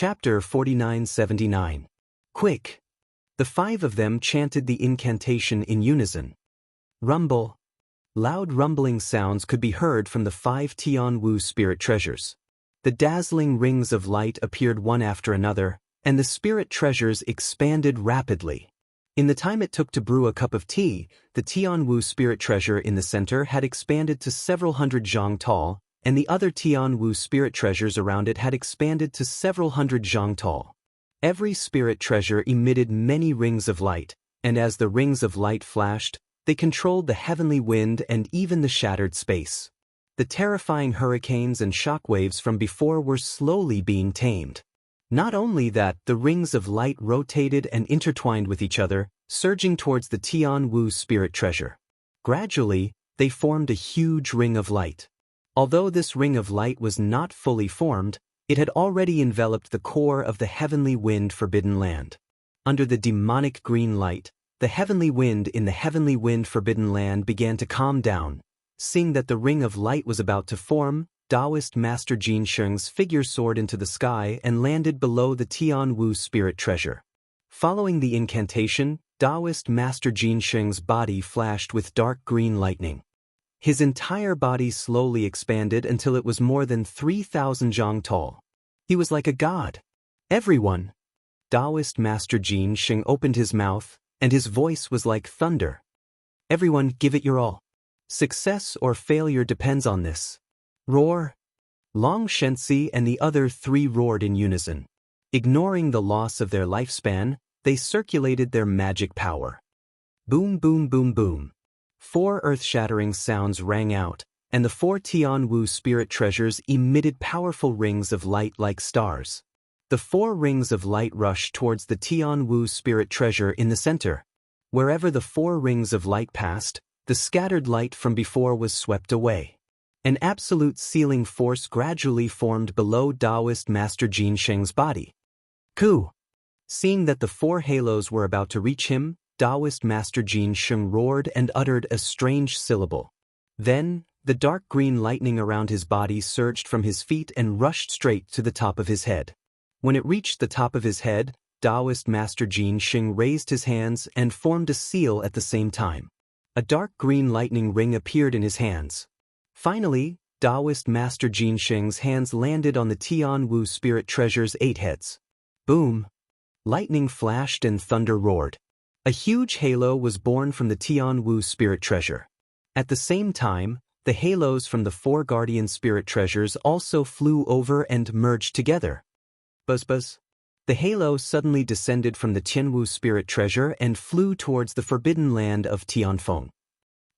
Chapter 4979. Quick! The five of them chanted the incantation in unison. Rumble. Loud rumbling sounds could be heard from the 5 Jianghu spirit treasures. The dazzling rings of light appeared one after another, and the spirit treasures expanded rapidly. In the time it took to brew a cup of tea, the Jianghu spirit treasure in the center had expanded to several hundred zhang tall, and the other Jianghu spirit treasures around it had expanded to several hundred zhang tall. Every spirit treasure emitted many rings of light, and as the rings of light flashed, they controlled the heavenly wind and even the shattered space. The terrifying hurricanes and shockwaves from before were slowly being tamed. Not only that, the rings of light rotated and intertwined with each other, surging towards the Jianghu spirit treasure. Gradually, they formed a huge ring of light. Although this ring of light was not fully formed, it had already enveloped the core of the heavenly wind forbidden land. Under the demonic green light, the heavenly wind in the heavenly wind forbidden land began to calm down. Seeing that the ring of light was about to form, Taoist Master Jin Sheng's figure soared into the sky and landed below the Jianghu spirit treasure. Following the incantation, Taoist Master Jin Sheng's body flashed with dark green lightning. His entire body slowly expanded until it was more than 3,000 zhang tall. He was like a god. Everyone! Taoist Master Jin Sheng opened his mouth, and his voice was like thunder. Everyone, give it your all. Success or failure depends on this. Roar! Long Shensi and the other 3 roared in unison. Ignoring the loss of their lifespan, they circulated their magic power. Boom, boom, boom, boom. 4 earth-shattering sounds rang out, and the 4 Jianghu spirit treasures emitted powerful rings of light like stars. The 4 rings of light rushed towards the Jianghu spirit treasure in the center. Wherever the 4 rings of light passed, the scattered light from before was swept away. An absolute sealing force gradually formed below Taoist Master Jin Sheng's body. Ku! Seeing that the 4 halos were about to reach him, Taoist Master Jin Sheng roared and uttered a strange syllable. Then, the dark green lightning around his body surged from his feet and rushed straight to the top of his head. When it reached the top of his head, Taoist Master Jin Sheng raised his hands and formed a seal at the same time. A dark green lightning ring appeared in his hands. Finally, Taoist Master Jin Sheng's hands landed on the Jianghu spirit treasure's 8 heads. Boom! Lightning flashed and thunder roared. A huge halo was born from the Jianghu spirit treasure. At the same time, the halos from the 4 guardian spirit treasures also flew over and merged together. Buzz buzz. The halo suddenly descended from the Jianghu spirit treasure and flew towards the forbidden land of Tianfeng.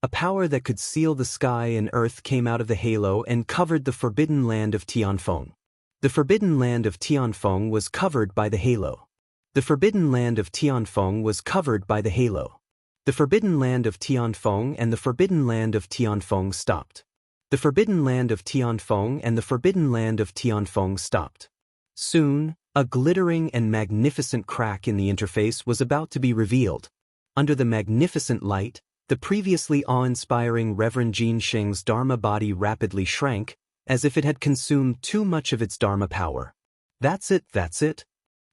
A power that could seal the sky and earth came out of the halo and covered the forbidden land of Tianfeng. The forbidden land of Tianfeng was covered by the halo. The forbidden land of Tianfeng was covered by the halo. The forbidden land of Tianfeng and the forbidden land of Tianfeng stopped. The forbidden land of Tianfeng and the forbidden land of Tianfeng stopped. Soon, a glittering and magnificent crack in the interface was about to be revealed. Under the magnificent light, the previously awe-inspiring Reverend Jin Sheng's Dharma body rapidly shrank, as if it had consumed too much of its Dharma power. That's it, that's it.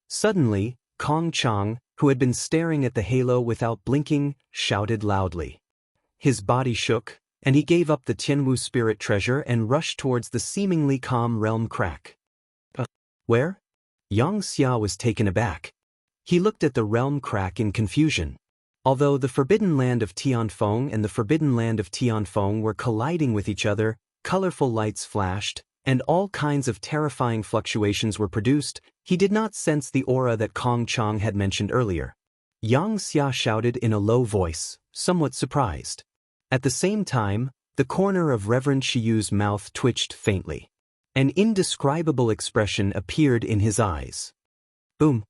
Suddenly, Kong Chang, who had been staring at the halo without blinking, shouted loudly. His body shook, and he gave up the Jianghu spirit treasure and rushed towards the seemingly calm realm crack. Where? Yang Xia was taken aback. He looked at the realm crack in confusion. Although the forbidden land of Tianfeng and the forbidden land of Tianfeng were colliding with each other, colorful lights flashed, and all kinds of terrifying fluctuations were produced, he did not sense the aura that Kong Chang had mentioned earlier. Yang Xia shouted in a low voice, somewhat surprised. At the same time, the corner of Reverend Shiyu's mouth twitched faintly. An indescribable expression appeared in his eyes. Boom!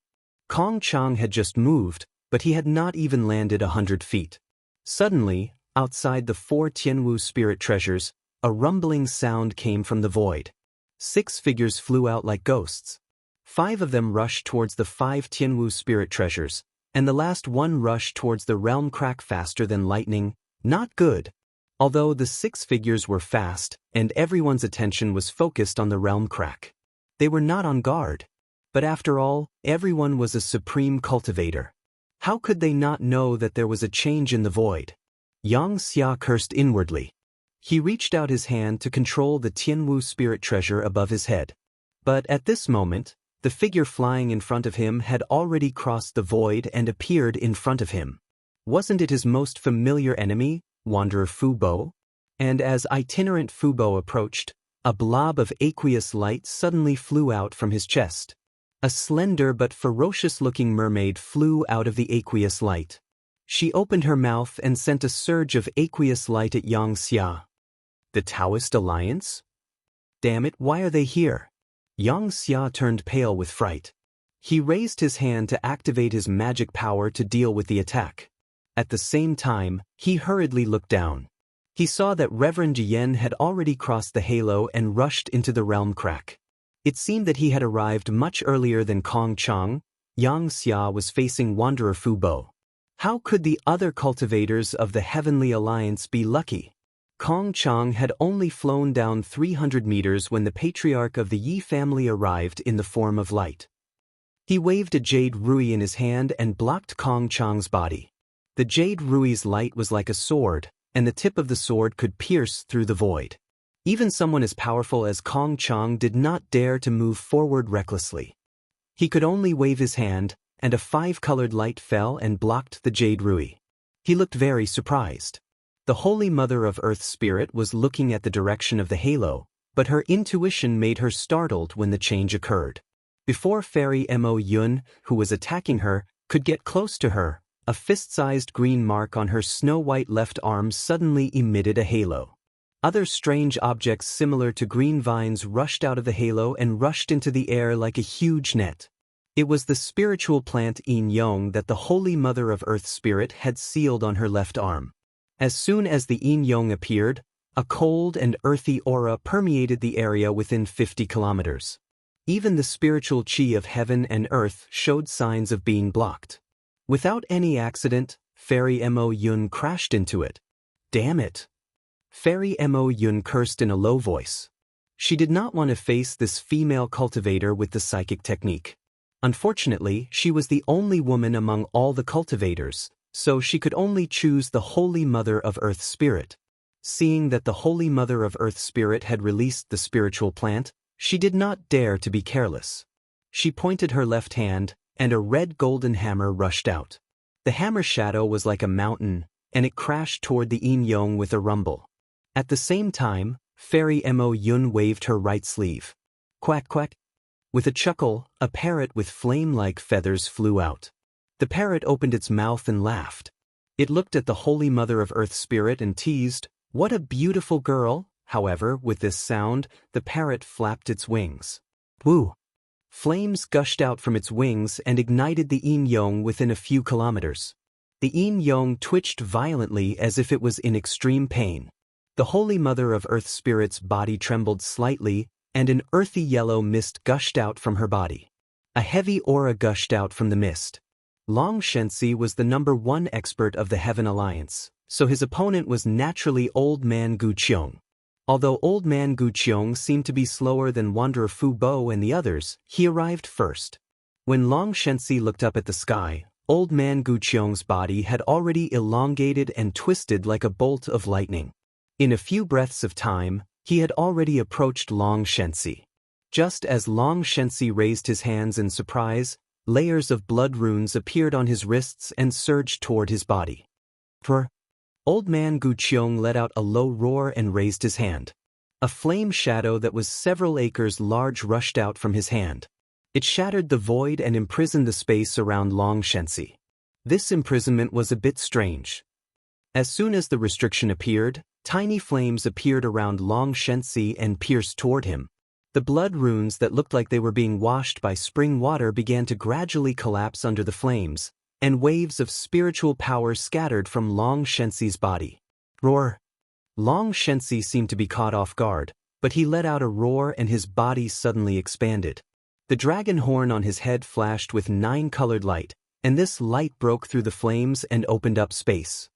Kong Chang had just moved, but he had not even landed 100 feet. Suddenly, outside the 4 Jianghu spirit treasures, a rumbling sound came from the void. 6 figures flew out like ghosts. 5 of them rushed towards the 5 Jianghu spirit treasures, and the last one rushed towards the realm crack faster than lightning. Not good. Although the 6 figures were fast, and everyone's attention was focused on the realm crack. They were not on guard. But after all, everyone was a supreme cultivator. How could they not know that there was a change in the void? Yang Xia cursed inwardly. He reached out his hand to control the Tianwu spirit treasure above his head. But at this moment, the figure flying in front of him had already crossed the void and appeared in front of him. Wasn't it his most familiar enemy, Wanderer Fu Bo? And as itinerant Fu Bo approached, a blob of aqueous light suddenly flew out from his chest. A slender but ferocious-looking mermaid flew out of the aqueous light. She opened her mouth and sent a surge of aqueous light at Yang Xia. The Taoist Alliance? Damn it, why are they here? Yang Xia turned pale with fright. He raised his hand to activate his magic power to deal with the attack. At the same time, he hurriedly looked down. He saw that Reverend Jian had already crossed the halo and rushed into the realm crack. It seemed that he had arrived much earlier than Kong Chang. Yang Xia was facing Wanderer Fu Bo. How could the other cultivators of the Heavenly Alliance be lucky? Kong Chang had only flown down 300 meters when the patriarch of the Yi family arrived in the form of light. He waved a jade rui in his hand and blocked Kong Chang's body. The jade rui's light was like a sword, and the tip of the sword could pierce through the void. Even someone as powerful as Kong Chang did not dare to move forward recklessly. He could only wave his hand, and a 5-colored light fell and blocked the jade rui. He looked very surprised. The Holy Mother of Earth Spirit was looking at the direction of the halo, but her intuition made her startled when the change occurred. Before Fairy Mo Yun, who was attacking her, could get close to her, a fist-sized green mark on her snow-white left arm suddenly emitted a halo. Other strange objects similar to green vines rushed out of the halo and rushed into the air like a huge net. It was the spiritual plant Yin Yong that the Holy Mother of Earth Spirit had sealed on her left arm. As soon as the Yin Yong appeared, a cold and earthy aura permeated the area within 50 kilometers. Even the spiritual chi of heaven and earth showed signs of being blocked. Without any accident, Fairy Mo Yun crashed into it. Damn it! Fairy Mo Yun cursed in a low voice. She did not want to face this female cultivator with the psychic technique. Unfortunately, she was the only woman among all the cultivators, so she could only choose the Holy Mother of Earth Spirit. Seeing that the Holy Mother of Earth Spirit had released the spiritual plant, she did not dare to be careless. She pointed her left hand, and a red golden hammer rushed out. The hammer shadow was like a mountain, and it crashed toward the Yin Yong with a rumble. At the same time, Fairy Mo Yun waved her right sleeve. Quack quack. With a chuckle, a parrot with flame-like feathers flew out. The parrot opened its mouth and laughed. It looked at the Holy Mother of Earth Spirit and teased, "What a beautiful girl." However, with this sound, the parrot flapped its wings. Woo! Flames gushed out from its wings and ignited the Yin Yong within a few kilometers. The Yin Yong twitched violently as if it was in extreme pain. The Holy Mother of Earth Spirit's body trembled slightly, and an earthy yellow mist gushed out from her body. A heavy aura gushed out from the mist. Long Shenxi was the #1 expert of the Heaven Alliance, so his opponent was naturally Old Man Gu Qiong. Although Old Man Gu Qiong seemed to be slower than Wanderer Fu Bo and the others, he arrived first. When Long Shenxi looked up at the sky, Old Man Gu Qiong's body had already elongated and twisted like a bolt of lightning. In a few breaths of time, he had already approached Long Shenxi. Just as Long Shenxi raised his hands in surprise, layers of blood runes appeared on his wrists and surged toward his body. Old Man Gu Qiong let out a low roar and raised his hand. A flame shadow that was several acres large rushed out from his hand. It shattered the void and imprisoned the space around Long Shenxi. This imprisonment was a bit strange. As soon as the restriction appeared, tiny flames appeared around Long Shenxi and pierced toward him. The blood runes that looked like they were being washed by spring water began to gradually collapse under the flames, and waves of spiritual power scattered from Long Shenxi's body. Roar! Long Shenxi seemed to be caught off guard, but he let out a roar and his body suddenly expanded. The dragon horn on his head flashed with 9-colored light, and this light broke through the flames and opened up space.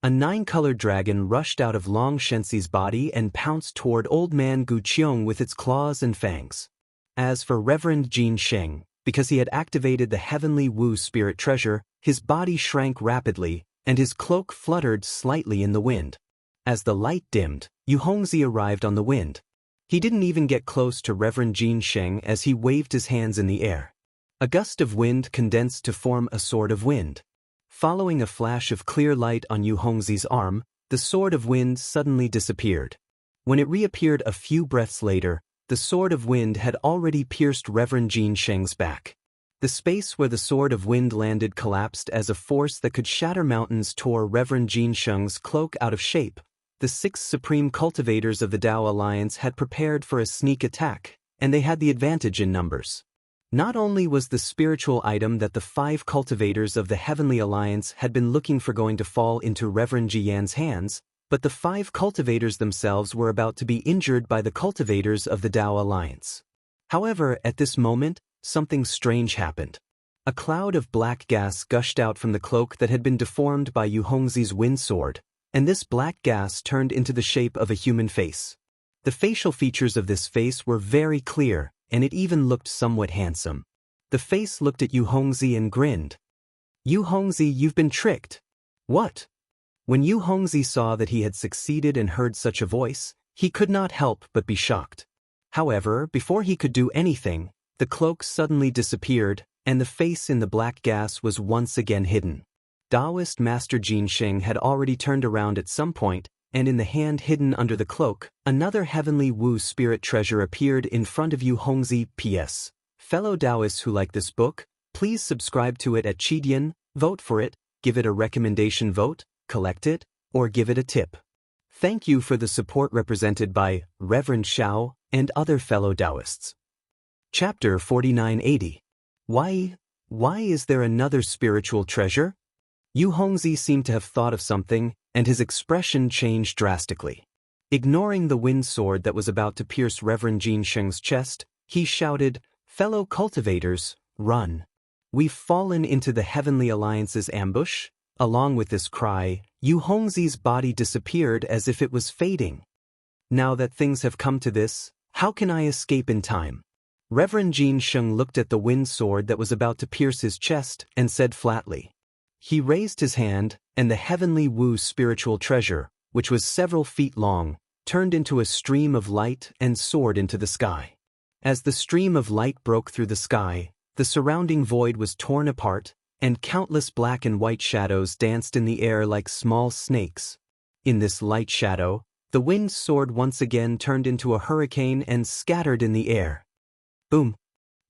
A 9-colored dragon rushed out of Long Shenxi's body and pounced toward Old Man Gu Qiong with its claws and fangs. As for Reverend Jin Sheng, Because he had activated the heavenly Wu spirit treasure, his body shrank rapidly, and his cloak fluttered slightly in the wind. As the light dimmed, Yu Hongzi arrived on the wind. He didn't even get close to Reverend Jin Sheng as he waved his hands in the air. A gust of wind condensed to form a sword of wind. Following a flash of clear light on Yu Hongzi's arm, the sword of wind suddenly disappeared. When it reappeared a few breaths later, the sword of wind had already pierced Reverend Jin Sheng's back. The space where the sword of wind landed collapsed as a force that could shatter mountains tore Reverend Jin Sheng's cloak out of shape. The 6 supreme cultivators of the Dao Alliance had prepared for a sneak attack, and they had the advantage in numbers. Not only was the spiritual item that the 5 cultivators of the Heavenly Alliance had been looking for going to fall into Reverend Ji Yan's hands, but the 5 cultivators themselves were about to be injured by the cultivators of the Dao Alliance. However, at this moment, something strange happened. A cloud of black gas gushed out from the cloak that had been deformed by Yu Hongzi's wind sword, and this black gas turned into the shape of a human face. The facial features of this face were very clear, and it even looked somewhat handsome. The face looked at Yu Hongzi and grinned. "Yu Hongzi, you've been tricked." "What?" When Yu Hongzi saw that he had succeeded and heard such a voice, he could not help but be shocked. However, before he could do anything, the cloak suddenly disappeared, and the face in the black gas was once again hidden. Taoist Master Jin Sheng had already turned around at some point, and in the hand hidden under the cloak, another heavenly Wu spirit treasure appeared in front of Yu Hongzi. P.S. Fellow Taoists who like this book, please subscribe to it at Qidian, vote for it, give it a recommendation vote, collect it, or give it a tip. Thank you for the support represented by Reverend Xiao and other fellow Taoists. Chapter 4980. Why is there another spiritual treasure? Yu Hongzi seemed to have thought of something, and his expression changed drastically. Ignoring the wind sword that was about to pierce Reverend Jin Sheng's chest, he shouted, "Fellow cultivators, run. We've fallen into the Heavenly Alliance's ambush." Along with this cry, Yu Hongzi's body disappeared as if it was fading. Now that things have come to this, how can I escape in time? Reverend Jin Sheng looked at the wind sword that was about to pierce his chest and said flatly. He raised his hand, and the heavenly Wu spiritual treasure, which was several feet long, turned into a stream of light and soared into the sky. As the stream of light broke through the sky, the surrounding void was torn apart, and countless black and white shadows danced in the air like small snakes. In this light shadow, the wind sword once again turned into a hurricane and scattered in the air. Boom!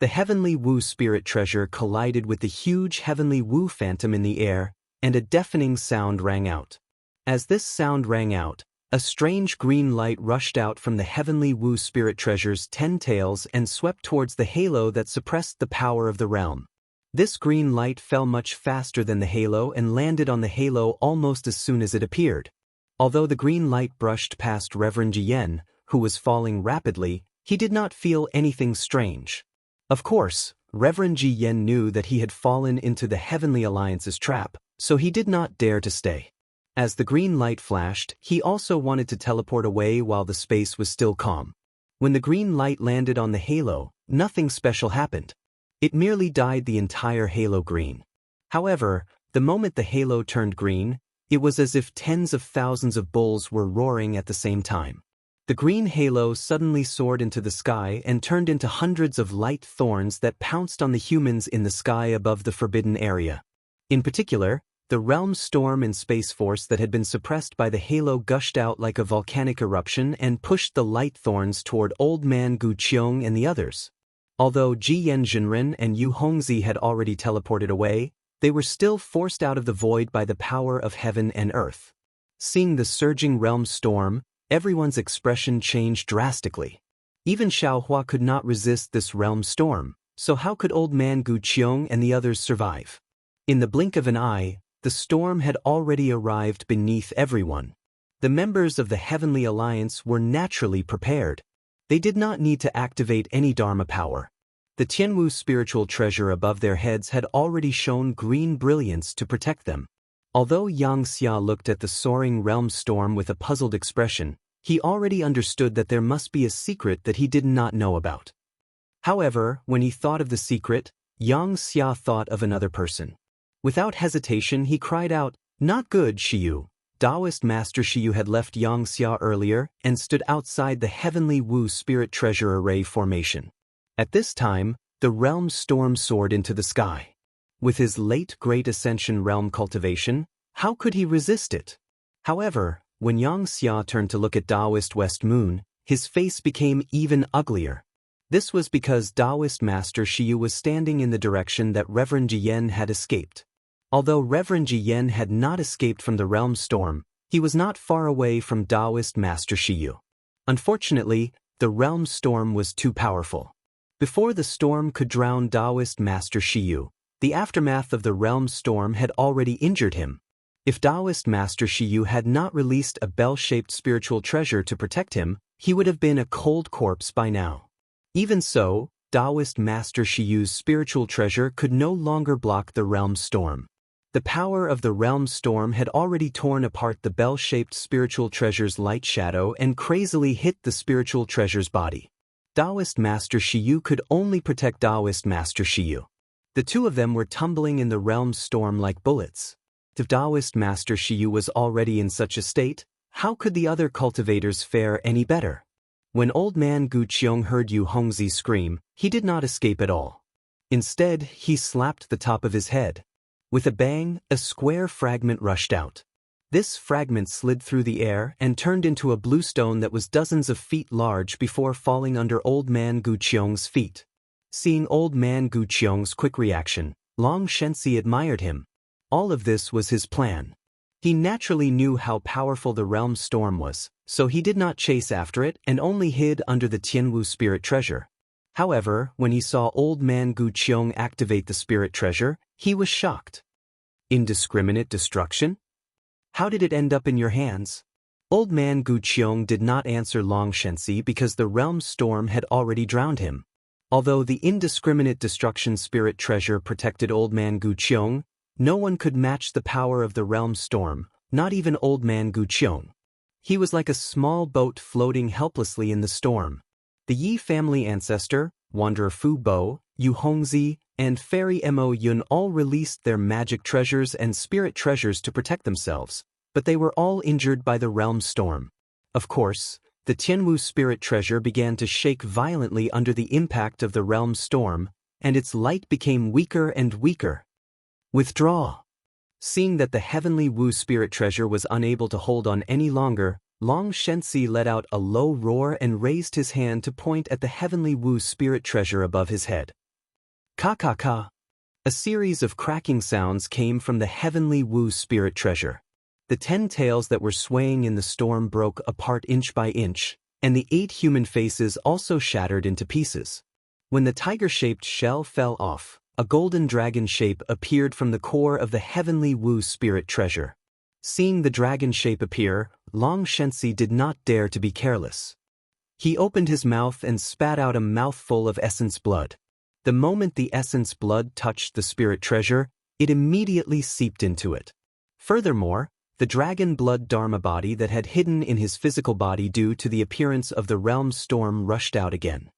The heavenly Wu spirit treasure collided with the huge heavenly Wu phantom in the air, and a deafening sound rang out. As this sound rang out, a strange green light rushed out from the heavenly Wu spirit treasure's 10 tails and swept towards the halo that suppressed the power of the realm. This green light fell much faster than the halo and landed on the halo almost as soon as it appeared. Although the green light brushed past Reverend Ji Yan, who was falling rapidly, he did not feel anything strange. Of course, Reverend Ji Yan knew that he had fallen into the Heavenly Alliance's trap, so he did not dare to stay. As the green light flashed, he also wanted to teleport away while the space was still calm. When the green light landed on the halo, nothing special happened. It merely dyed the entire halo green. However, the moment the halo turned green, it was as if tens of thousands of bulls were roaring at the same time. The green halo suddenly soared into the sky and turned into hundreds of light thorns that pounced on the humans in the sky above the forbidden area. In particular, the realm storm and space force that had been suppressed by the halo gushed out like a volcanic eruption and pushed the light thorns toward Old Man Gu Qiong and the others. Although Ji Yan Jinren and Yu Hongzi had already teleported away, they were still forced out of the void by the power of heaven and earth. Seeing the surging realm storm, everyone's expression changed drastically. Even Xiaohua could not resist this realm storm, so how could Old Man Gu Qiong and the others survive? In the blink of an eye, the storm had already arrived beneath everyone. The members of the Heavenly Alliance were naturally prepared. They did not need to activate any Dharma power. The Tianwu spiritual treasure above their heads had already shown green brilliance to protect them. Although Yang Xia looked at the soaring realm storm with a puzzled expression, he already understood that there must be a secret that he did not know about. However, when he thought of the secret, Yang Xia thought of another person. Without hesitation he cried out, "Not good, Shiyu." Taoist Master Shiyu had left Yang Xia earlier and stood outside the Heavenly Wu Spirit Treasure Array formation. At this time, the realm storm soared into the sky. With his late Great Ascension realm cultivation, how could he resist it? However, when Yang Xia turned to look at Taoist West Moon, his face became even uglier. This was because Taoist Master Shiyu was standing in the direction that Reverend Jiyen had escaped. Although Reverend Jiyen had not escaped from the realm storm, he was not far away from Taoist Master Shiyu. Unfortunately, the realm storm was too powerful. Before the storm could drown Taoist Master Shiyu, the aftermath of the realm storm had already injured him. If Taoist Master Shiyu had not released a bell-shaped spiritual treasure to protect him, he would have been a cold corpse by now. Even so, Taoist Master Shiyu's spiritual treasure could no longer block the realm storm. The power of the realm storm had already torn apart the bell-shaped spiritual treasure's light shadow and crazily hit the spiritual treasure's body. Taoist Master Shiyu could only protect Taoist Master Shiyu. The two of them were tumbling in the realm storm like bullets. If Taoist Master Shiyu was already in such a state, how could the other cultivators fare any better? When old man Gu Qiong heard Yu Hongzi scream, he did not escape at all. Instead, he slapped the top of his head. With a bang, a square fragment rushed out. This fragment slid through the air and turned into a blue stone that was dozens of feet large before falling under old man Gu Qiong's feet. Seeing old man Gu Qiong's quick reaction, Long Shenxi admired him. All of this was his plan. He naturally knew how powerful the realm storm was, so he did not chase after it and only hid under the Tianwu spirit treasure. However, when he saw old man Gu Qiong activate the spirit treasure, he was shocked. Indiscriminate destruction? How did it end up in your hands? Old man Gu Qiong did not answer Long Shenxi because the realm storm had already drowned him. Although the indiscriminate destruction spirit treasure protected old man Gu Qiong, no one could match the power of the realm storm, not even old man Gu Qiong. He was like a small boat floating helplessly in the storm. The Yi family ancestor, Wanderer Fu Bo, Yu Hongzi, and Fairy Mo Yun all released their magic treasures and spirit treasures to protect themselves, but they were all injured by the realm storm. Of course, the Tianwu spirit treasure began to shake violently under the impact of the realm storm, and its light became weaker and weaker. Withdraw. Seeing that the Heavenly Wu spirit treasure was unable to hold on any longer, Long Shenxi let out a low roar and raised his hand to point at the Heavenly Wu spirit treasure above his head. Ka-ka-ka. A series of cracking sounds came from the Heavenly Wu spirit treasure. The 10 tails that were swaying in the storm broke apart inch by inch, and the 8 human faces also shattered into pieces. When the tiger-shaped shell fell off, a golden dragon shape appeared from the core of the Heavenly Wu spirit treasure. Seeing the dragon shape appear, Long Shenxi did not dare to be careless. He opened his mouth and spat out a mouthful of essence blood. The moment the essence blood touched the spirit treasure, it immediately seeped into it. Furthermore, the dragon blood dharma body that had hidden in his physical body due to the appearance of the realm storm rushed out again.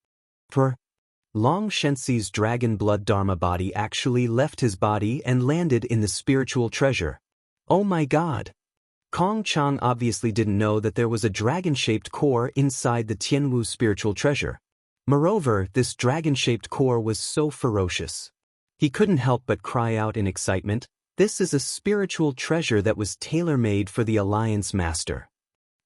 Long Shenxi's dragon blood dharma body actually left his body and landed in the spiritual treasure. Oh my god! Kong Chang obviously didn't know that there was a dragon-shaped core inside the Tianwu spiritual treasure. Moreover, this dragon-shaped core was so ferocious. He couldn't help but cry out in excitement, "This is a spiritual treasure that was tailor-made for the Alliance Master."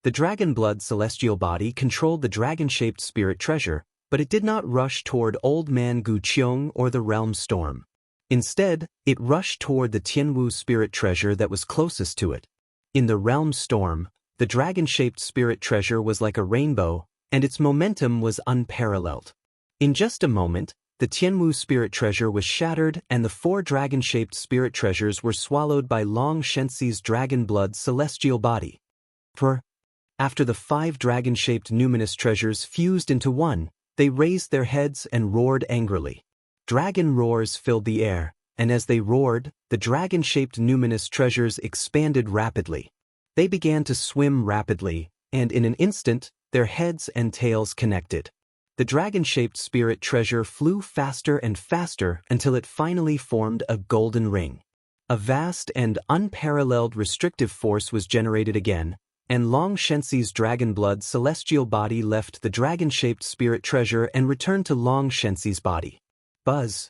The dragon blood celestial body controlled the dragon-shaped spirit treasure, but it did not rush toward old man Gu Qiong or the realm storm. Instead, it rushed toward the Tianwu spirit treasure that was closest to it. In the realm storm, the dragon-shaped spirit treasure was like a rainbow, and its momentum was unparalleled. In just a moment, the Tianwu spirit treasure was shattered and the 4 dragon-shaped spirit treasures were swallowed by Long Shenxi's dragon blood celestial body. After the 5 dragon-shaped numinous treasures fused into one, they raised their heads and roared angrily. Dragon roars filled the air, and as they roared, the dragon-shaped numinous treasures expanded rapidly. They began to swim rapidly, and in an instant, their heads and tails connected. The dragon-shaped spirit treasure flew faster and faster until it finally formed a golden ring. A vast and unparalleled restrictive force was generated again, and Long Shenxi's dragon blood celestial body left the dragon-shaped spirit treasure and returned to Long Shenxi's body. Buzz.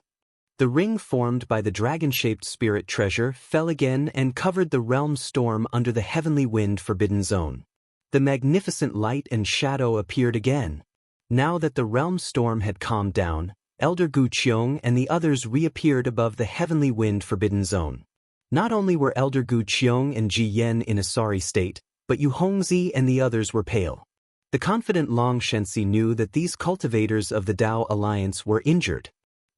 The ring formed by the dragon-shaped spirit treasure fell again and covered the realm storm under the heavenly wind forbidden zone. The magnificent light and shadow appeared again. Now that the realm storm had calmed down, Elder Gu Qiong and the others reappeared above the heavenly wind forbidden zone. Not only were Elder Gu Qiong and Ji Yan in a sorry state, but Yu Hongzi and the others were pale. The confident Long Shenxi knew that these cultivators of the Dao Alliance were injured.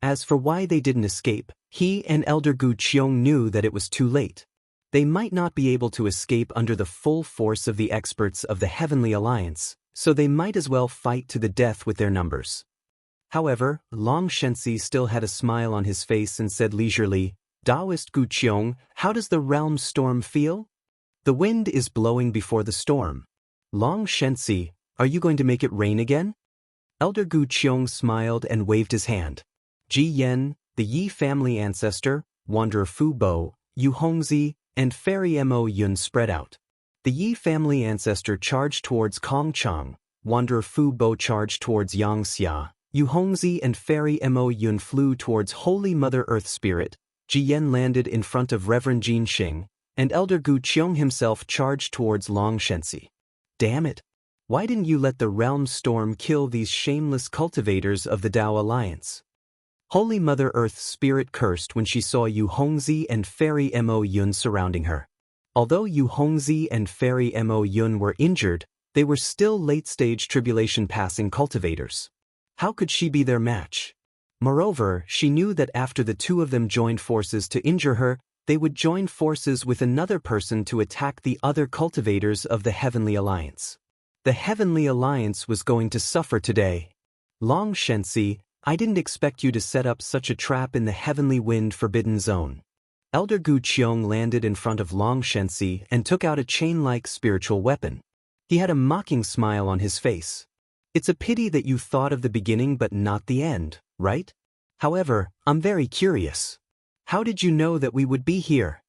As for why they didn't escape, he and Elder Gu Qiong knew that it was too late. They might not be able to escape under the full force of the experts of the Heavenly Alliance, so they might as well fight to the death with their numbers. However, Long Shenxi still had a smile on his face and said leisurely, "Taoist Gu Qiong, how does the realm storm feel?" "The wind is blowing before the storm." "Long Shenxi, are you going to make it rain again?" Elder Gu Qiong smiled and waved his hand. Ji Yan, the Yi family ancestor, Wanderer Fu Bo, Yu Hongzi, and Fairy Mo Yun spread out. The Yi family ancestor charged towards Kong Chang, Wanderer Fu Bo charged towards Yangxia, Yu Hongzi and Fairy Mo Yun flew towards Holy Mother Earth Spirit, Ji Yan landed in front of Reverend Jin Xing, and Elder Gu Qiong himself charged towards Long Shenxi. Damn it! Why didn't you let the realm storm kill these shameless cultivators of the Dao Alliance? Holy Mother Earth Spirit cursed when she saw Yu Hongzi and Fairy Mo Yun surrounding her. Although Yu Hongzi and Fairy Mo Yun were injured, they were still late-stage tribulation-passing cultivators. How could she be their match? Moreover, she knew that after the two of them joined forces to injure her, they would join forces with another person to attack the other cultivators of the Heavenly Alliance. The Heavenly Alliance was going to suffer today. Long Shenxi, I didn't expect you to set up such a trap in the Heavenly Wind Forbidden Zone. Elder Gu Qiong landed in front of Long Shenxi and took out a chain-like spiritual weapon. He had a mocking smile on his face. It's a pity that you thought of the beginning but not the end, right? However, I'm very curious. How did you know that we would be here?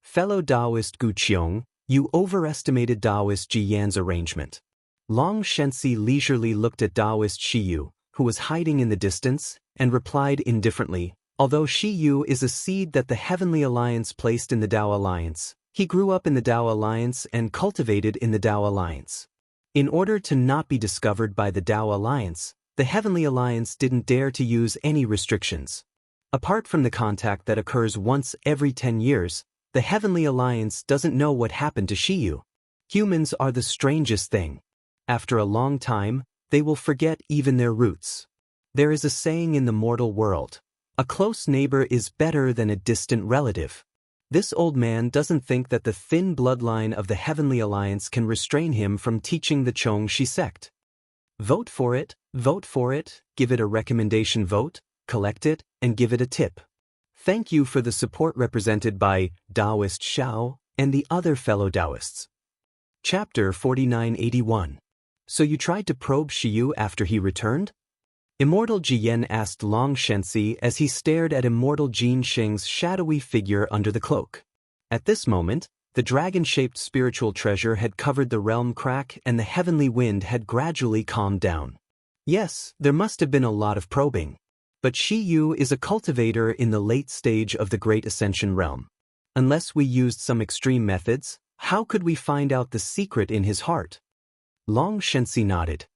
Fellow Taoist Gu Qiong, you overestimated Taoist Ji Yan's arrangement. Long Shenxi leisurely looked at Taoist Shi Yu, who was hiding in the distance, and replied indifferently, although Shi Yu is a seed that the Heavenly Alliance placed in the Dao Alliance, he grew up in the Dao Alliance and cultivated in the Dao Alliance. In order to not be discovered by the Dao Alliance, the Heavenly Alliance didn't dare to use any restrictions. Apart from the contact that occurs once every 10 years, the Heavenly Alliance doesn't know what happened to Shi Yu. Humans are the strangest thing. After a long time, they will forget even their roots. There is a saying in the mortal world, a close neighbor is better than a distant relative. This old man doesn't think that the thin bloodline of the Heavenly Alliance can restrain him from teaching the Chongxi sect. Vote for it, give it a recommendation vote, collect it, and give it a tip. Thank you for the support represented by Taoist Xiao and the other fellow Taoists. Chapter 4981. So you tried to probe Shi Yu after he returned? Immortal Ji Yan asked Long Shenxi as he stared at Immortal Jin Xing's shadowy figure under the cloak. At this moment, the dragon-shaped spiritual treasure had covered the realm crack and the heavenly wind had gradually calmed down. Yes, there must have been a lot of probing. But Shi Yu is a cultivator in the late stage of the Great Ascension realm. Unless we used some extreme methods, how could we find out the secret in his heart? Long Shenxi nodded.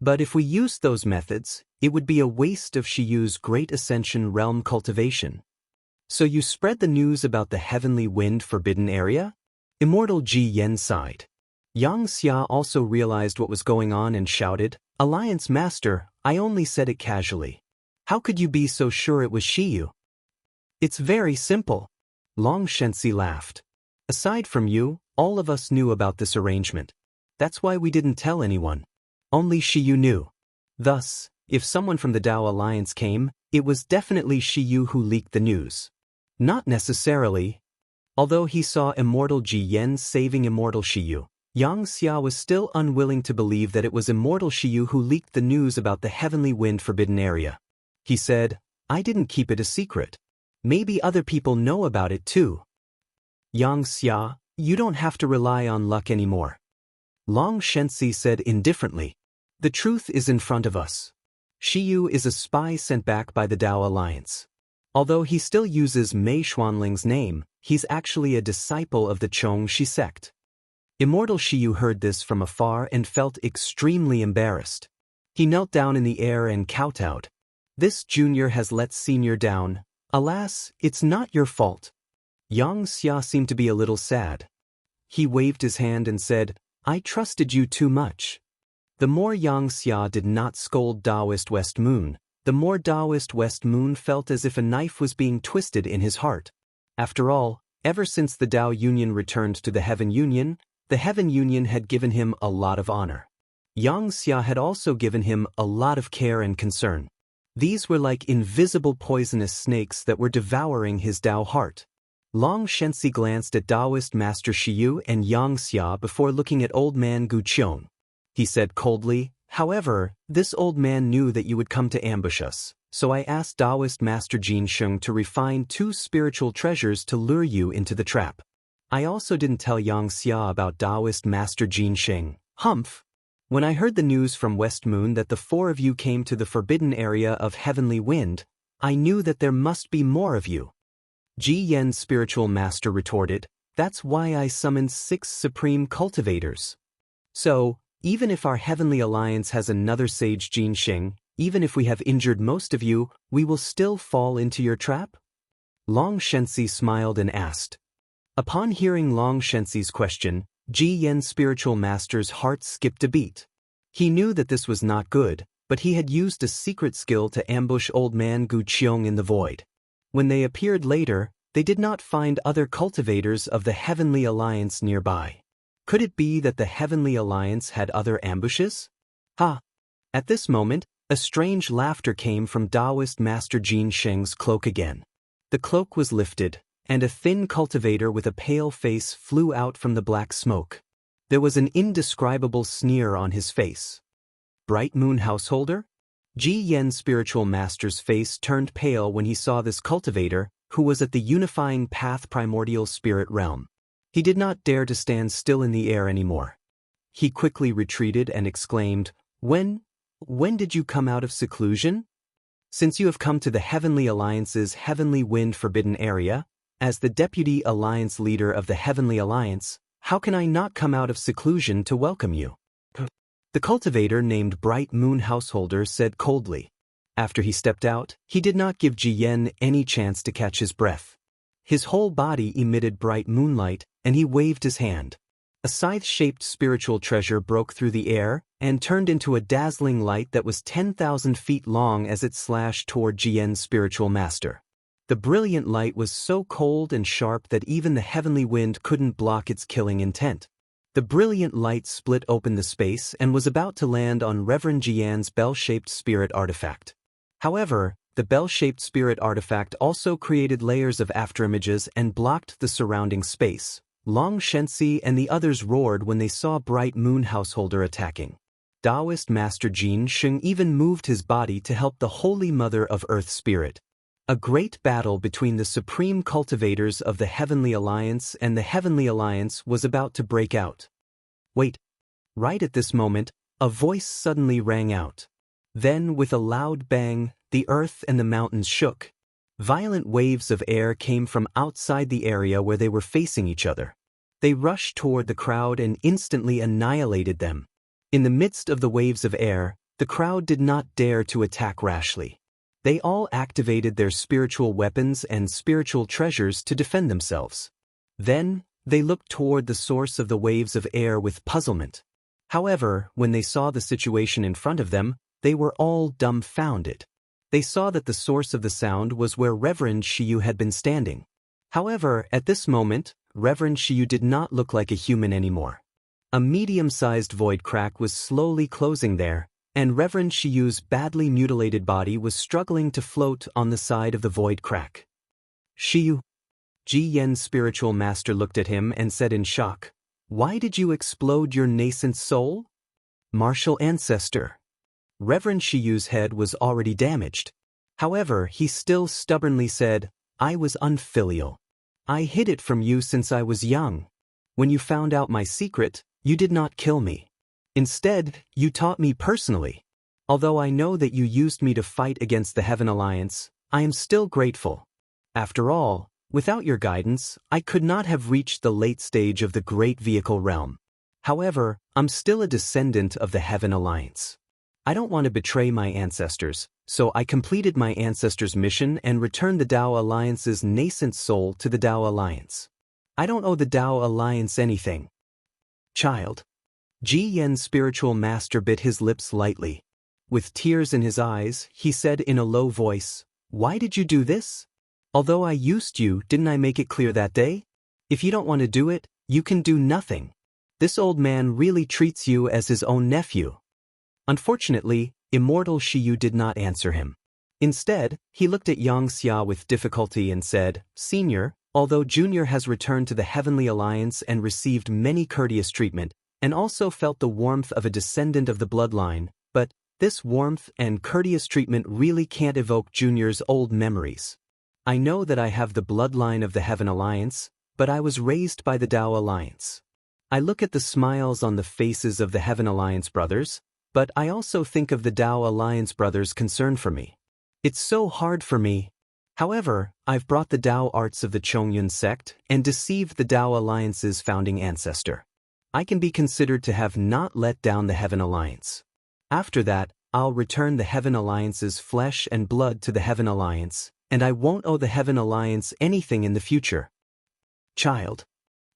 But if we used those methods, it would be a waste of Shi Yu's Great Ascension realm cultivation. So you spread the news about the Heavenly Wind Forbidden Area? Immortal Ji Yan sighed. Yang Xia also realized what was going on and shouted, Alliance Master, I only said it casually. How could you be so sure it was Shi Yu? It's very simple. Long Shenxi laughed. Aside from you, all of us knew about this arrangement. That's why we didn't tell anyone. Only Shi Yu knew. Thus, if someone from the Dao Alliance came, it was definitely Shi Yu who leaked the news. Not necessarily. Although he saw Immortal Ji Yan saving Immortal Shi Yu, Yang Xia was still unwilling to believe that it was Immortal Shiyu who leaked the news about the Heavenly Wind Forbidden Area. He said, "I didn't keep it a secret. Maybe other people know about it too." "Yang Xia, you don't have to rely on luck anymore," Long Shenxi said indifferently. "The truth is in front of us. Shiyu is a spy sent back by the Dao Alliance. Although he still uses Mei Xuanling's name, he's actually a disciple of the Chongxi sect." Immortal Shiyu heard this from afar and felt extremely embarrassed. He knelt down in the air and kowtowed. "This junior has let senior down. Alas, it's not your fault." Yang Xia seemed to be a little sad. He waved his hand and said, "I trusted you too much." The more Yang Xia did not scold Taoist West Moon, the more Taoist West Moon felt as if a knife was being twisted in his heart. After all, ever since the Tao Union returned to the Heaven Union, the Heaven Union had given him a lot of honor. Yang Xia had also given him a lot of care and concern. These were like invisible poisonous snakes that were devouring his Tao heart. Long Shenxi glanced at Taoist Master Shiyu and Yang Xia before looking at old man Gu Qiong. He said coldly, "However, this old man knew that you would come to ambush us, so I asked Taoist Master Jin Sheng to refine 2 spiritual treasures to lure you into the trap. I also didn't tell Yang Xia about Taoist Master Jin Sheng. Humph! When I heard the news from West Moon that the 4 of you came to the forbidden area of Heavenly Wind, I knew that there must be more of you." Ji Yen's spiritual master retorted, "That's why I summoned 6 supreme cultivators. So, even if our Heavenly Alliance has another sage Jin Sheng, even if we have injured most of you, we will still fall into your trap?" Long Shenxi smiled and asked. Upon hearing Long Shenxi's question, Ji Yen's spiritual master's heart skipped a beat. He knew that this was not good, but he had used a secret skill to ambush old man Gu Qiong in the void. When they appeared later, they did not find other cultivators of the Heavenly Alliance nearby. Could it be that the Heavenly Alliance had other ambushes? Ha! At this moment, a strange laughter came from Taoist Master Jin Sheng's cloak again. The cloak was lifted, and a thin cultivator with a pale face flew out from the black smoke. There was an indescribable sneer on his face. "Bright Moon Householder?" Ji Yen's spiritual master's face turned pale when he saw this cultivator, who was at the unifying path primordial spirit realm. He did not dare to stand still in the air anymore. He quickly retreated and exclaimed, When did you come out of seclusion? Since you have come to the Heavenly Alliance's Heavenly Wind Forbidden Area, as the Deputy Alliance Leader of the Heavenly Alliance, how can I not come out of seclusion to welcome you?" The cultivator named Bright Moon Householder said coldly. After he stepped out, he did not give Ji Yen any chance to catch his breath. His whole body emitted bright moonlight, and he waved his hand. A scythe-shaped spiritual treasure broke through the air and turned into a dazzling light that was 10,000 feet long as it slashed toward Ji Yen's spiritual master. The brilliant light was so cold and sharp that even the heavenly wind couldn't block its killing intent. The brilliant light split open the space and was about to land on Reverend Jian's bell-shaped spirit artifact. However, the bell-shaped spirit artifact also created layers of afterimages and blocked the surrounding space. Long Shenxi and the others roared when they saw Bright Moon Householder attacking. Taoist Master Jin Sheng even moved his body to help the Holy Mother of Earth Spirit. A great battle between the supreme cultivators of the Heavenly Alliance and the Heavenly Alliance was about to break out. Wait. Right at this moment, a voice suddenly rang out. Then, with a loud bang, the earth and the mountains shook. Violent waves of air came from outside the area where they were facing each other. They rushed toward the crowd and instantly annihilated them. In the midst of the waves of air, the crowd did not dare to attack rashly. They all activated their spiritual weapons and spiritual treasures to defend themselves. Then, they looked toward the source of the waves of air with puzzlement. However, when they saw the situation in front of them, they were all dumbfounded. They saw that the source of the sound was where Reverend Shiyu had been standing. However, at this moment, Reverend Shiyu did not look like a human anymore. A medium-sized void crack was slowly closing there, and Reverend Shiyu's badly mutilated body was struggling to float on the side of the void crack. "Shiyu." Ji Yen's spiritual master looked at him and said in shock, Why did you explode your nascent soul? Martial ancestor. Reverend Shiyu's head was already damaged. However, he still stubbornly said, I was unfilial. I hid it from you since I was young. When you found out my secret, you did not kill me. Instead, you taught me personally. Although I know that you used me to fight against the Heaven Alliance, I am still grateful. After all, without your guidance, I could not have reached the late stage of the Great Vehicle Realm. However, I'm still a descendant of the Heaven Alliance. I don't want to betray my ancestors, so I completed my ancestors' mission and returned the Tao Alliance's nascent soul to the Tao Alliance. I don't owe the Tao Alliance anything. Child. Ji Yan's spiritual master bit his lips lightly. With tears in his eyes, he said in a low voice, Why did you do this? Although I used you, didn't I make it clear that day? If you don't want to do it, you can do nothing. This old man really treats you as his own nephew. Unfortunately, Immortal Shiyu did not answer him. Instead, he looked at Wuxia with difficulty and said, Senior, although Junior has returned to the Heavenly Alliance and received many courteous treatment, and also felt the warmth of a descendant of the bloodline, but this warmth and courteous treatment really can't evoke Junior's old memories. I know that I have the bloodline of the Heaven Alliance, but I was raised by the Tao Alliance. I look at the smiles on the faces of the Heaven Alliance brothers, but I also think of the Tao Alliance brothers' concern for me. It's so hard for me. However, I've brought the Tao arts of the Chongyun sect and deceived the Tao Alliance's founding ancestor. I can be considered to have not let down the Heaven Alliance. After that, I'll return the Heaven Alliance's flesh and blood to the Heaven Alliance, and I won't owe the Heaven Alliance anything in the future. Child.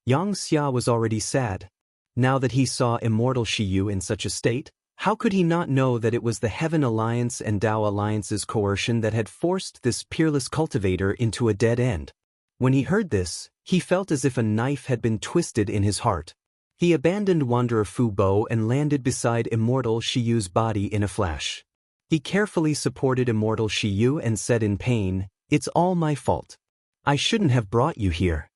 Wuxia was already sad. Now that he saw Immortal Shiyu in such a state, how could he not know that it was the Heaven Alliance and Tao Alliance's coercion that had forced this peerless cultivator into a dead end? When he heard this, he felt as if a knife had been twisted in his heart. He abandoned Wanderer Fu Bo and landed beside Immortal Shiyu's body in a flash. He carefully supported Immortal Shiyu and said in pain, It's all my fault. I shouldn't have brought you here.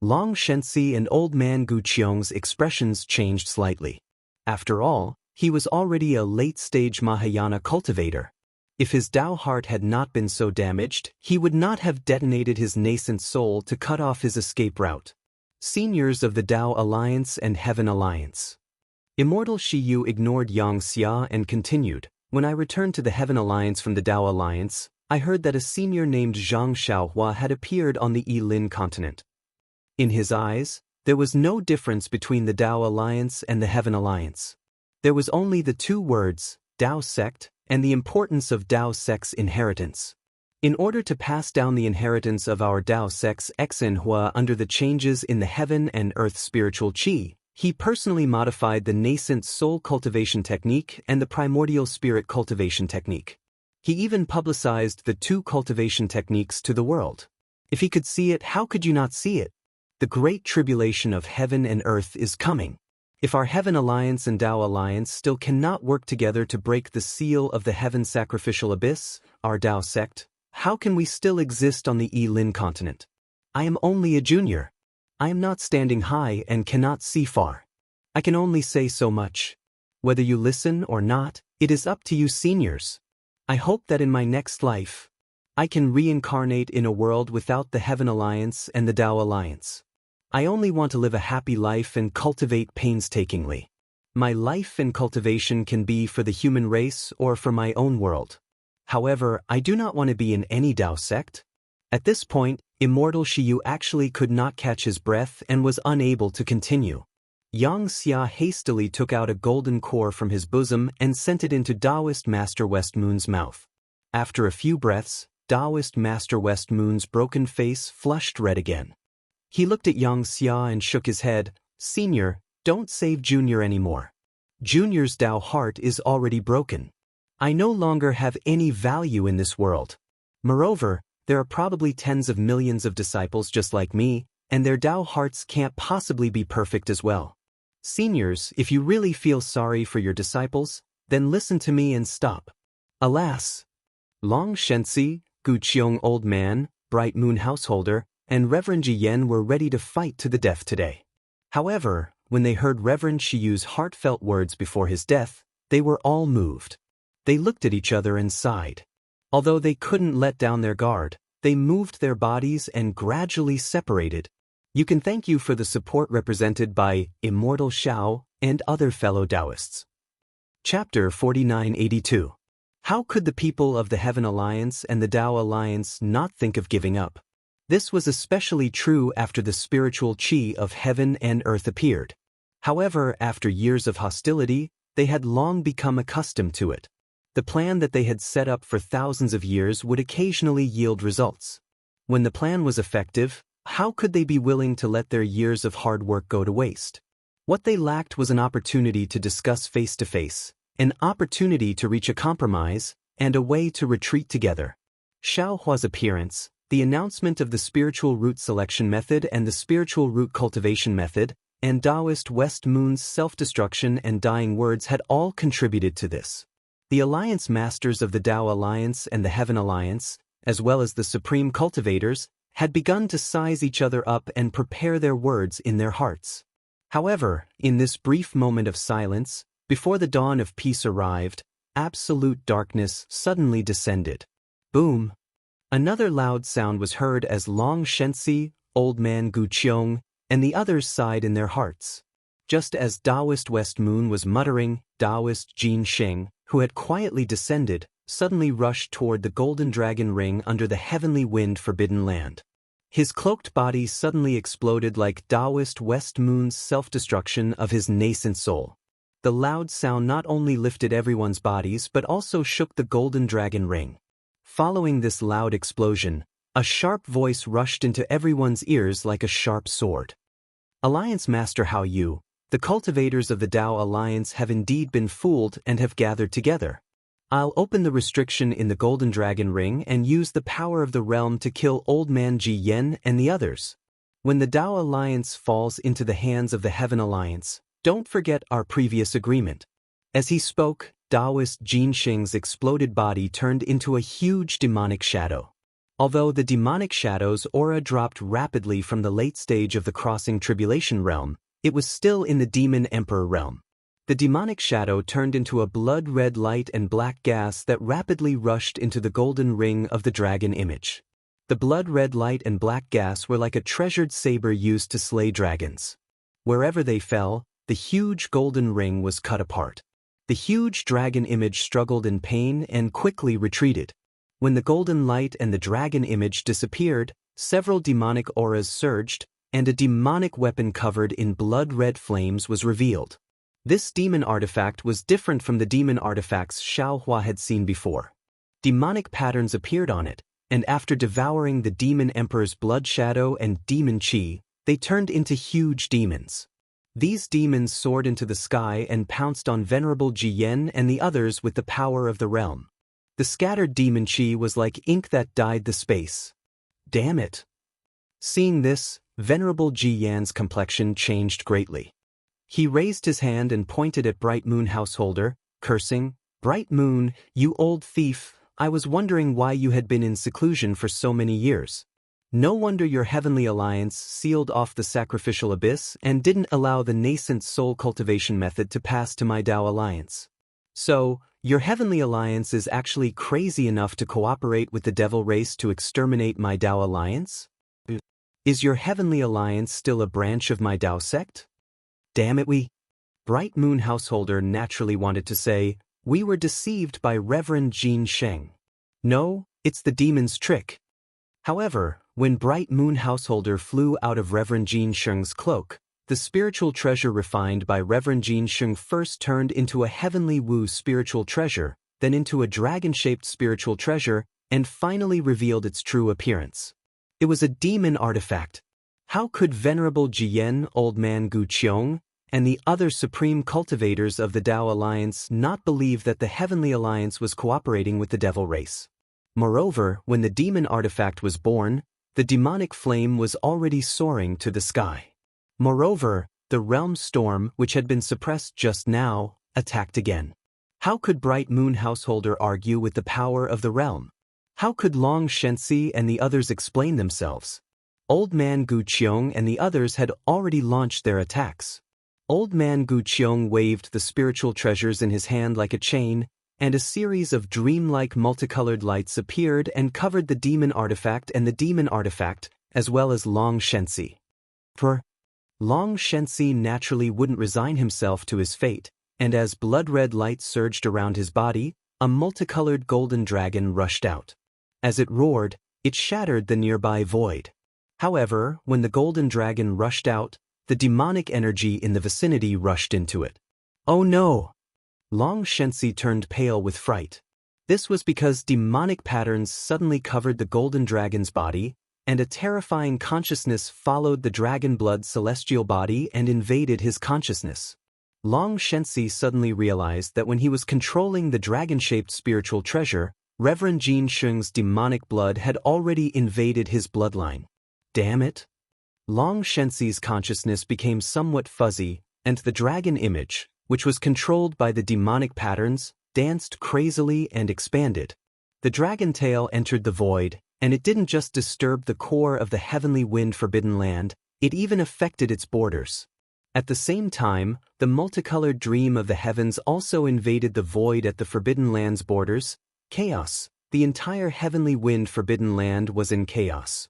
Long Shensi and Old Man Gu Qiong's expressions changed slightly. After all, he was already a late-stage Mahayana cultivator. If his Tao heart had not been so damaged, he would not have detonated his nascent soul to cut off his escape route. Seniors of the Tao Alliance and Heaven Alliance. Immortal Shiyu ignored Wuxia and continued, When I returned to the Heaven Alliance from the Tao Alliance, I heard that a senior named Zhang Xiaohua had appeared on the Yilin continent. In his eyes, there was no difference between the Tao Alliance and the Heaven Alliance. There was only the two words, Tao sect, and the importance of Tao sect's inheritance. In order to pass down the inheritance of our Tao sect's Xinhua under the changes in the heaven and earth spiritual qi, he personally modified the nascent soul cultivation technique and the primordial spirit cultivation technique. He even publicized the two cultivation techniques to the world. If he could see it, how could you not see it? The great tribulation of heaven and earth is coming. If our Heaven Alliance and Tao Alliance still cannot work together to break the seal of the Heaven Sacrificial Abyss, our Tao sect, how can we still exist on the Yilin continent? I am only a junior. I am not standing high and cannot see far. I can only say so much. Whether you listen or not, it is up to you seniors. I hope that in my next life, I can reincarnate in a world without the Heaven Alliance and the Tao Alliance. I only want to live a happy life and cultivate painstakingly. My life and cultivation can be for the human race or for my own world. However, I do not want to be in any Tao sect. At this point, Immortal Shiyu actually could not catch his breath and was unable to continue. Wuxia hastily took out a golden core from his bosom and sent it into Taoist Master West Moon's mouth. After a few breaths, Taoist Master West Moon's broken face flushed red again. He looked at Wuxia and shook his head, Senior, don't save Junior anymore. Junior's Tao heart is already broken. I no longer have any value in this world. Moreover, there are probably tens of millions of disciples just like me, and their Tao hearts can't possibly be perfect as well. Seniors, if you really feel sorry for your disciples, then listen to me and stop. Alas! Long Shensi, Gu Qiong Old Man, Bright Moon Householder, and Reverend Ji Yen were ready to fight to the death today. However, when they heard Reverend Shiyu's heartfelt words before his death, they were all moved. They looked at each other and sighed. Although they couldn't let down their guard, they moved their bodies and gradually separated. You can thank you for the support represented by Immortal Xiao and other fellow Taoists. Chapter 4982. How could the people of the Heaven Alliance and the Tao Alliance not think of giving up? This was especially true after the spiritual qi of heaven and earth appeared. However, after years of hostility, they had long become accustomed to it. The plan that they had set up for thousands of years would occasionally yield results. When the plan was effective, how could they be willing to let their years of hard work go to waste? What they lacked was an opportunity to discuss face-to-face, an opportunity to reach a compromise, and a way to retreat together. Xiao Hua's appearance, the announcement of the spiritual root selection method and the spiritual root cultivation method, and Taoist West Moon's self-destruction and dying words had all contributed to this. The alliance masters of the Tao Alliance and the Heaven Alliance, as well as the supreme cultivators, had begun to size each other up and prepare their words in their hearts. However, in this brief moment of silence, before the dawn of peace arrived, absolute darkness suddenly descended. Boom! Another loud sound was heard as Long Shenxi, Old Man Gu Qiong, and the others sighed in their hearts. Just as Taoist West Moon was muttering, Taoist Jin Sheng, who had quietly descended, suddenly rushed toward the golden dragon ring under the heavenly wind forbidden land. His cloaked body suddenly exploded like Taoist West Moon's self-destruction of his nascent soul. The loud sound not only lifted everyone's bodies but also shook the golden dragon ring. Following this loud explosion, a sharp voice rushed into everyone's ears like a sharp sword. Alliance Master Hao Yu, the cultivators of the Tao Alliance have indeed been fooled and have gathered together. I'll open the restriction in the Golden Dragon Ring and use the power of the realm to kill Old Man Ji Yen and the others. When the Tao Alliance falls into the hands of the Heaven Alliance, don't forget our previous agreement. As he spoke, Taoist Jin Sheng's exploded body turned into a huge demonic shadow. Although the demonic shadow's aura dropped rapidly from the late stage of the crossing tribulation realm, it was still in the Demon Emperor realm. The demonic shadow turned into a blood-red light and black gas that rapidly rushed into the golden ring of the dragon image. The blood-red light and black gas were like a treasured saber used to slay dragons. Wherever they fell, the huge golden ring was cut apart. The huge dragon image struggled in pain and quickly retreated. When the golden light and the dragon image disappeared, several demonic auras surged, and a demonic weapon covered in blood-red flames was revealed. This demon artifact was different from the demon artifacts Xiao Hua had seen before. Demonic patterns appeared on it, and after devouring the Demon Emperor's blood shadow and demon qi, they turned into huge demons. These demons soared into the sky and pounced on Venerable Ji Yen and the others with the power of the realm. The scattered demon qi was like ink that dyed the space. Damn it! Seeing this, Venerable Ji Yan's complexion changed greatly. He raised his hand and pointed at Bright Moon Householder, cursing, "Bright Moon, you old thief, I was wondering why you had been in seclusion for so many years. No wonder your Heavenly Alliance sealed off the sacrificial abyss and didn't allow the nascent soul cultivation method to pass to my Tao Alliance. So, your Heavenly Alliance is actually crazy enough to cooperate with the Devil race to exterminate my Tao Alliance? Is your Heavenly Alliance still a branch of my Tao sect? Damn it, Bright Moon Householder naturally wanted to say, we were deceived by Reverend Jin Sheng. No, it's the demon's trick. However, when Bright Moon Householder flew out of Reverend Jin Sheng's cloak, the spiritual treasure refined by Reverend Jin Sheng first turned into a heavenly Wu spiritual treasure, then into a dragon-shaped spiritual treasure, and finally revealed its true appearance. It was a demon artifact. How could Venerable Ji Yen, Old Man Gu Qiong, and the other supreme cultivators of the Tao Alliance not believe that the Heavenly Alliance was cooperating with the Devil race? Moreover, when the demon artifact was born, the demonic flame was already soaring to the sky. Moreover, the realm storm, which had been suppressed just now, attacked again. How could Bright Moon Householder argue with the power of the realm? How could Long Shenxi and the others explain themselves? Old Man Gu Qiong and the others had already launched their attacks. Old man Gu Qiong waved the spiritual treasures in his hand like a chain, and a series of dreamlike multicolored lights appeared and covered the demon artifact and the demon artifact, as well as Long Shenxi. Long Shenxi naturally wouldn't resign himself to his fate, and as blood-red light surged around his body, a multicolored golden dragon rushed out. As it roared, it shattered the nearby void. However, when the golden dragon rushed out, the demonic energy in the vicinity rushed into it. Oh no! Long Shenxi turned pale with fright. This was because demonic patterns suddenly covered the golden dragon's body, and a terrifying consciousness followed the dragon blood celestial body and invaded his consciousness. Long Shenxi suddenly realized that when he was controlling the dragon-shaped spiritual treasure, Reverend Jin Sheng's demonic blood had already invaded his bloodline. Damn it! Long Shenxi's consciousness became somewhat fuzzy, and the dragon image, which was controlled by the demonic patterns, danced crazily and expanded. The dragon tail entered the void, and it didn't just disturb the core of the heavenly wind forbidden land, it even affected its borders. At the same time, the multicolored dream of the heavens also invaded the void at the forbidden land's borders. Chaos. The entire heavenly wind forbidden land was in chaos.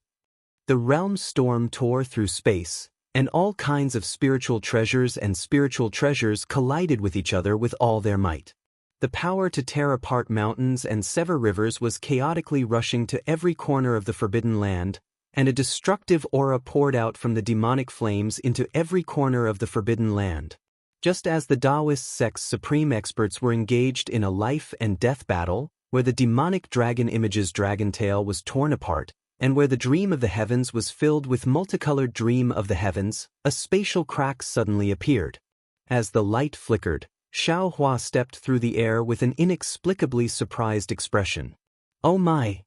The realm storm tore through space, and all kinds of spiritual treasures and spiritual treasures collided with each other with all their might. The power to tear apart mountains and sever rivers was chaotically rushing to every corner of the forbidden land, and a destructive aura poured out from the demonic flames into every corner of the forbidden land. Just as the Taoist sect's supreme experts were engaged in a life and death battle, where the demonic dragon image's dragon tail was torn apart, and where the dream of the heavens was filled with multicolored dream of the heavens, a spatial crack suddenly appeared. As the light flickered, Xiao Hua stepped through the air with an inexplicably surprised expression. Oh my!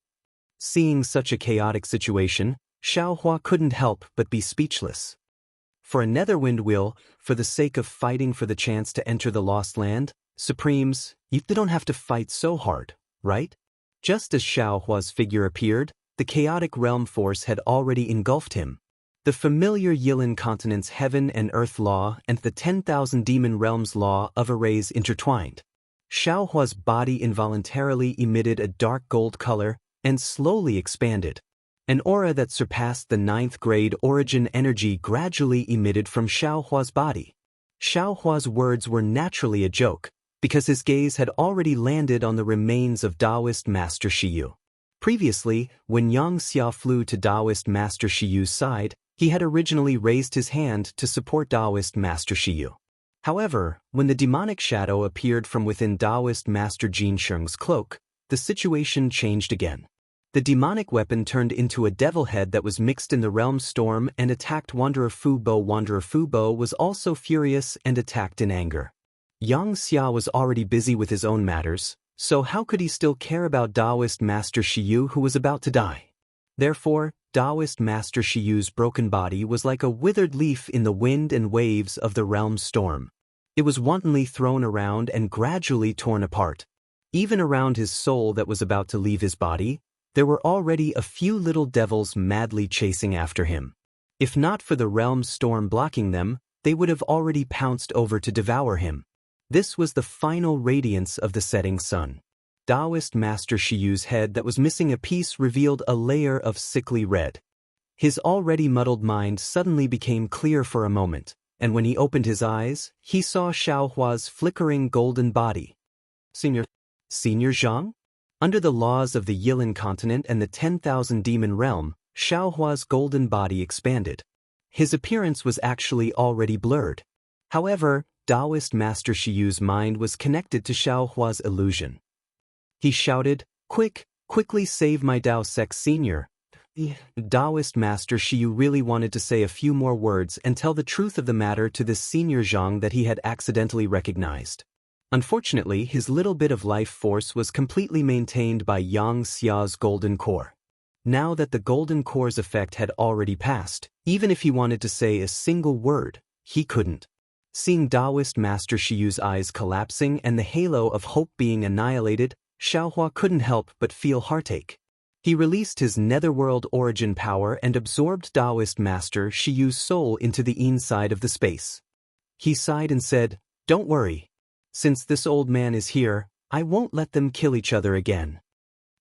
Seeing such a chaotic situation, Xiao Hua couldn't help but be speechless. For a netherwind will, for the sake of fighting for the chance to enter the Lost Land, Supremes, you don't have to fight so hard, right? Just as Xiao Hua's figure appeared, the chaotic realm force had already engulfed him. The familiar Yilin continent's heaven and earth law and the 10,000 demon realms law of arrays intertwined. Xiao Hua's body involuntarily emitted a dark gold color and slowly expanded. An aura that surpassed the 9th grade origin energy gradually emitted from Xiao Hua's body. Xiao Hua's words were naturally a joke, because his gaze had already landed on the remains of Taoist Master Shiyu. Previously, when Yang Xia flew to Taoist Master Shiyu's side, he had originally raised his hand to support Taoist Master Shiyu. However, when the demonic shadow appeared from within Taoist Master Jin Sheng's cloak, the situation changed again. The demonic weapon turned into a devil head that was mixed in the realm storm and attacked Wanderer Fu Bo. Wanderer Fu Bo was also furious and attacked in anger. Yang Xia was already busy with his own matters, so how could he still care about Taoist Master Shiyu who was about to die? Therefore, Taoist Master Shiyu's broken body was like a withered leaf in the wind and waves of the realm storm. It was wantonly thrown around and gradually torn apart. Even around his soul that was about to leave his body, there were already a few little devils madly chasing after him. If not for the realm storm blocking them, they would have already pounced over to devour him. This was the final radiance of the setting sun. Taoist Master Shiyu's head that was missing a piece revealed a layer of sickly red. His already muddled mind suddenly became clear for a moment, and when he opened his eyes, he saw Xiao Hua's flickering golden body. Senior Zhang? Under the laws of the Yilin continent and the 10,000 demon realm, Xiao Hua's golden body expanded. His appearance was actually already blurred. However, Taoist Master Shiyu's mind was connected to Xiao Hua's illusion. He shouted, quickly save my Dao Sec Senior. Taoist Master Shiyu really wanted to say a few more words and tell the truth of the matter to this Senior Zhang that he had accidentally recognized. Unfortunately, his little bit of life force was completely maintained by Yang Xia's golden core. Now that the golden core's effect had already passed, even if he wanted to say a single word, he couldn't. Seeing Taoist Master Shiyu's eyes collapsing and the halo of hope being annihilated, Xiao Hua couldn't help but feel heartache. He released his netherworld origin power and absorbed Taoist Master Shiyu's soul into the inside of the space. He sighed and said, "Don't worry. Since this old man is here, I won't let them kill each other again."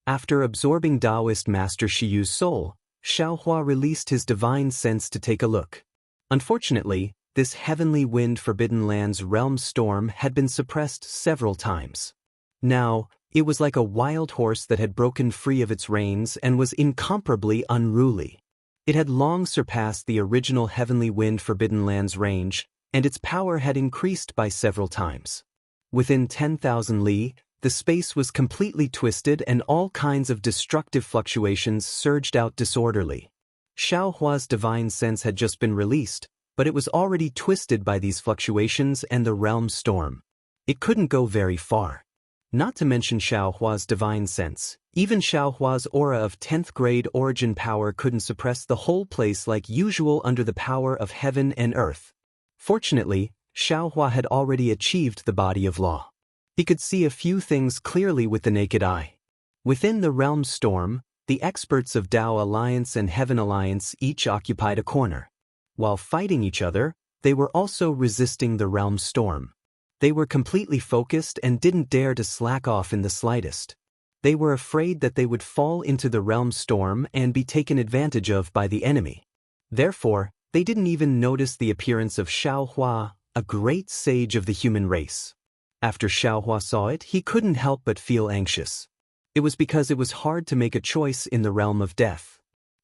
After absorbing Taoist Master Shiyu's soul, Xiaohua released his divine sense to take a look. Unfortunately, this heavenly wind Forbidden Land's realm storm had been suppressed several times. Now, it was like a wild horse that had broken free of its reins and was incomparably unruly. It had long surpassed the original heavenly wind Forbidden Land's range, and its power had increased by several times. Within 10,000 li, the space was completely twisted and all kinds of destructive fluctuations surged out disorderly. Xiaohua's divine sense had just been released, but it was already twisted by these fluctuations and the realm storm. It couldn't go very far. Not to mention Xiaohua's divine sense, even Xiaohua's aura of 10th grade origin power couldn't suppress the whole place like usual under the power of heaven and earth. Fortunately, Xiaohua had already achieved the body of law. He could see a few things clearly with the naked eye. Within the realm storm, the experts of Tao Alliance and Heaven Alliance each occupied a corner. While fighting each other, they were also resisting the realm storm. They were completely focused and didn't dare to slack off in the slightest. They were afraid that they would fall into the realm storm and be taken advantage of by the enemy. Therefore, they didn't even notice the appearance of Xiaohua, a great sage of the human race. After Xiaohua saw it, he couldn't help but feel anxious. It was because it was hard to make a choice in the realm of death.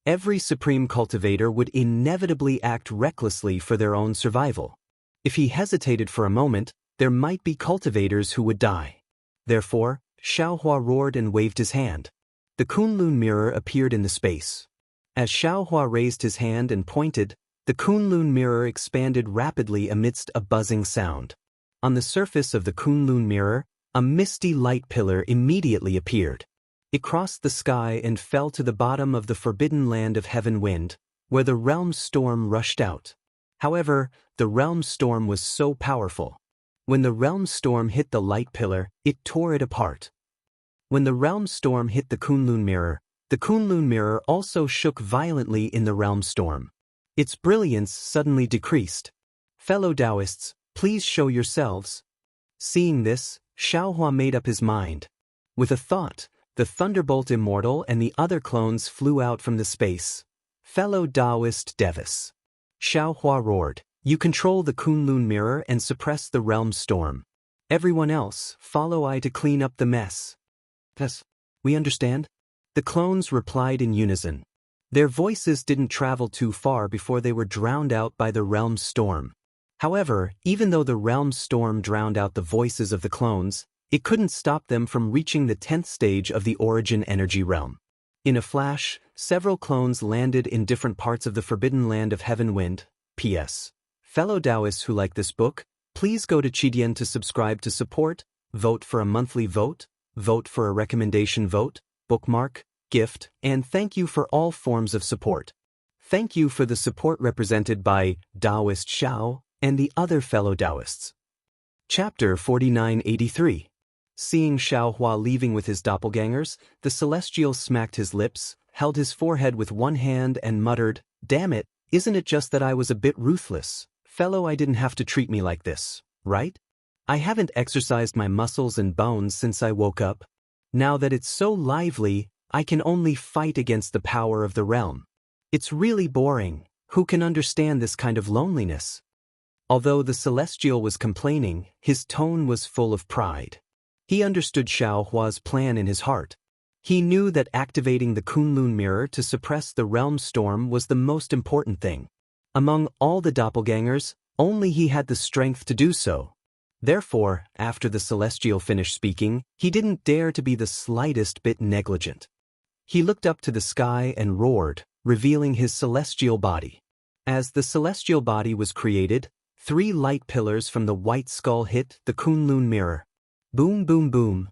Every supreme cultivator would inevitably act recklessly for their own survival. If he hesitated for a moment, there might be cultivators who would die. Therefore, Xiaohua roared and waved his hand. The Kunlun mirror appeared in the space. As Xiaohua raised his hand and pointed, the Kunlun mirror expanded rapidly amidst a buzzing sound. On the surface of the Kunlun mirror, a misty light pillar immediately appeared. It crossed the sky and fell to the bottom of the Forbidden Land of Heaven Wind, where the realm storm rushed out. However, the realm storm was so powerful. When the realm storm hit the light pillar, it tore it apart. When the realm storm hit the Kunlun mirror also shook violently in the realm storm. Its brilliance suddenly decreased. Fellow Taoists, please show yourselves. Seeing this, Xiaohua made up his mind. With a thought, the Thunderbolt Immortal and the other clones flew out from the space. Fellow Taoist Devis. Xiaohua roared, "You control the Kunlun mirror and suppress the realm storm. Everyone else, follow I to clean up the mess." "Yes, we understand." The clones replied in unison. Their voices didn't travel too far before they were drowned out by the realm storm. However, even though the realm storm drowned out the voices of the clones, it couldn't stop them from reaching the 10th stage of the origin energy realm. In a flash, several clones landed in different parts of the Forbidden Land of Heaven Wind. P.S. Fellow Taoists who like this book, please go to Qidian to subscribe to support, vote for a monthly vote, vote for a recommendation vote, bookmark, gift, and thank you for all forms of support. Thank you for the support represented by Taoist Xiao and the other fellow Taoists. Chapter 4983. Seeing Xiaohua leaving with his doppelgangers, the Celestial smacked his lips, held his forehead with one hand and muttered, "Damn it, isn't it just that I was a bit ruthless? Fellow, I didn't have to treat me like this, right? I haven't exercised my muscles and bones since I woke up. Now that it's so lively, I can only fight against the power of the realm. It's really boring. Who can understand this kind of loneliness?" Although the Celestial was complaining, his tone was full of pride. He understood Xiaohua's plan in his heart. He knew that activating the Kunlun mirror to suppress the realm storm was the most important thing. Among all the doppelgangers, only he had the strength to do so. Therefore, after the Celestial finished speaking, he didn't dare to be the slightest bit negligent. He looked up to the sky and roared, revealing his celestial body. As the celestial body was created, 3 light pillars from the white skull hit the Kunlun mirror. Boom, boom, boom.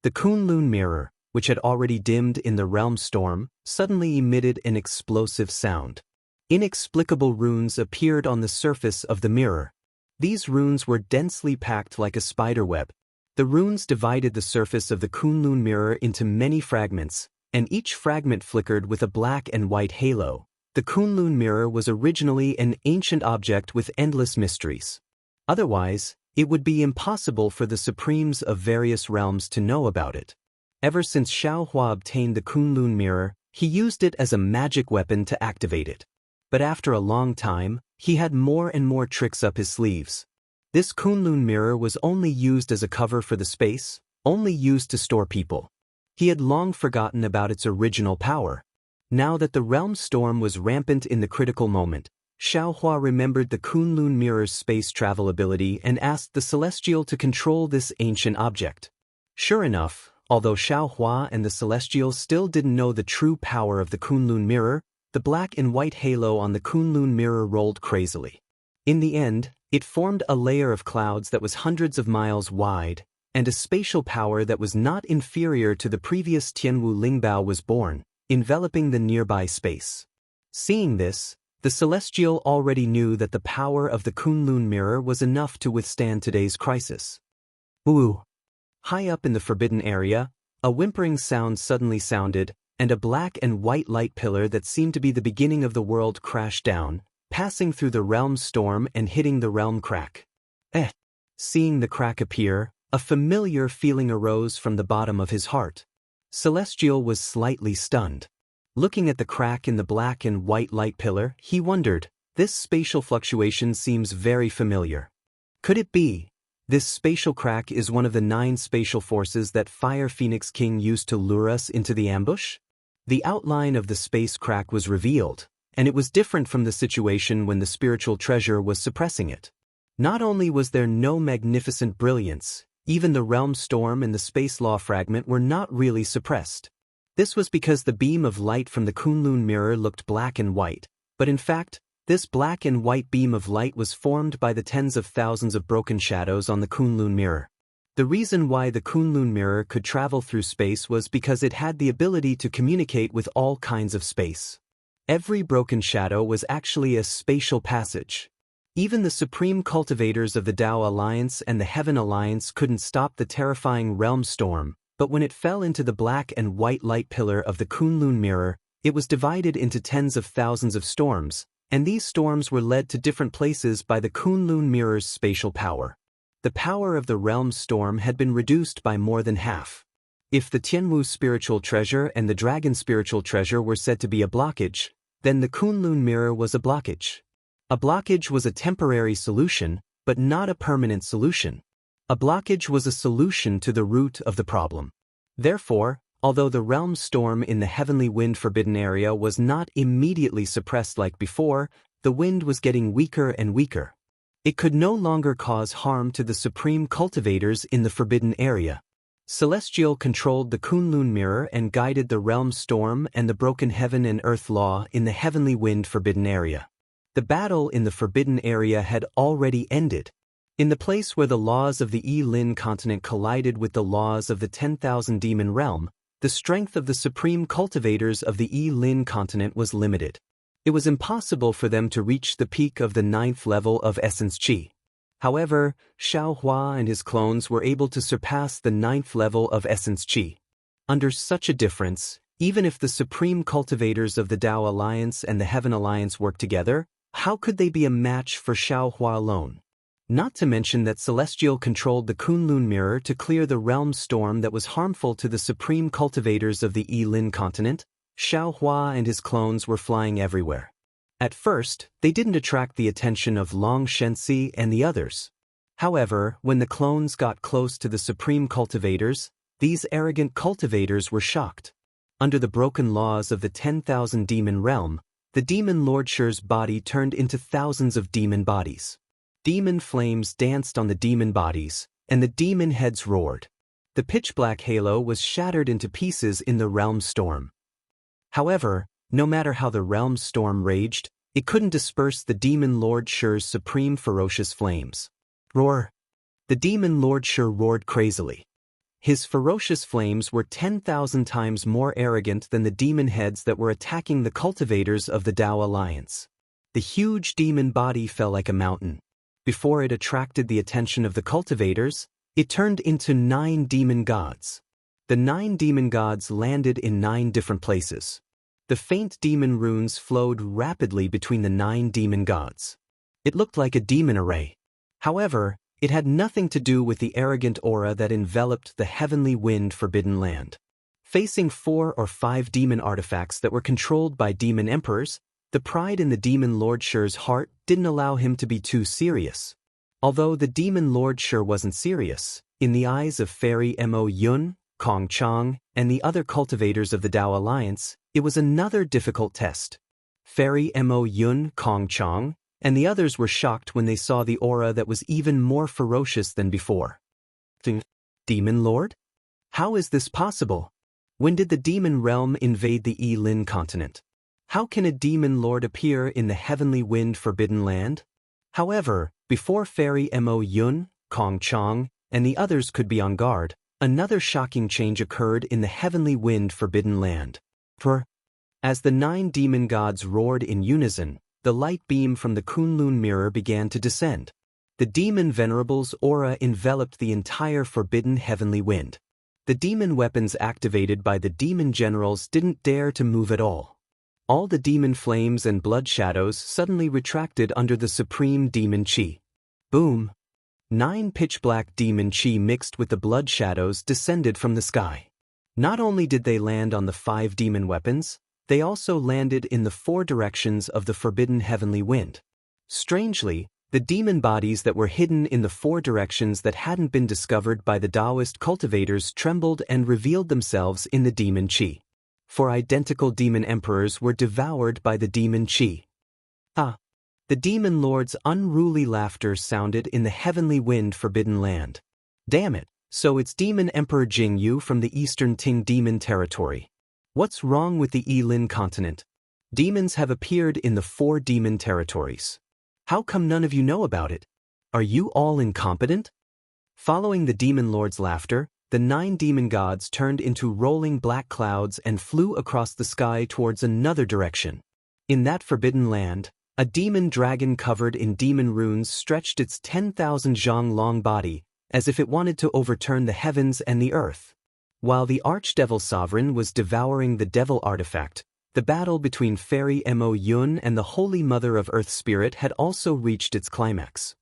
The Kunlun mirror, which had already dimmed in the realm storm, suddenly emitted an explosive sound. Inexplicable runes appeared on the surface of the mirror. These runes were densely packed like a spiderweb. The runes divided the surface of the Kunlun mirror into many fragments, and each fragment flickered with a black and white halo. The Kunlun mirror was originally an ancient object with endless mysteries. Otherwise, it would be impossible for the supremes of various realms to know about it. Ever since Xiaohua obtained the Kunlun mirror, he used it as a magic weapon to activate it. But after a long time, he had more and more tricks up his sleeves. This Kunlun mirror was only used as a cover for the space, only used to store people. He had long forgotten about its original power. Now that the realm storm was rampant in the critical moment, Xiaohua remembered the Kunlun mirror's space travel ability and asked the Celestial to control this ancient object. Sure enough, although Xiaohua and the Celestial still didn't know the true power of the Kunlun mirror, the black and white halo on the Kunlun mirror rolled crazily. In the end, it formed a layer of clouds that was hundreds of miles wide, and a spatial power that was not inferior to the previous Tianwu Lingbao was born, enveloping the nearby space. Seeing this, the Celestial already knew that the power of the Kunlun mirror was enough to withstand today's crisis. Ooh! High up in the forbidden area, a whimpering sound suddenly sounded, and a black and white light pillar that seemed to be the beginning of the world crashed down, passing through the realm storm and hitting the realm crack. Seeing the crack appear, a familiar feeling arose from the bottom of his heart. Celestial was slightly stunned. Looking at the crack in the black and white light pillar, he wondered, this spatial fluctuation seems very familiar. Could it be? This spatial crack is one of the 9 spatial forces that Fire Phoenix King used to lure us into the ambush? The outline of the space crack was revealed, and it was different from the situation when the spiritual treasure was suppressing it. Not only was there no magnificent brilliance, even the realm storm and the space law fragment were not really suppressed. This was because the beam of light from the Kunlun mirror looked black and white, but in fact, this black and white beam of light was formed by the tens of thousands of broken shadows on the Kunlun mirror. The reason why the Kunlun mirror could travel through space was because it had the ability to communicate with all kinds of space. Every broken shadow was actually a spatial passage. Even the supreme cultivators of the Tao Alliance and the Heaven Alliance couldn't stop the terrifying realm storm, but when it fell into the black and white light pillar of the Kunlun mirror, it was divided into tens of thousands of storms, and these storms were led to different places by the Kunlun mirror's spatial power. The power of the realm storm had been reduced by more than half. If the Tianwu spiritual treasure and the dragon spiritual treasure were said to be a blockage, then the Kunlun mirror was a blockage. A blockage was a temporary solution, but not a permanent solution. A blockage was a solution to the root of the problem. Therefore, although the realm storm in the heavenly wind forbidden area was not immediately suppressed like before, the wind was getting weaker and weaker. It could no longer cause harm to the supreme cultivators in the forbidden area. Celestial controlled the Kunlun mirror and guided the realm storm and the broken heaven and earth law in the heavenly wind forbidden area. The battle in the forbidden area had already ended. In the place where the laws of the Yi-Lin continent collided with the laws of the 10,000 demon realm, the strength of the supreme cultivators of the Yi-Lin continent was limited. It was impossible for them to reach the peak of the 9th level of essence qi. However, Xiaohua and his clones were able to surpass the 9th level of essence qi. Under such a difference, even if the supreme cultivators of the Tao Alliance and the Heaven Alliance worked together, how could they be a match for Xiaohua alone? Not to mention that Celestial controlled the Kunlun mirror to clear the realm storm that was harmful to the supreme cultivators of the Yi-Lin continent. Xiaohua and his clones were flying everywhere. At first, they didn't attract the attention of Long Shenxi and the others. However, when the clones got close to the supreme cultivators, these arrogant cultivators were shocked. Under the broken laws of the 10,000 demon realm, the demon Lord Shi's body turned into thousands of demon bodies. Demon flames danced on the demon bodies, and the demon heads roared. The pitch-black halo was shattered into pieces in the realm storm. However, no matter how the realm storm raged, it couldn't disperse the demon Lord Shi's supreme ferocious flames. Roar! The demon Lord Shi roared crazily. His ferocious flames were 10,000 times more arrogant than the demon heads that were attacking the cultivators of the Tao Alliance. The huge demon body fell like a mountain. Before it attracted the attention of the cultivators, it turned into 9 demon gods. The 9 demon gods landed in 9 different places. The faint demon runes flowed rapidly between the 9 demon gods. It looked like a demon array. However, it had nothing to do with the arrogant aura that enveloped the heavenly wind forbidden land. Facing 4 or 5 demon artifacts that were controlled by demon emperors, the pride in the demon lord Shi's heart didn't allow him to be too serious. Although the demon lord Shi wasn't serious, in the eyes of Fairy Mo Yun, Kong Chang, and the other cultivators of the Dao Alliance, it was another difficult test. Fairy Mo Yun, Kong Chang, and the others were shocked when they saw the aura that was even more ferocious than before. Demon Lord? How is this possible? When did the demon realm invade the Yi-Lin continent? How can a demon lord appear in the heavenly wind forbidden land? However, before Fairy Mo Yun, Kong Chang, and the others could be on guard, another shocking change occurred in the heavenly wind forbidden land. As the 9 demon gods roared in unison, the light beam from the Kunlun mirror began to descend. The demon venerable's aura enveloped the entire forbidden heavenly wind. The demon weapons activated by the demon generals didn't dare to move at all. All the demon flames and blood shadows suddenly retracted under the supreme demon chi. Boom! 9 pitch-black demon chi mixed with the blood shadows descended from the sky. Not only did they land on the 5 demon weapons, they also landed in the 4 directions of the forbidden heavenly wind. Strangely, the demon bodies that were hidden in the 4 directions that hadn't been discovered by the Taoist cultivators trembled and revealed themselves in the demon chi. 4 identical demon emperors were devoured by the demon chi. The demon lord's unruly laughter sounded in the heavenly wind forbidden land. Damn it, so it's Demon Emperor Jianghu from the Eastern Ting demon territory. What's wrong with the Yi-Lin continent? Demons have appeared in the 4 demon territories. How come none of you know about it? Are you all incompetent? Following the demon lord's laughter, the 9 demon gods turned into rolling black clouds and flew across the sky towards another direction. In that forbidden land, a demon dragon covered in demon runes stretched its 10,000 zhang long body, as if it wanted to overturn the heavens and the earth. While the Archdevil Sovereign was devouring the devil artifact, the battle between Fairy Mo Yun and the Holy Mother of Earth Spirit had also reached its climax.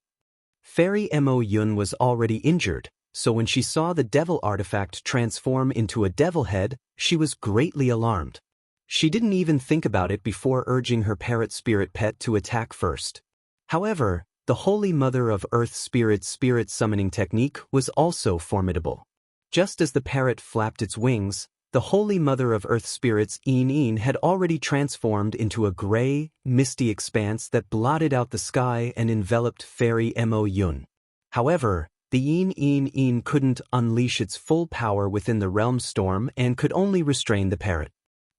Fairy Mo Yun was already injured, so when she saw the devil artifact transform into a devil head, she was greatly alarmed. She didn't even think about it before urging her parrot spirit pet to attack first. However, the Holy Mother of Earth Spirit's spirit summoning technique was also formidable. Just as the parrot flapped its wings, the Holy Mother of Earth Spirit's Yin had already transformed into a gray, misty expanse that blotted out the sky and enveloped Fairy Mo Yun. However, the Yin couldn't unleash its full power within the realm storm and could only restrain the parrot.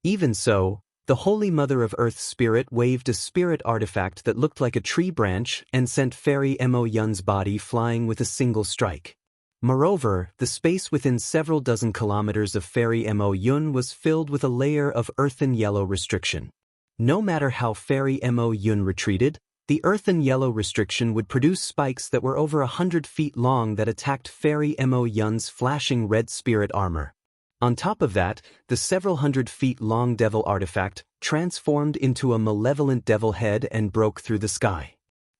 Even so, the Holy Mother of Earth Spirit waved a spirit artifact that looked like a tree branch and sent Fairy Mo Yun's body flying with a single strike. Moreover, the space within several dozen kilometers of Fairy Mo Yun was filled with a layer of earthen yellow restriction. No matter how Fairy Mo Yun retreated, the earthen yellow restriction would produce spikes that were over 100 feet long that attacked Fairy Mo Yun's flashing red spirit armor. On top of that, the several hundred feet long devil artifact transformed into a malevolent devil head and broke through the sky.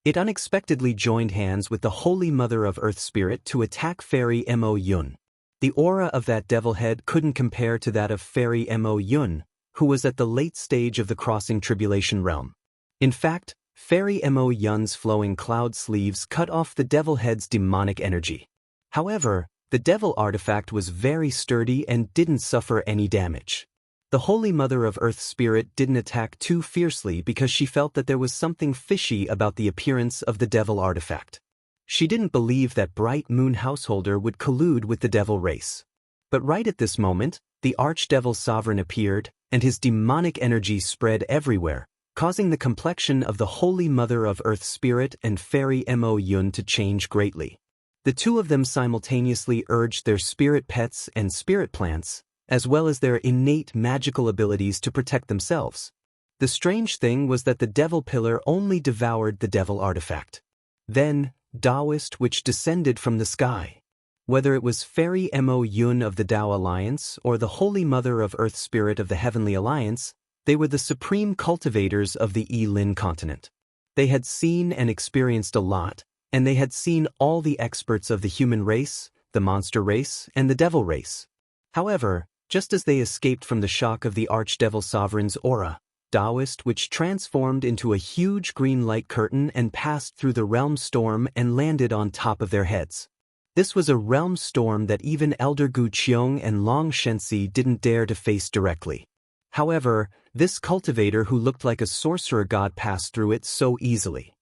It unexpectedly joined hands with the Holy Mother of Earth Spirit to attack Fairy Mo Yun. The aura of that devil head couldn't compare to that of Fairy Mo Yun, who was at the late stage of the crossing tribulation realm. In fact, Fairy Mo Yun's flowing cloud sleeves cut off the devil head's demonic energy. However, the devil artifact was very sturdy and didn't suffer any damage. The Holy Mother of Earth Spirit didn't attack too fiercely because she felt that there was something fishy about the appearance of the devil artifact. She didn't believe that Bright Moon Householder would collude with the devil race. But right at this moment, the Archdevil Sovereign appeared, and his demonic energy spread everywhere, causing the complexion of the Holy Mother of Earth Spirit and Fairy Mo Yun to change greatly. The two of them simultaneously urged their spirit pets and spirit plants, as well as their innate magical abilities to protect themselves. The strange thing was that the devil pillar only devoured the devil artifact. Then, Taoist which descended from the sky. Whether it was Fairy Mo Yun of the Tao Alliance or the Holy Mother of Earth Spirit of the Heavenly Alliance, they were the supreme cultivators of the Yi-Lin continent. They had seen and experienced a lot, and they had seen all the experts of the human race, the monster race, and the devil race. However, just as they escaped from the shock of the Archdevil Sovereign's aura, Taoist which transformed into a huge green light curtain and passed through the realm storm and landed on top of their heads. This was a realm storm that even Elder Gu Qiong and Long Shensi didn't dare to face directly. However, this cultivator who looked like a sorcerer god passed through it so easily.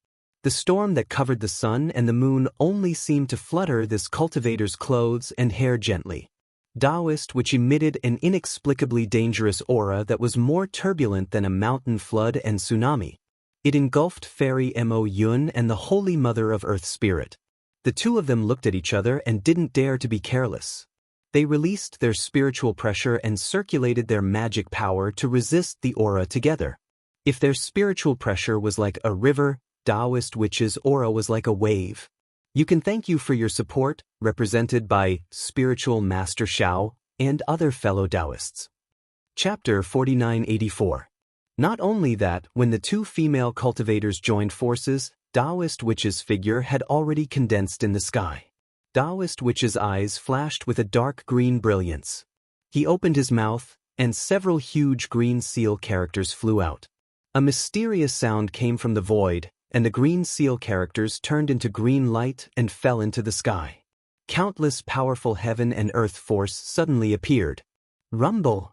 The storm that covered the sun and the moon only seemed to flutter this cultivator's clothes and hair gently. Taoist which emitted an inexplicably dangerous aura that was more turbulent than a mountain flood and tsunami. It engulfed Fairy Mo Yun and the Holy Mother of Earth Spirit. The two of them looked at each other and didn't dare to be careless. They released their spiritual pressure and circulated their magic power to resist the aura together. If their spiritual pressure was like a river, Taoist witch's aura was like a wave. You can thank you for your support, represented by Spiritual Master Shao and other fellow Taoists. Chapter 4984. Not only that, when the two female cultivators joined forces, Taoist witch's figure had already condensed in the sky. Taoist witch's eyes flashed with a dark green brilliance. He opened his mouth, and several huge green seal characters flew out. A mysterious sound came from the void, and the green seal characters turned into green light and fell into the sky. Countless powerful heaven and earth force suddenly appeared. Rumble!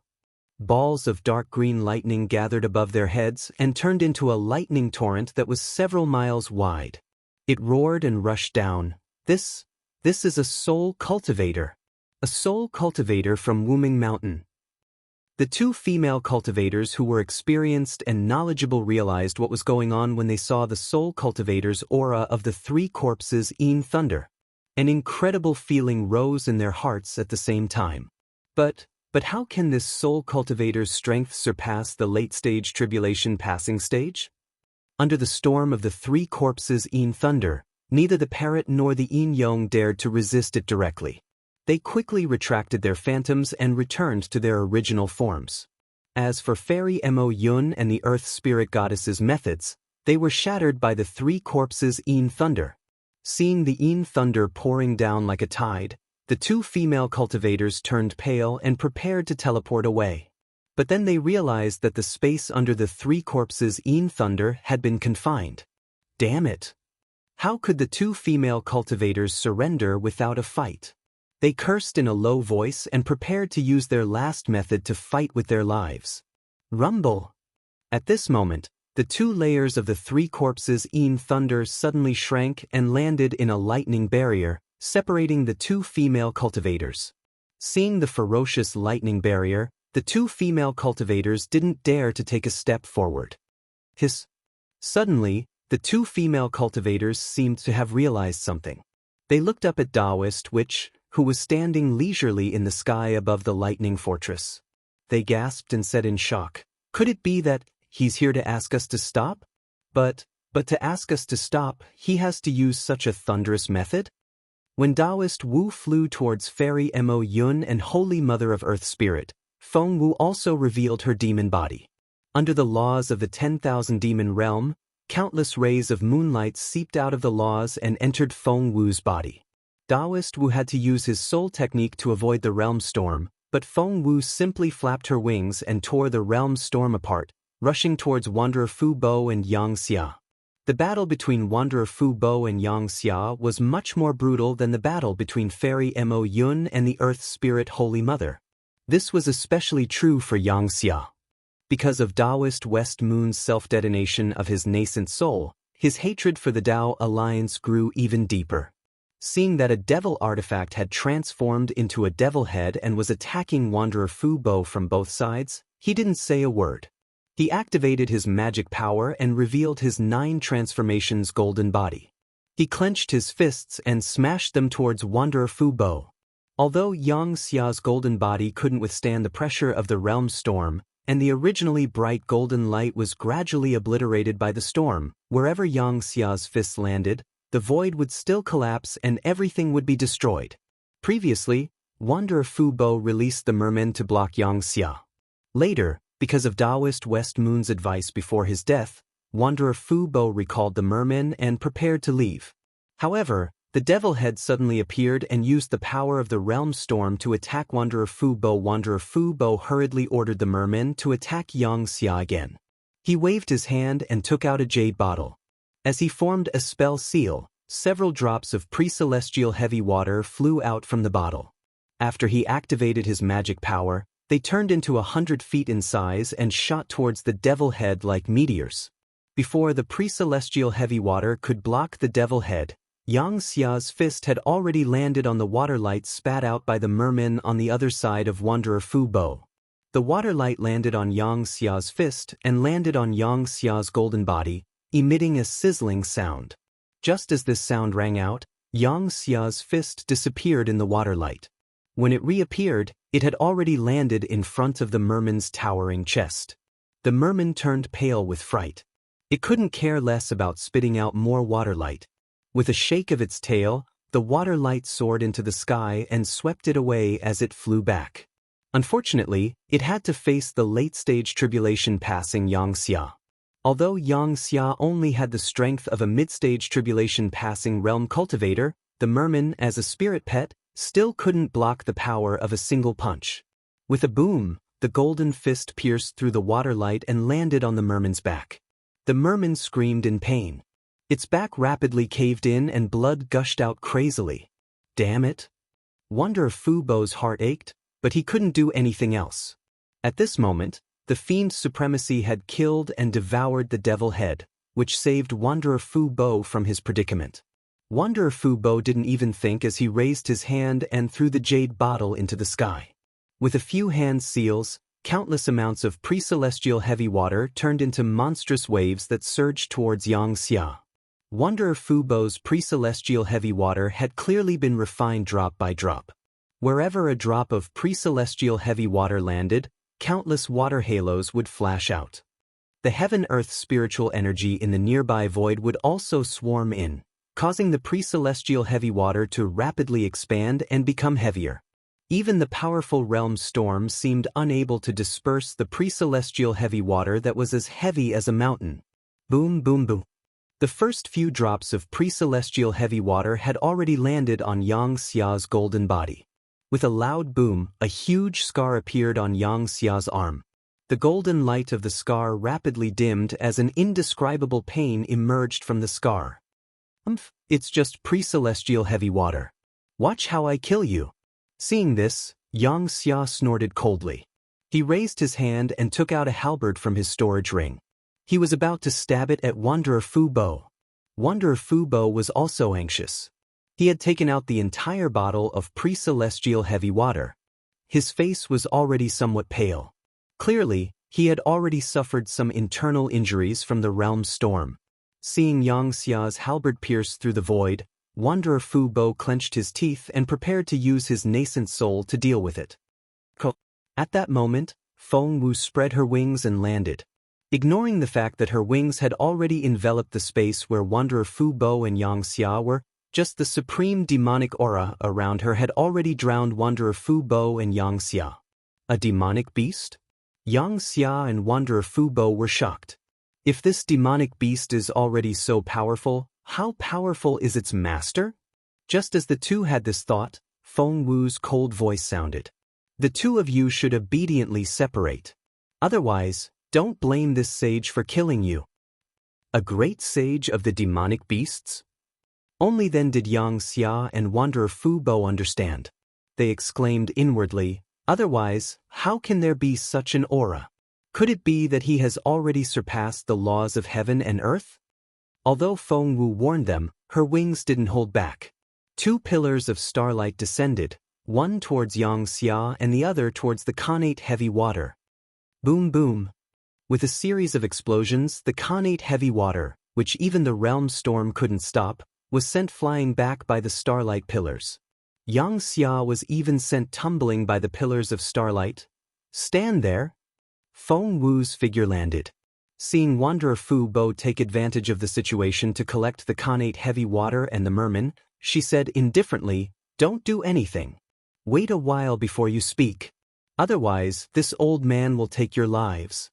Balls of dark green lightning gathered above their heads and turned into a lightning torrent that was several miles wide. It roared and rushed down. This is a soul cultivator. A soul cultivator from Wuming Mountain. The two female cultivators who were experienced and knowledgeable realized what was going on when they saw the soul cultivator's aura of the three corpses in thunder. An incredible feeling rose in their hearts at the same time. But how can this soul cultivator's strength surpass the late-stage tribulation passing stage? Under the storm of the three corpses in thunder, neither the parrot nor the yin yong dared to resist it directly. They quickly retracted their phantoms and returned to their original forms. As for Fairy Mo Yun and the Earth Spirit Goddess's methods, they were shattered by the three corpses in thunder. Seeing the yin thunder pouring down like a tide, the two female cultivators turned pale and prepared to teleport away. But then they realized that the space under the three corpses in thunder had been confined. Damn it! How could the two female cultivators surrender without a fight? They cursed in a low voice and prepared to use their last method to fight with their lives. Rumble! At this moment, the two layers of the three corpses in thunder suddenly shrank and landed in a lightning barrier, separating the two female cultivators. Seeing the ferocious lightning barrier, the two female cultivators didn't dare to take a step forward. Hiss! Suddenly, the two female cultivators seemed to have realized something. They looked up at Taoist witch, who was standing leisurely in the sky above the lightning fortress. They gasped and said in shock, "Could it be that he's here to ask us to stop? But to ask us to stop, he has to use such a thunderous method?" When Taoist Wu flew towards Fairy Mo Yun and Holy Mother of Earth Spirit, Feng Wu also revealed her demon body. Under the laws of the 10,000 demon realm, countless rays of moonlight seeped out of the laws and entered Feng Wu's body. Taoist Wu had to use his soul technique to avoid the realm storm, but Feng Wu simply flapped her wings and tore the realm storm apart, rushing towards Wanderer Fu Bo and Yang Xia. The battle between Wanderer Fu Bo and Yang Xia was much more brutal than the battle between Fairy Mo Yun and the Earth Spirit Holy Mother. This was especially true for Yang Xia. Because of Taoist West Moon's self-detonation of his nascent soul, his hatred for the Tao Alliance grew even deeper. Seeing that a devil artifact had transformed into a devil head and was attacking Wanderer Fu Bo from both sides, he didn't say a word. He activated his magic power and revealed his 9 transformations golden body. He clenched his fists and smashed them towards Wanderer Fu Bo. Although Yang Xia's golden body couldn't withstand the pressure of the realm storm, and the originally bright golden light was gradually obliterated by the storm, wherever Yang Xia's fists landed, the void would still collapse and everything would be destroyed. Previously, Wanderer Fu Bo released the merman to block Yang Xia. Later, because of Taoist West Moon's advice before his death, Wanderer Fu Bo recalled the merman and prepared to leave. However, the devil head suddenly appeared and used the power of the realm storm to attack Wanderer Fu Bo. Wanderer Fu Bo hurriedly ordered the merman to attack Yang Xia again. He waved his hand and took out a jade bottle. As he formed a spell seal, several drops of pre-celestial heavy water flew out from the bottle. After he activated his magic power, they turned into 100 feet in size and shot towards the devil head like meteors. Before the pre-celestial heavy water could block the devil head, Yang Xia's fist had already landed on the water light spat out by the merman on the other side of Wanderer Fu Bo. The water light landed on Yang Xia's fist and landed on Yang Xia's golden body, emitting a sizzling sound. Just as this sound rang out, Yang Xia's fist disappeared in the water light. When it reappeared, it had already landed in front of the merman's towering chest. The merman turned pale with fright. It couldn't care less about spitting out more water light. With a shake of its tail, the water light soared into the sky and swept it away as it flew back. Unfortunately, it had to face the late-stage tribulation passing Yang Xia. Although Yang Xia only had the strength of a mid-stage tribulation passing realm cultivator, the merman, as a spirit pet, still couldn't block the power of a single punch. With a boom, the golden fist pierced through the water light and landed on the merman's back. The merman screamed in pain. Its back rapidly caved in and blood gushed out crazily. Damn it! Wanderer Fu Bo's heart ached, but he couldn't do anything else. At this moment, the fiend's supremacy had killed and devoured the devil head, which saved Wanderer Fu Bo from his predicament. Wanderer Fu Bo didn't even think as he raised his hand and threw the jade bottle into the sky. With a few hand seals, countless amounts of pre-celestial heavy water turned into monstrous waves that surged towards Yang Xia. Wanderer Fu Bo's pre-celestial heavy water had clearly been refined drop by drop. Wherever a drop of pre-celestial heavy water landed, countless water halos would flash out. The heaven-earth spiritual energy in the nearby void would also swarm in, causing the pre-celestial heavy water to rapidly expand and become heavier. Even the powerful realm storm seemed unable to disperse the pre-celestial heavy water that was as heavy as a mountain. Boom, boom, boom. The first few drops of pre-celestial heavy water had already landed on Yang Xia's golden body. With a loud boom, a huge scar appeared on Yang Xia's arm. The golden light of the scar rapidly dimmed as an indescribable pain emerged from the scar. It's just pre-celestial heavy water. Watch how I kill you. Seeing this, Yang Xia snorted coldly. He raised his hand and took out a halberd from his storage ring. He was about to stab it at Wanderer Fu Bo. Wanderer Fu Bo was also anxious. He had taken out the entire bottle of pre-celestial heavy water. His face was already somewhat pale. Clearly, he had already suffered some internal injuries from the realm storm. Seeing Yang Xia's halberd pierce through the void, Wanderer Fu Bo clenched his teeth and prepared to use his nascent soul to deal with it. At that moment, Feng Wu spread her wings and landed. Ignoring the fact that her wings had already enveloped the space where Wanderer Fu Bo and Yang Xia were, just the supreme demonic aura around her had already drowned Wanderer Fu Bo and Yang Xia. A demonic beast? Yang Xia and Wanderer Fu Bo were shocked. If this demonic beast is already so powerful, how powerful is its master? Just as the two had this thought, Feng Wu's cold voice sounded. The two of you should obediently separate. Otherwise, don't blame this sage for killing you. A great sage of the demonic beasts? Only then did Yang Xia and Wanderer Fu Bo understand. They exclaimed inwardly, otherwise, how can there be such an aura? Could it be that he has already surpassed the laws of heaven and earth? Although Feng Wu warned them, her wings didn't hold back. Two pillars of starlight descended, one towards Yang Xia and the other towards the Khanate heavy water. Boom boom. With a series of explosions, the Khanate heavy water, which even the realm storm couldn't stop, was sent flying back by the starlight pillars. Yang Xia was even sent tumbling by the pillars of starlight. Stand there. Feng Wu's figure landed. Seeing Wanderer Fu Bo take advantage of the situation to collect the Khanate heavy water and the merman, she said indifferently, don't do anything. Wait a while before you speak. Otherwise, this old man will take your lives.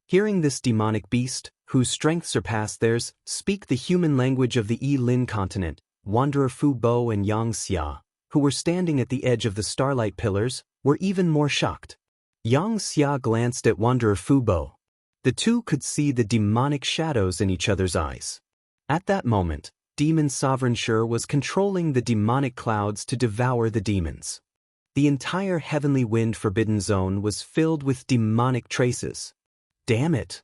Hearing this demonic beast, whose strength surpassed theirs, speak the human language of the Yi Lin continent, Wanderer Fu Bo and Yang Xia, who were standing at the edge of the starlight pillars, were even more shocked. Yang Xia glanced at Wanderer Fu Bo. The two could see the demonic shadows in each other's eyes. At that moment, Demon Sovereign Shi was controlling the demonic clouds to devour the demons. The entire heavenly wind forbidden zone was filled with demonic traces. Damn it!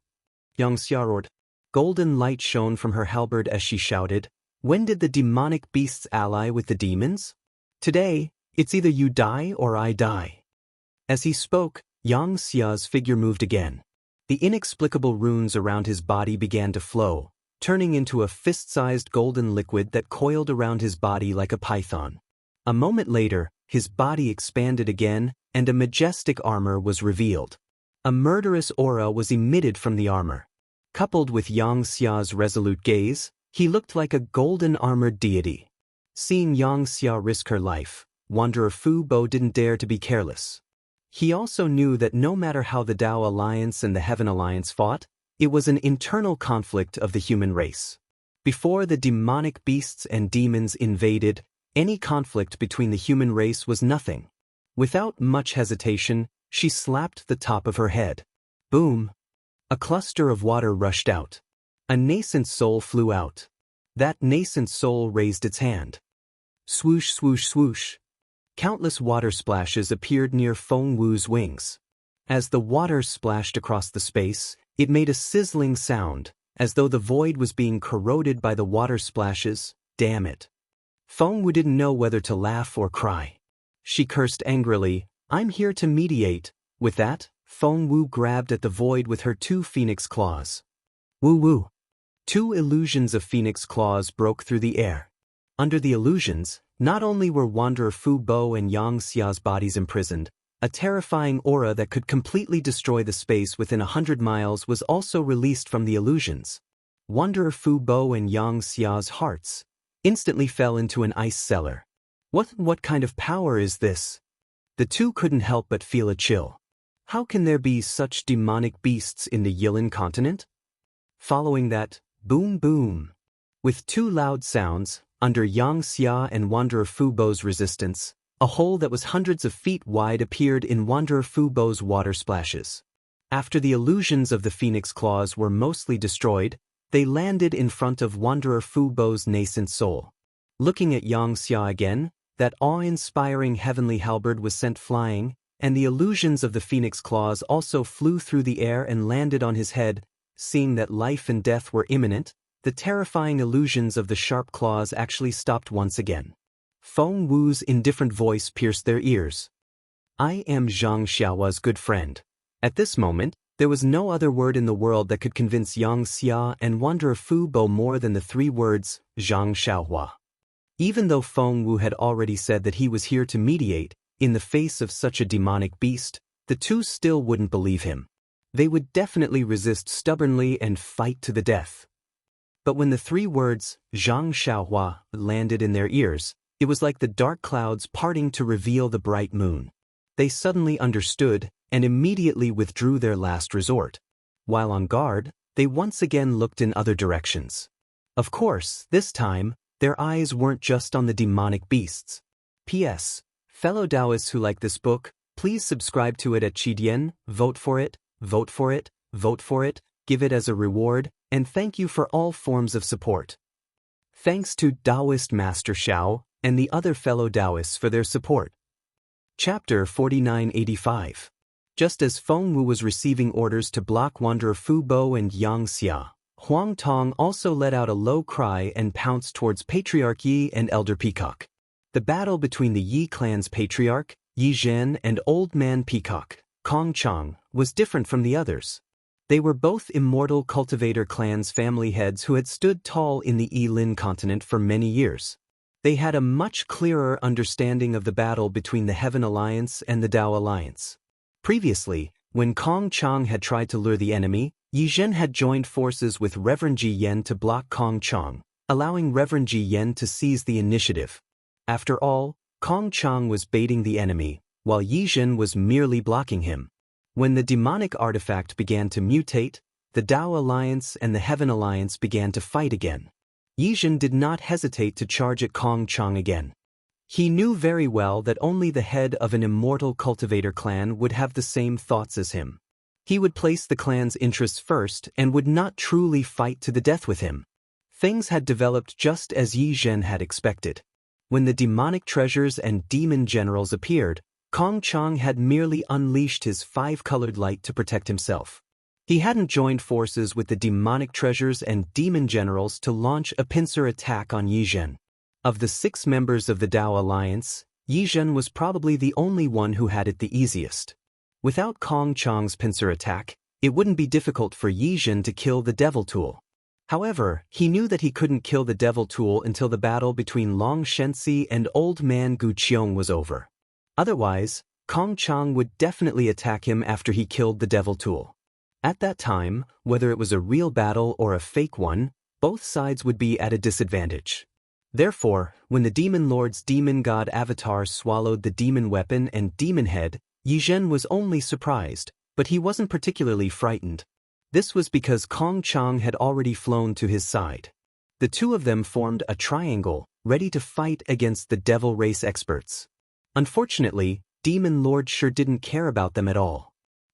Yang Xia roared. Golden light shone from her halberd as she shouted, "When did the demonic beasts ally with the demons? Today, it's either you die or I die." As he spoke, Yang Xia's figure moved again. The inexplicable runes around his body began to flow, turning into a fist-sized golden liquid that coiled around his body like a python. A moment later, his body expanded again, and a majestic armor was revealed. A murderous aura was emitted from the armor. Coupled with Yang Xia's resolute gaze, he looked like a golden armored deity. Seeing Yang Xia risk her life, Wanderer Fu Bo didn't dare to be careless. He also knew that no matter how the Tao Alliance and the Heaven Alliance fought, it was an internal conflict of the human race. Before the demonic beasts and demons invaded, any conflict between the human race was nothing. Without much hesitation, she slapped the top of her head. Boom! A cluster of water rushed out. A nascent soul flew out. That nascent soul raised its hand. Swoosh, swoosh, swoosh. Countless water splashes appeared near Feng Wu's wings. As the water splashed across the space, it made a sizzling sound, as though the void was being corroded by the water splashes. Damn it. Feng Wu didn't know whether to laugh or cry. She cursed angrily, "I'm here to mediate." With that, Feng Wu grabbed at the void with her two phoenix claws. Woo woo. Two illusions of phoenix claws broke through the air. Under the illusions, not only were Wanderer Fu Bo and Yang Xia's bodies imprisoned, a terrifying aura that could completely destroy the space within 100 miles was also released from the illusions. Wanderer Fu Bo and Yang Xia's hearts instantly fell into an ice cellar. What kind of power is this? The two couldn't help but feel a chill. How can there be such demonic beasts in the Yilin continent? Following that, boom boom. With two loud sounds, under Yang Xia and Wanderer Fu Bo's resistance, a hole that was hundreds of feet wide appeared in Wanderer Fu Bo's water splashes. After the illusions of the phoenix claws were mostly destroyed, they landed in front of Wanderer Fu Bo's nascent soul. Looking at Yang Xia again, that awe-inspiring heavenly halberd was sent flying, and the illusions of the phoenix claws also flew through the air and landed on his head. Seeing that life and death were imminent, the terrifying illusions of the sharp claws actually stopped once again. Feng Wu's indifferent voice pierced their ears. "I am Zhang Xiaohua's good friend." At this moment, there was no other word in the world that could convince Yang Xia and Wanderer Fu Bo more than the three words, Zhang Xiaohua. Even though Feng Wu had already said that he was here to mediate, in the face of such a demonic beast, the two still wouldn't believe him. They would definitely resist stubbornly and fight to the death. But when the three words, Zhang Xiaohua, landed in their ears, it was like the dark clouds parting to reveal the bright moon. They suddenly understood, and immediately withdrew their last resort. While on guard, they once again looked in other directions. Of course, this time, their eyes weren't just on the demonic beasts. P.S. Fellow Taoists who like this book, please subscribe to it at Qidian, vote for it, vote for it, vote for it, give it as a reward, and thank you for all forms of support. Thanks to Taoist Master Xiao and the other fellow Taoists for their support. Chapter 4985. Just as Feng Wu was receiving orders to block Wanderer Fu Bo and Yang Xia, Huang Tong also let out a low cry and pounced towards Patriarch Yi and Elder Peacock. The battle between the Yi clan's Patriarch, Yi Zhen, and Old Man Peacock, Kong Chang, was different from the others. They were both Immortal Cultivator clan's family heads who had stood tall in the Yilin continent for many years. They had a much clearer understanding of the battle between the Heaven Alliance and the Tao Alliance. Previously, when Kong Chang had tried to lure the enemy, Yi Zhen had joined forces with Reverend Ji Yen to block Kong Chang, allowing Reverend Ji Yen to seize the initiative. After all, Kong Chang was baiting the enemy, while Yi Zhen was merely blocking him. When the demonic artifact began to mutate, the Tao Alliance and the Heaven Alliance began to fight again. Yi Zhen did not hesitate to charge at Kong Chang again. He knew very well that only the head of an immortal cultivator clan would have the same thoughts as him. He would place the clan's interests first and would not truly fight to the death with him. Things had developed just as Yi Zhen had expected. When the demonic treasures and demon generals appeared, Kong Chang had merely unleashed his five-colored light to protect himself. He hadn't joined forces with the demonic treasures and demon generals to launch a pincer attack on Yi Zhen. Of the 6 members of the Dao Alliance, Yi Zhen was probably the only one who had it the easiest. Without Kong Chang's pincer attack, it wouldn't be difficult for Yi Zhen to kill the Devil Tool. However, he knew that he couldn't kill the Devil Tool until the battle between Long Shenxi and Old Man Gu Qiong was over. Otherwise, Kong Chang would definitely attack him after he killed the Devil Tool. At that time, whether it was a real battle or a fake one, both sides would be at a disadvantage. Therefore, when the Demon Lord's demon god avatar swallowed the demon weapon and demon head, Yi Zhen was only surprised, but he wasn't particularly frightened. This was because Kong Chang had already flown to his side. The two of them formed a triangle, ready to fight against the devil race experts. Unfortunately, Demon Lord sure didn't care about them at all.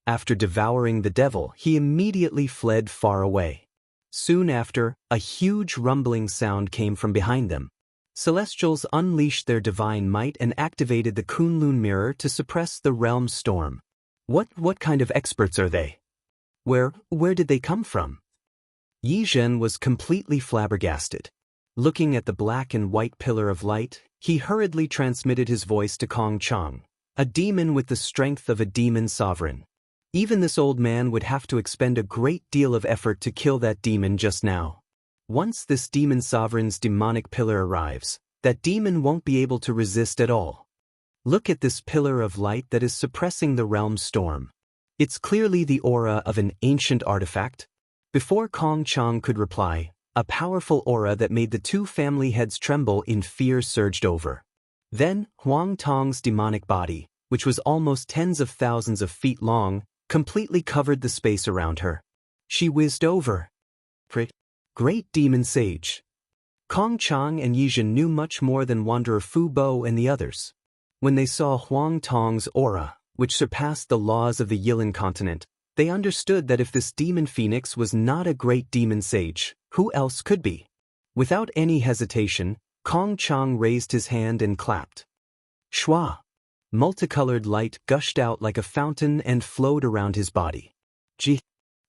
After devouring the devil, he immediately fled far away. Soon after, a huge rumbling sound came from behind them. Celestials unleashed their divine might and activated the Kunlun mirror to suppress the realm's storm. What kind of experts are they? Where did they come from? Yi Zhen was completely flabbergasted. Looking at the black and white pillar of light, he hurriedly transmitted his voice to Kong Chang, a demon with the strength of a demon sovereign. Even this old man would have to expend a great deal of effort to kill that demon just now. Once this demon sovereign's demonic pillar arrives, that demon won't be able to resist at all. Look at this pillar of light that is suppressing the realm's storm. It's clearly the aura of an ancient artifact. Before Kong Chang could reply, a powerful aura that made the two family heads tremble in fear surged over. Then, Huang Tong's demonic body, which was almost tens of thousands of feet long, completely covered the space around her. She whizzed over. Great demon sage. Kong Chang and Yi Zhen knew much more than Wanderer Fu Bo and the others. When they saw Huang Tong's aura, which surpassed the laws of the Yilin continent, they understood that if this demon phoenix was not a great demon sage, who else could be? Without any hesitation, Kong Chang raised his hand and clapped. Shwa! Multicolored light gushed out like a fountain and flowed around his body.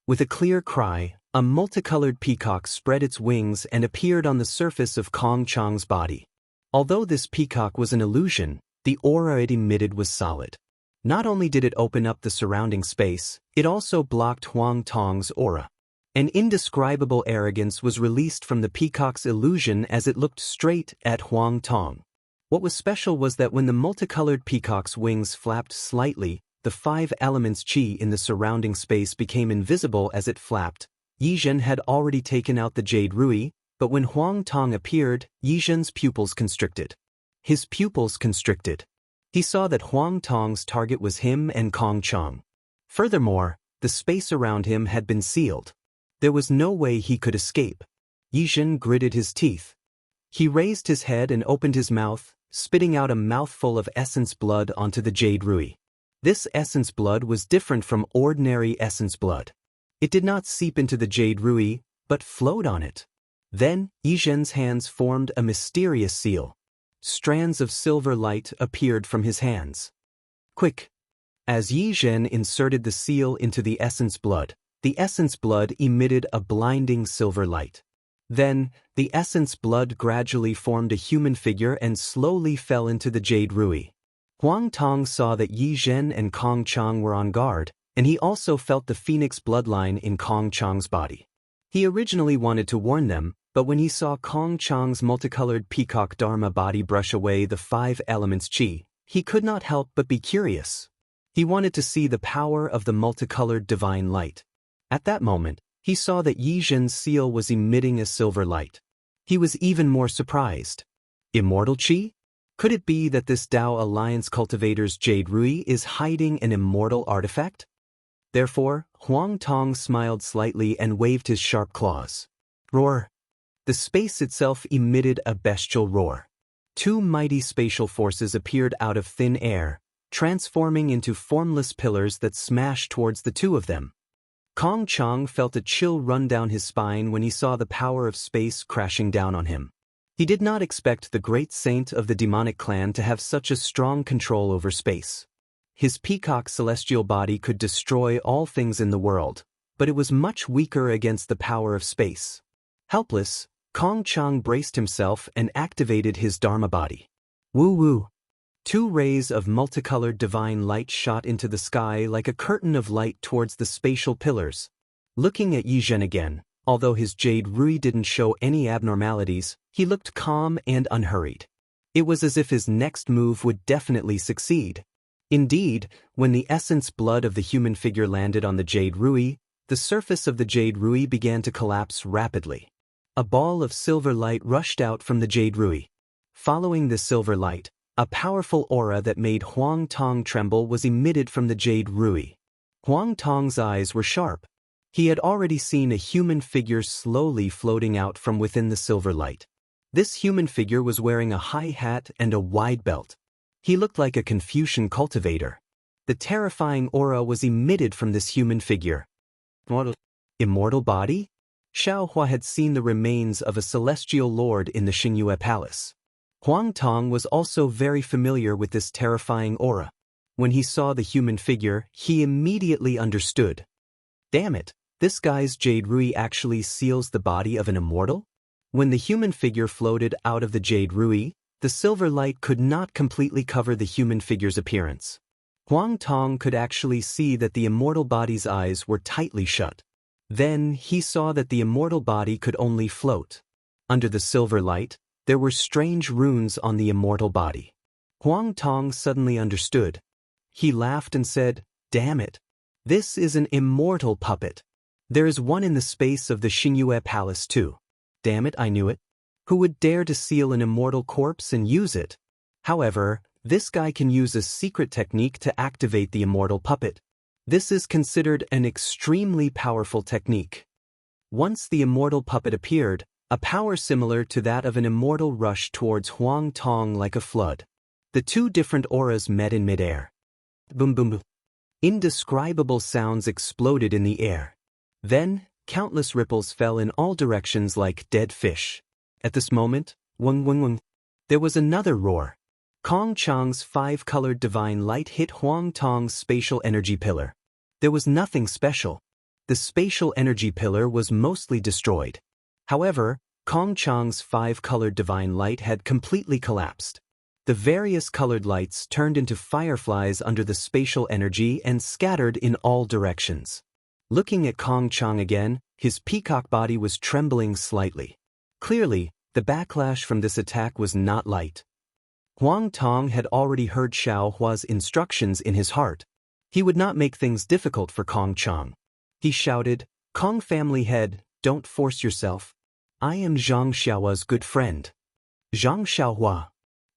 With a clear cry, a multicolored peacock spread its wings and appeared on the surface of Kong Chang's body. Although this peacock was an illusion, the aura it emitted was solid. Not only did it open up the surrounding space, it also blocked Huang Tong's aura. An indescribable arrogance was released from the peacock's illusion as it looked straight at Huang Tong. What was special was that when the multicolored peacock's wings flapped slightly, the 5 elements qi in the surrounding space became invisible as it flapped. Yi Zhen had already taken out the jade rui, but when Huang Tong appeared, Yi Zhen's pupils constricted. His pupils constricted. He saw that Huang Tong's target was him and Kong Chang. Furthermore, the space around him had been sealed. There was no way he could escape. Yi Zhen gritted his teeth. He raised his head and opened his mouth, spitting out a mouthful of essence blood onto the jade rui. This essence blood was different from ordinary essence blood. It did not seep into the jade rui, but flowed on it. Then, Yi Zhen's hands formed a mysterious seal. Strands of silver light appeared from his hands. Quick! As Yi Zhen inserted the seal into the essence blood emitted a blinding silver light. Then, the essence blood gradually formed a human figure and slowly fell into the jade rui. Huang Tong saw that Yi Zhen and Kong Chang were on guard, and he also felt the phoenix bloodline in Kong Chang's body. He originally wanted to warn them, but when he saw Kong Chang's multicolored peacock dharma body brush away the 5 elements qi, he could not help but be curious. He wanted to see the power of the multicolored divine light. At that moment, he saw that Yi Zhen's seal was emitting a silver light. He was even more surprised. Immortal qi? Could it be that this Dao Alliance cultivator's jade rui is hiding an immortal artifact? Therefore, Huang Tong smiled slightly and waved his sharp claws. Roar! The space itself emitted a bestial roar. Two mighty spatial forces appeared out of thin air, transforming into formless pillars that smashed towards the two of them. Kong Chang felt a chill run down his spine when he saw the power of space crashing down on him. He did not expect the great saint of the demonic clan to have such a strong control over space. His peacock celestial body could destroy all things in the world, but it was much weaker against the power of space. Helpless, Kong Chang braced himself and activated his Dharma body. Woo-woo! Two rays of multicolored divine light shot into the sky like a curtain of light towards the spatial pillars. Looking at Yi Zhen again, although his jade rui didn't show any abnormalities, he looked calm and unhurried. It was as if his next move would definitely succeed. Indeed, when the essence blood of the human figure landed on the jade rui, the surface of the jade rui began to collapse rapidly. A ball of silver light rushed out from the jade rui. Following the silver light, a powerful aura that made Huang Tong tremble was emitted from the jade rui. Huang Tong's eyes were sharp. He had already seen a human figure slowly floating out from within the silver light. This human figure was wearing a high hat and a wide belt. He looked like a Confucian cultivator. The terrifying aura was emitted from this human figure. Immortal body? Xiaohua had seen the remains of a celestial lord in the Xingyue Palace. Huang Tong was also very familiar with this terrifying aura. When he saw the human figure, he immediately understood. Damn it, this guy's jade rui actually seals the body of an immortal? When the human figure floated out of the jade rui, the silver light could not completely cover the human figure's appearance. Huang Tong could actually see that the immortal body's eyes were tightly shut. Then he saw that the immortal body could only float. Under the silver light, there were strange runes on the immortal body. Huang Tong suddenly understood. He laughed and said, "Damn it. This is an immortal puppet. There is one in the space of the Xingyue Palace too. Damn it, I knew it. Who would dare to seal an immortal corpse and use it? However, this guy can use a secret technique to activate the immortal puppet. This is considered an extremely powerful technique." Once the immortal puppet appeared, a power similar to that of an immortal rushed towards Huang Tong like a flood. The two different auras met in midair. Boom boom boom. Indescribable sounds exploded in the air. Then, countless ripples fell in all directions like dead fish. At this moment, wung wung wung, there was another roar. Kong Chang's five-colored divine light hit Huang Tong's spatial energy pillar. There was nothing special. The spatial energy pillar was mostly destroyed. However, Kong Chang's five-colored divine light had completely collapsed. The various colored lights turned into fireflies under the spatial energy and scattered in all directions. Looking at Kong Chang again, his peacock body was trembling slightly. Clearly, the backlash from this attack was not light. Huang Tong had already heard Xiaohua's instructions in his heart. He would not make things difficult for Kong Chang. He shouted, "Kong family head, don't force yourself. I am Zhang Xiaohua's good friend." Zhang Xiaohua.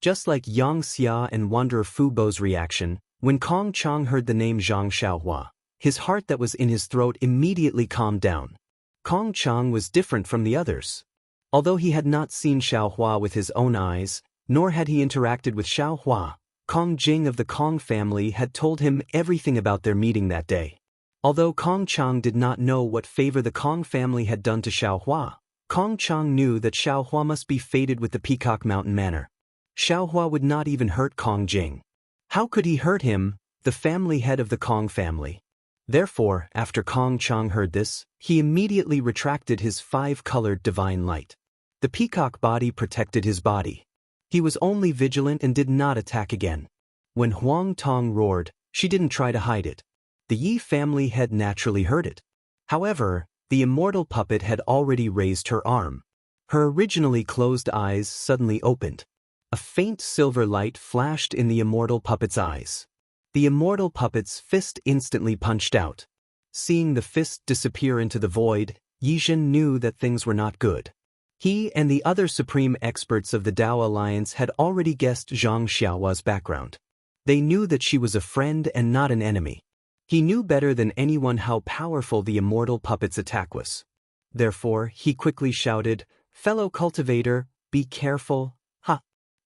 Just like Yang Xia and Wanderer Fu Bo's reaction, when Kong Chang heard the name Zhang Xiaohua, his heart that was in his throat immediately calmed down. Kong Chang was different from the others. Although he had not seen Xiaohua with his own eyes, nor had he interacted with Xiaohua, Kong Jing of the Kong family had told him everything about their meeting that day. Although Kong Chang did not know what favor the Kong family had done to Xiaohua, Kong Chang knew that Xiaohua must be fated with the Peacock Mountain Manor. Xiaohua would not even hurt Kong Jing. How could he hurt him, the family head of the Kong family? Therefore, after Kong Chang heard this, he immediately retracted his five-colored divine light. The peacock body protected his body. He was only vigilant and did not attack again. When Huang Tong roared, she didn't try to hide it. The Yi family had naturally heard it. However, the immortal puppet had already raised her arm. Her originally closed eyes suddenly opened. A faint silver light flashed in the immortal puppet's eyes. The immortal puppet's fist instantly punched out. Seeing the fist disappear into the void, Yi Zhen knew that things were not good. He and the other supreme experts of the Dao Alliance had already guessed Zhang Xiaohua's background. They knew that she was a friend and not an enemy. He knew better than anyone how powerful the immortal puppet's attack was. Therefore, he quickly shouted, Fellow cultivator, be careful, ha.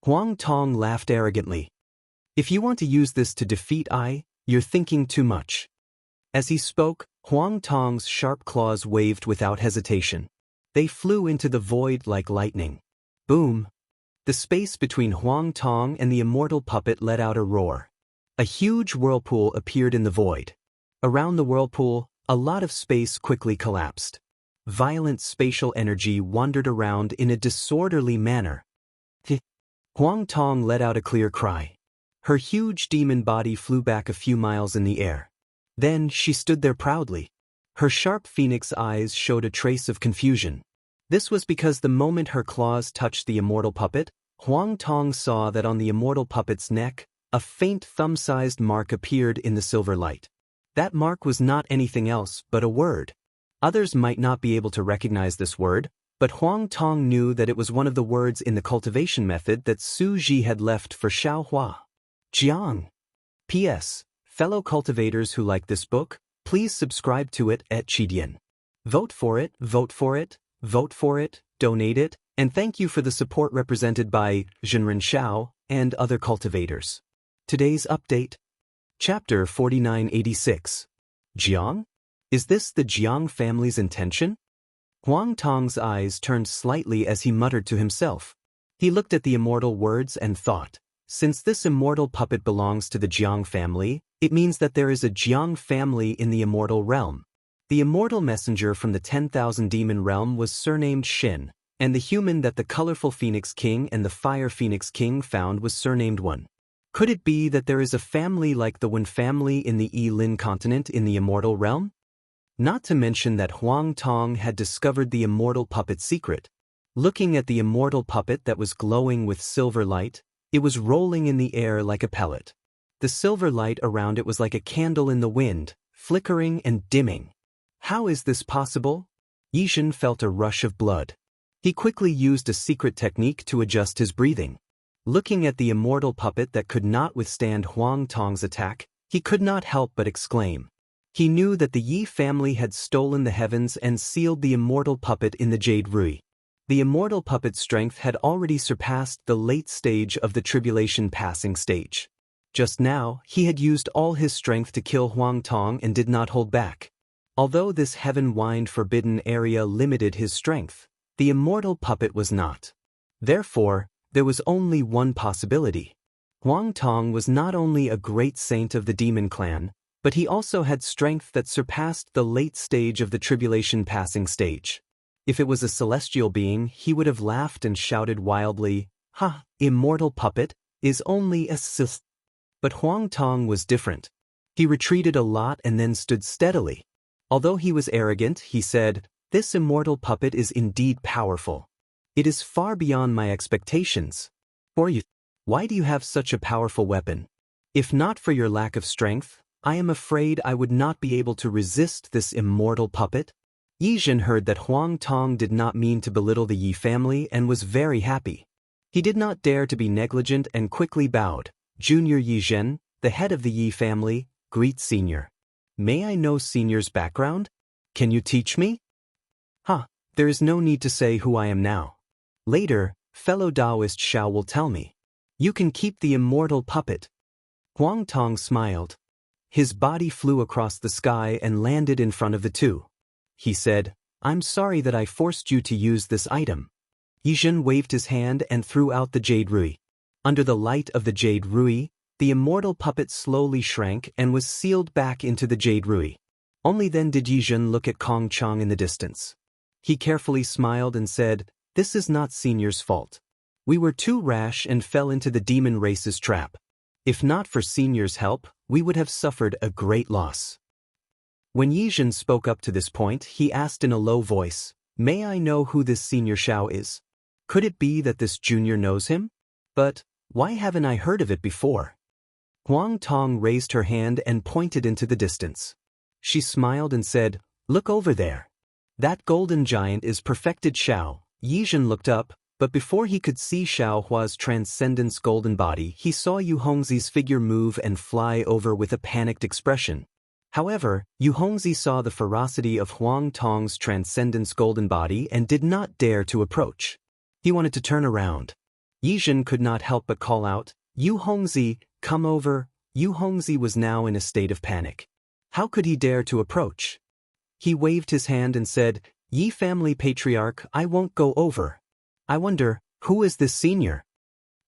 Huang Tong laughed arrogantly. If you want to use this to defeat I, you're thinking too much. As he spoke, Huang Tong's sharp claws waved without hesitation. They flew into the void like lightning. Boom! The space between Huang Tong and the immortal puppet let out a roar. A huge whirlpool appeared in the void. Around the whirlpool, a lot of space quickly collapsed. Violent spatial energy wandered around in a disorderly manner. Huang Tong let out a clear cry. Her huge demon body flew back a few miles in the air. Then she stood there proudly. Her sharp phoenix eyes showed a trace of confusion. This was because the moment her claws touched the immortal puppet, Huang Tong saw that on the immortal puppet's neck, a faint thumb-sized mark appeared in the silver light. That mark was not anything else but a word. Others might not be able to recognize this word, but Huang Tong knew that it was one of the words in the cultivation method that Su Ji had left for Xiaohua. Jiang. P.S. Fellow cultivators who like this book, please subscribe to it at Chidian. Vote for it, vote for it, vote for it, donate it, and thank you for the support represented by Zhenren Xiao and other cultivators. Today's update. Chapter 4986. Jiang? Is this the Jiang family's intention? Huang Tong's eyes turned slightly as he muttered to himself. He looked at the immortal words and thought, since this immortal puppet belongs to the Jiang family, it means that there is a Jiang family in the immortal realm. The immortal messenger from the 10,000 demon realm was surnamed Xin, and the human that the colorful Phoenix King and the Fire Phoenix King found was surnamed Wen. Could it be that there is a family like the Wen family in the Yi-Lin continent in the immortal realm? Not to mention that Huang Tong had discovered the immortal puppet's secret. Looking at the immortal puppet that was glowing with silver light, it was rolling in the air like a pellet. The silver light around it was like a candle in the wind, flickering and dimming. How is this possible? Yizhen felt a rush of blood. He quickly used a secret technique to adjust his breathing. Looking at the immortal puppet that could not withstand Huang Tong's attack, he could not help but exclaim. He knew that the Yi family had stolen the heavens and sealed the immortal puppet in the Jade Rui. The immortal puppet's strength had already surpassed the late stage of the tribulation passing stage. Just now, he had used all his strength to kill Huang Tong and did not hold back. Although this heaven-wind forbidden area limited his strength, the immortal puppet was not. Therefore, there was only one possibility. Huang Tong was not only a great saint of the demon clan, but he also had strength that surpassed the late stage of the tribulation passing stage. If it was a celestial being, he would have laughed and shouted wildly, "Ha, immortal puppet, is only a sis." But Huang Tong was different. He retreated a lot and then stood steadily. Although he was arrogant, he said, "This immortal puppet is indeed powerful. It is far beyond my expectations. For you, why do you have such a powerful weapon? If not for your lack of strength, I am afraid I would not be able to resist this immortal puppet." Yizhen heard that Huang Tong did not mean to belittle the Yi family and was very happy. He did not dare to be negligent and quickly bowed. "Junior Yizhen, the head of the Yi family, greet Senior. May I know Senior's background? Can you teach me?" There is no need to say who I am now. Later, fellow Taoist Xiao will tell me. You can keep the immortal puppet." Huang Tong smiled. His body flew across the sky and landed in front of the two. He said, "I'm sorry that I forced you to use this item." Yizhen waved his hand and threw out the Jade Rui. Under the light of the Jade Rui, the immortal puppet slowly shrank and was sealed back into the Jade Rui. Only then did Yizhen look at Kong Chang in the distance. He carefully smiled and said, "This is not Senior's fault. We were too rash and fell into the demon race's trap. If not for Senior's help, we would have suffered a great loss." When Yizhen spoke up to this point, he asked in a low voice, "May I know who this Senior Xiao is? Could it be that this junior knows him? But why haven't I heard of it before?" Huang Tong raised her hand and pointed into the distance. She smiled and said, "Look over there. That golden giant is perfected Xiao." Yizhen looked up, but before he could see Xiao Hua's transcendence golden body, he saw Yu Hongzi's figure move and fly over with a panicked expression. However, Yu Hongzi saw the ferocity of Huang Tong's transcendence golden body and did not dare to approach. He wanted to turn around. Yi Zhen could not help but call out, "Yu Hongzi, come over." Yu Hongzi was now in a state of panic. How could he dare to approach? He waved his hand and said, "Yi family patriarch, I won't go over. I wonder, who is this senior?"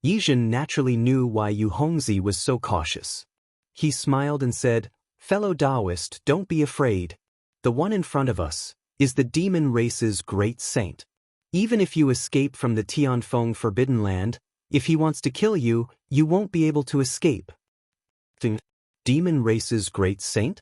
Yi Zhen naturally knew why Yu Hongzi was so cautious. He smiled and said, "Fellow Taoist, don't be afraid. The one in front of us is the demon race's great saint. Even if you escape from the Tianfeng Forbidden Land, if he wants to kill you, you won't be able to escape." Demon race's great saint?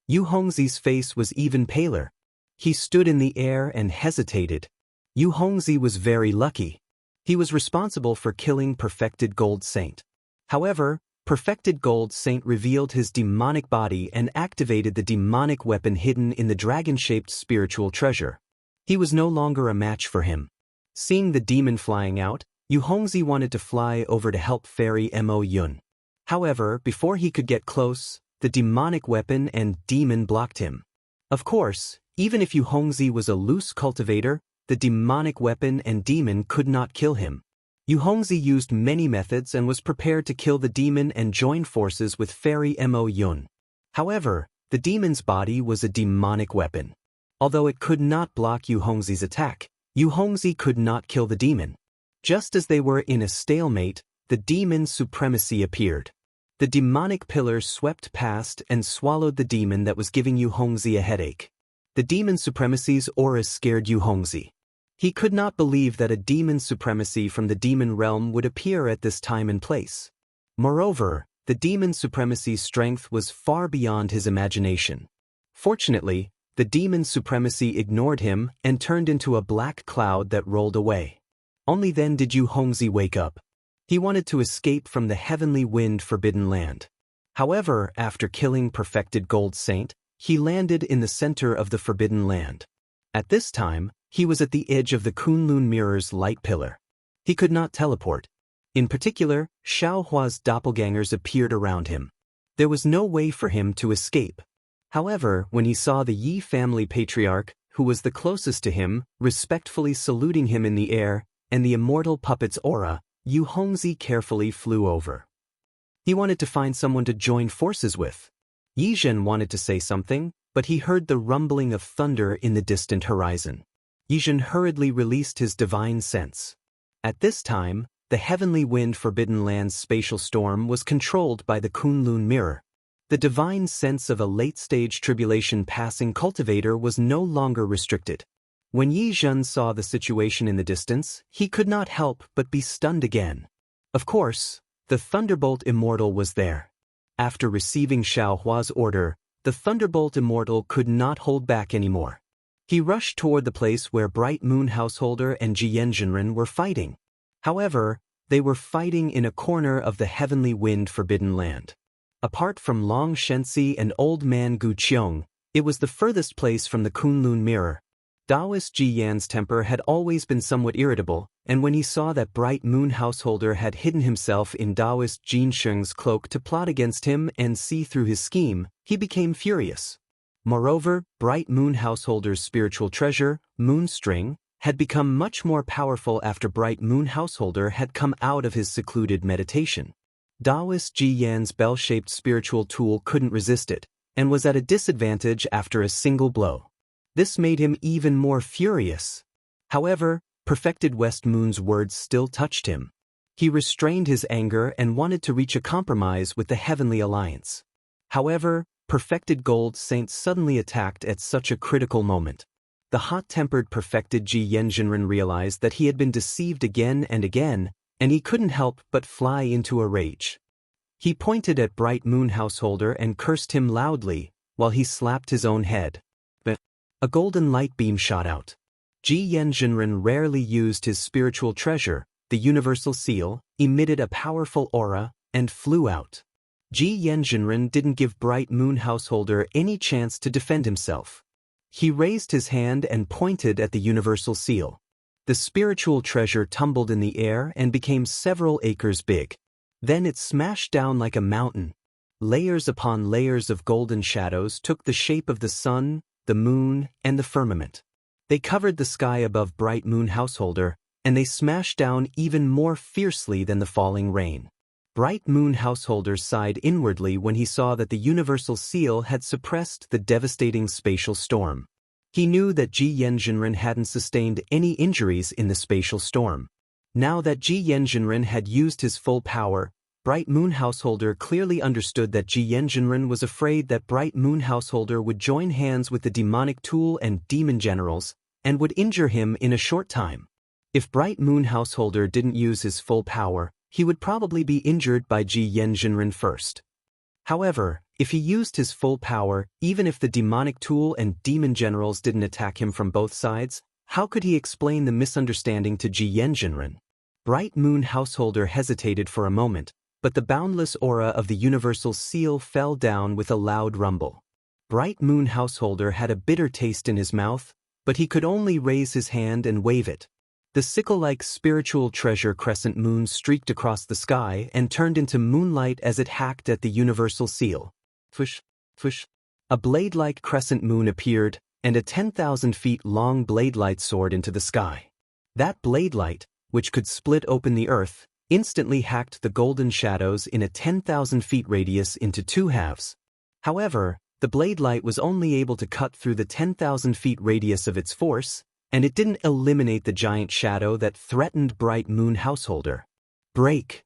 Yu Hongzi's face was even paler. He stood in the air and hesitated. Yu Hongzi was very lucky. He was responsible for killing Perfected Gold Saint. However, Perfected Gold Saint revealed his demonic body and activated the demonic weapon hidden in the dragon-shaped spiritual treasure. He was no longer a match for him. Seeing the demon flying out, Yu Hongzi wanted to fly over to help Fairy Mo Yun. However, before he could get close, the demonic weapon and demon blocked him. Of course, even if Yu Hongzi was a loose cultivator, the demonic weapon and demon could not kill him. Yu Hongzi used many methods and was prepared to kill the demon and join forces with Fairy Mo Yun. However, the demon's body was a demonic weapon. Although it could not block Yu Hongzi's attack, Yu Hongzi could not kill the demon. Just as they were in a stalemate, the demon's supremacy appeared. The demonic pillar swept past and swallowed the demon that was giving Yu Hongzi a headache. The demon's supremacy's aura scared Yu Hongzi. He could not believe that a demon's supremacy from the demon realm would appear at this time and place. Moreover, the demon's supremacy's strength was far beyond his imagination. Fortunately, the demon's supremacy ignored him and turned into a black cloud that rolled away. Only then did Yu Hongzi wake up. He wanted to escape from the heavenly wind forbidden land. However, after killing Perfected Gold Saint, he landed in the center of the forbidden land. At this time, he was at the edge of the Kunlun Mirror's light pillar. He could not teleport. In particular, Xiao Hua's doppelgangers appeared around him. There was no way for him to escape. However, when he saw the Yi family patriarch, who was the closest to him, respectfully saluting him in the air, and the immortal puppet's aura, Yu Hongzi carefully flew over. He wanted to find someone to join forces with. Yi Zhen wanted to say something, but he heard the rumbling of thunder in the distant horizon. Yi Zhen hurriedly released his divine sense. At this time, the heavenly wind forbidden land's spatial storm was controlled by the Kunlun mirror. The divine sense of a late-stage tribulation passing cultivator was no longer restricted. When Yi Zhen saw the situation in the distance, he could not help but be stunned again. Of course, the Thunderbolt Immortal was there. After receiving Xiao Hua's order, the Thunderbolt Immortal could not hold back anymore. He rushed toward the place where Bright Moon Householder and Jianghu were fighting. However, they were fighting in a corner of the heavenly wind forbidden land. Apart from Long Shenxi and Old Man Gu Qiong, it was the furthest place from the Kunlun mirror. Taoist Ji Yan's temper had always been somewhat irritable, and when he saw that Bright Moon Householder had hidden himself in Taoist Jin Sheng's cloak to plot against him and see through his scheme, he became furious. Moreover, Bright Moon Householder's spiritual treasure, Moonstring, had become much more powerful after Bright Moon Householder had come out of his secluded meditation. Taoist Ji Yan's bell-shaped spiritual tool couldn't resist it, and was at a disadvantage after a single blow. This made him even more furious. However, Perfected West Moon's words still touched him. He restrained his anger and wanted to reach a compromise with the Heavenly Alliance. However, Perfected Gold Saint suddenly attacked at such a critical moment. The hot-tempered Perfected Ji Yanjinren realized that he had been deceived again and again, and he couldn't help but fly into a rage. He pointed at Bright Moon Householder and cursed him loudly, while he slapped his own head. A golden light beam shot out. Ji Yanjinren rarely used his spiritual treasure, the Universal Seal, emitted a powerful aura, and flew out. Ji Yanjinren didn't give Bright Moon Householder any chance to defend himself. He raised his hand and pointed at the Universal Seal. The spiritual treasure tumbled in the air and became several acres big. Then it smashed down like a mountain. Layers upon layers of golden shadows took the shape of the sun, the moon, and the firmament. They covered the sky above Bright Moon Householder, and they smashed down even more fiercely than the falling rain. Bright Moon Householder sighed inwardly when he saw that the universal seal had suppressed the devastating spatial storm. He knew that Ji Yanjinren hadn't sustained any injuries in the spatial storm. Now that Ji Yanjinren had used his full power, Bright Moon Householder clearly understood that Ji Yanjinren was afraid that Bright Moon Householder would join hands with the demonic tool and demon generals, and would injure him in a short time. If Bright Moon Householder didn't use his full power, he would probably be injured by Ji Yanjinren first. However, if he used his full power, even if the demonic tool and demon generals didn't attack him from both sides, how could he explain the misunderstanding to Ji Yanjinren? Bright Moon Householder hesitated for a moment, but the boundless aura of the universal seal fell down with a loud rumble. Bright Moon Householder had a bitter taste in his mouth, but he could only raise his hand and wave it. The sickle-like spiritual treasure crescent moon streaked across the sky and turned into moonlight as it hacked at the universal seal. Fush, fush. A blade-like crescent moon appeared, and a 10,000 feet long blade light soared into the sky. That blade light, which could split open the earth, instantly hacked the golden shadows in a 10,000 feet radius into two halves. However, the blade light was only able to cut through the 10,000 feet radius of its force, and it didn't eliminate the giant shadow that threatened Bright Moon Householder. Break!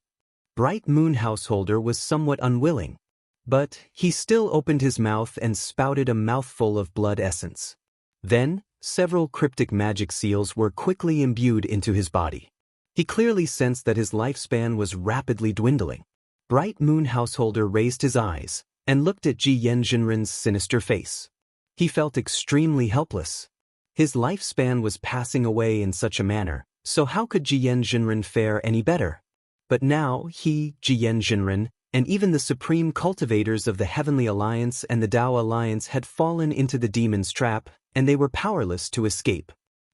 Bright Moon Householder was somewhat unwilling, but he still opened his mouth and spouted a mouthful of blood essence. Then, several cryptic magic seals were quickly imbued into his body. He clearly sensed that his lifespan was rapidly dwindling. Bright Moon Householder raised his eyes and looked at Ji Yanjinren's sinister face. He felt extremely helpless. His lifespan was passing away in such a manner, so how could Ji Yanjinren fare any better? But now he, Ji Yanjinren, and even the supreme cultivators of the Heavenly Alliance and the Tao Alliance had fallen into the demon's trap, and they were powerless to escape.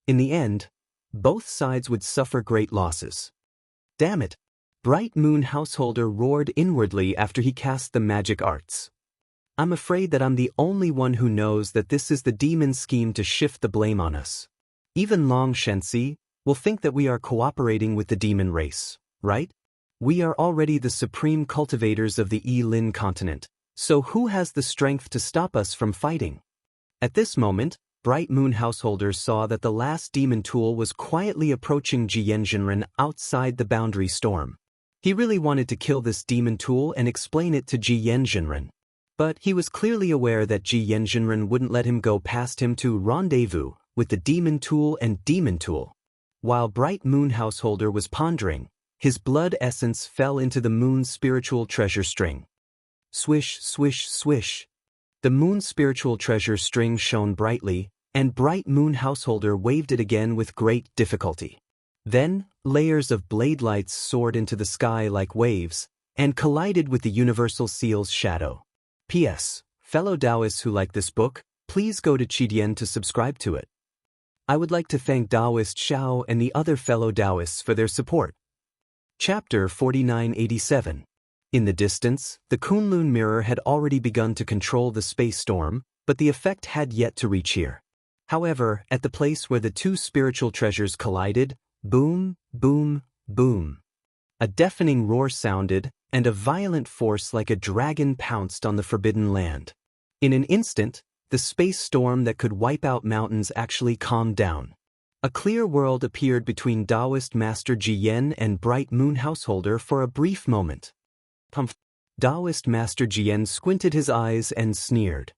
In the end, both sides would suffer great losses. Damn it! Bright Moon Householder roared inwardly after he cast the magic arts. I'm afraid that I'm the only one who knows that this is the demon's scheme to shift the blame on us. Even Long Shenxi will think that we are cooperating with the demon race, right? We are already the supreme cultivators of the Yi-Lin continent, so who has the strength to stop us from fighting? At this moment, Bright Moon Householder saw that the last demon tool was quietly approaching Ji Yanjinren outside the boundary storm. He really wanted to kill this demon tool and explain it to Ji Yanjinren. But he was clearly aware that Ji Yanjinren wouldn't let him go past him to rendezvous with the demon tool and demon tool. While Bright Moon Householder was pondering, his blood essence fell into the moon's spiritual treasure string. Swish, swish, swish. The moon's spiritual treasure string shone brightly, and Bright Moon Householder waved it again with great difficulty. Then, layers of blade lights soared into the sky like waves, and collided with the universal seal's shadow. P.S. Fellow Taoists who like this book, please go to Qidian to subscribe to it. I would like to thank Taoist Xiao and the other fellow Taoists for their support. Chapter 4987. In the distance, the Kunlun mirror had already begun to control the space storm, but the effect had yet to reach here. However, at the place where the two spiritual treasures collided, boom, boom, boom. A deafening roar sounded, and a violent force like a dragon pounced on the forbidden land. In an instant, the space storm that could wipe out mountains actually calmed down. A clear world appeared between Taoist Master Jiyan and Bright Moon Householder for a brief moment. Taoist Master Jiyan squinted his eyes and sneered.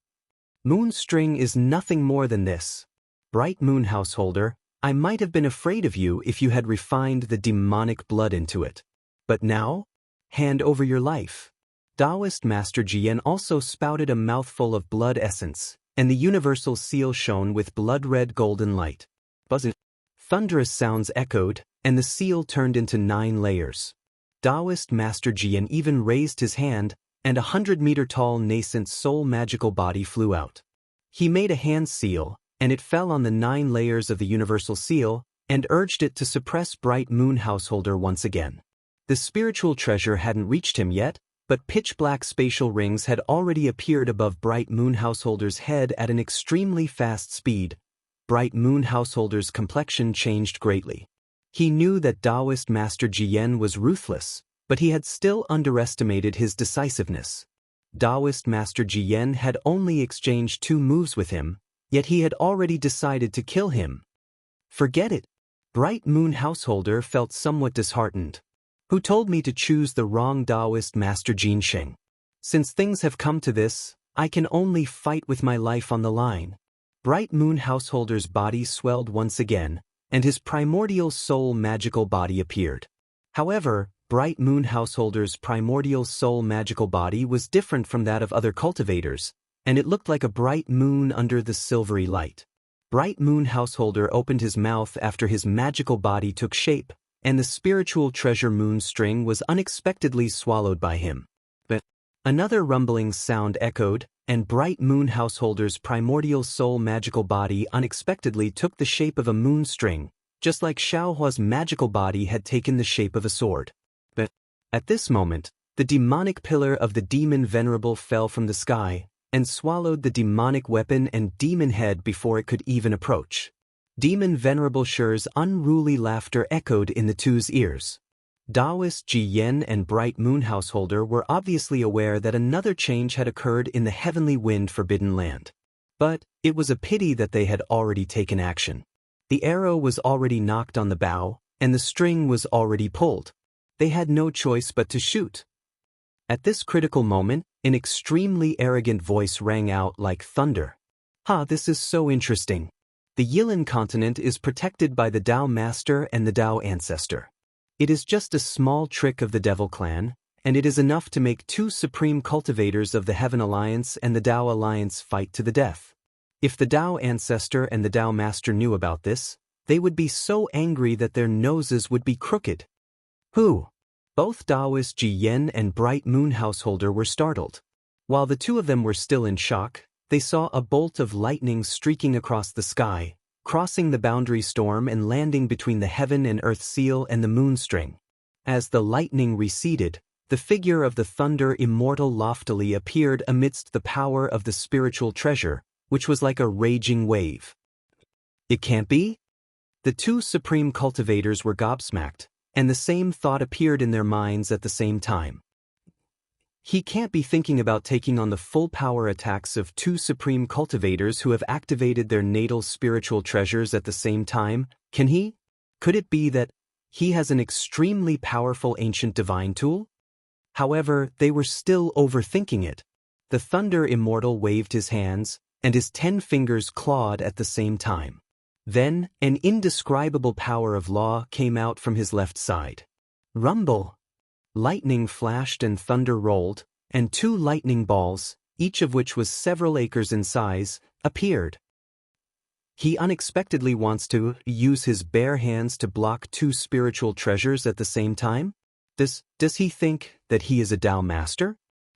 Moonstring is nothing more than this. Bright Moon Householder, I might have been afraid of you if you had refined the demonic blood into it. But now? Hand over your life. Taoist Master Jiyan also spouted a mouthful of blood essence, and the universal seal shone with blood-red golden light. Buzzing. Thunderous sounds echoed, and the seal turned into 9 layers. Taoist Master Jiyan even raised his hand, and a 100-meter-tall nascent soul magical body flew out. He made a hand seal, and it fell on the 9 layers of the universal seal, and urged it to suppress Bright Moon Householder once again. The spiritual treasure hadn't reached him yet, but pitch-black spatial rings had already appeared above Bright Moon Householder's head at an extremely fast speed. Bright Moon Householder's complexion changed greatly. He knew that Taoist Master Jiyan was ruthless, but he had still underestimated his decisiveness. Taoist Master Jiyan had only exchanged 2 moves with him, yet he had already decided to kill him. Forget it. Bright Moon Householder felt somewhat disheartened. Who told me to choose the wrong Taoist Master Jinsheng? Since things have come to this, I can only fight with my life on the line. Bright Moon Householder's body swelled once again, and his primordial soul magical body appeared. However, Bright Moon Householder's primordial soul magical body was different from that of other cultivators, and it looked like a bright moon under the silvery light. Bright Moon Householder opened his mouth after his magical body took shape, and the spiritual treasure moon string was unexpectedly swallowed by him. But another rumbling sound echoed, and Bright Moon Householder's primordial soul magical body unexpectedly took the shape of a moon string, just like Xiaohua's magical body had taken the shape of a sword. But at this moment, the demonic pillar of the demon venerable fell from the sky, and swallowed the demonic weapon and demon head before it could even approach. Demon Venerable Shi's unruly laughter echoed in the two's ears. Taoist Jiyan and Bright Moon Householder were obviously aware that another change had occurred in the heavenly wind Forbidden Land. But it was a pity that they had already taken action. The arrow was already knocked on the bow, and the string was already pulled. They had no choice but to shoot. At this critical moment, an extremely arrogant voice rang out like thunder. This is so interesting. The Yilan continent is protected by the Tao Master and the Tao Ancestor. It is just a small trick of the Devil Clan, and it is enough to make 2 supreme cultivators of the Heaven Alliance and the Tao Alliance fight to the death. If the Tao Ancestor and the Tao Master knew about this, they would be so angry that their noses would be crooked. Who? Both Taoist Jiyan and Bright Moon Householder were startled. While the 2 of them were still in shock, they saw a bolt of lightning streaking across the sky, crossing the boundary storm and landing between the heaven and earth seal and the moon string. As the lightning receded, the figure of the thunder Immortal loftily appeared amidst the power of the spiritual treasure, which was like a raging wave. It can't be? The 2 supreme cultivators were gobsmacked, and the same thought appeared in their minds at the same time. He can't be thinking about taking on the full power attacks of 2 supreme cultivators who have activated their natal spiritual treasures at the same time, can he? Could it be that he has an extremely powerful ancient divine tool? However, they were still overthinking it. The Thunder Immortal waved his hands, and his 10 fingers clawed at the same time. Then, an indescribable power of law came out from his left side. Rumble! Lightning flashed and thunder rolled, and 2 lightning balls, each of which was several acres in size, appeared. He unexpectedly wants to use his bare hands to block 2 spiritual treasures at the same time? Does he think that he is a Tao Master?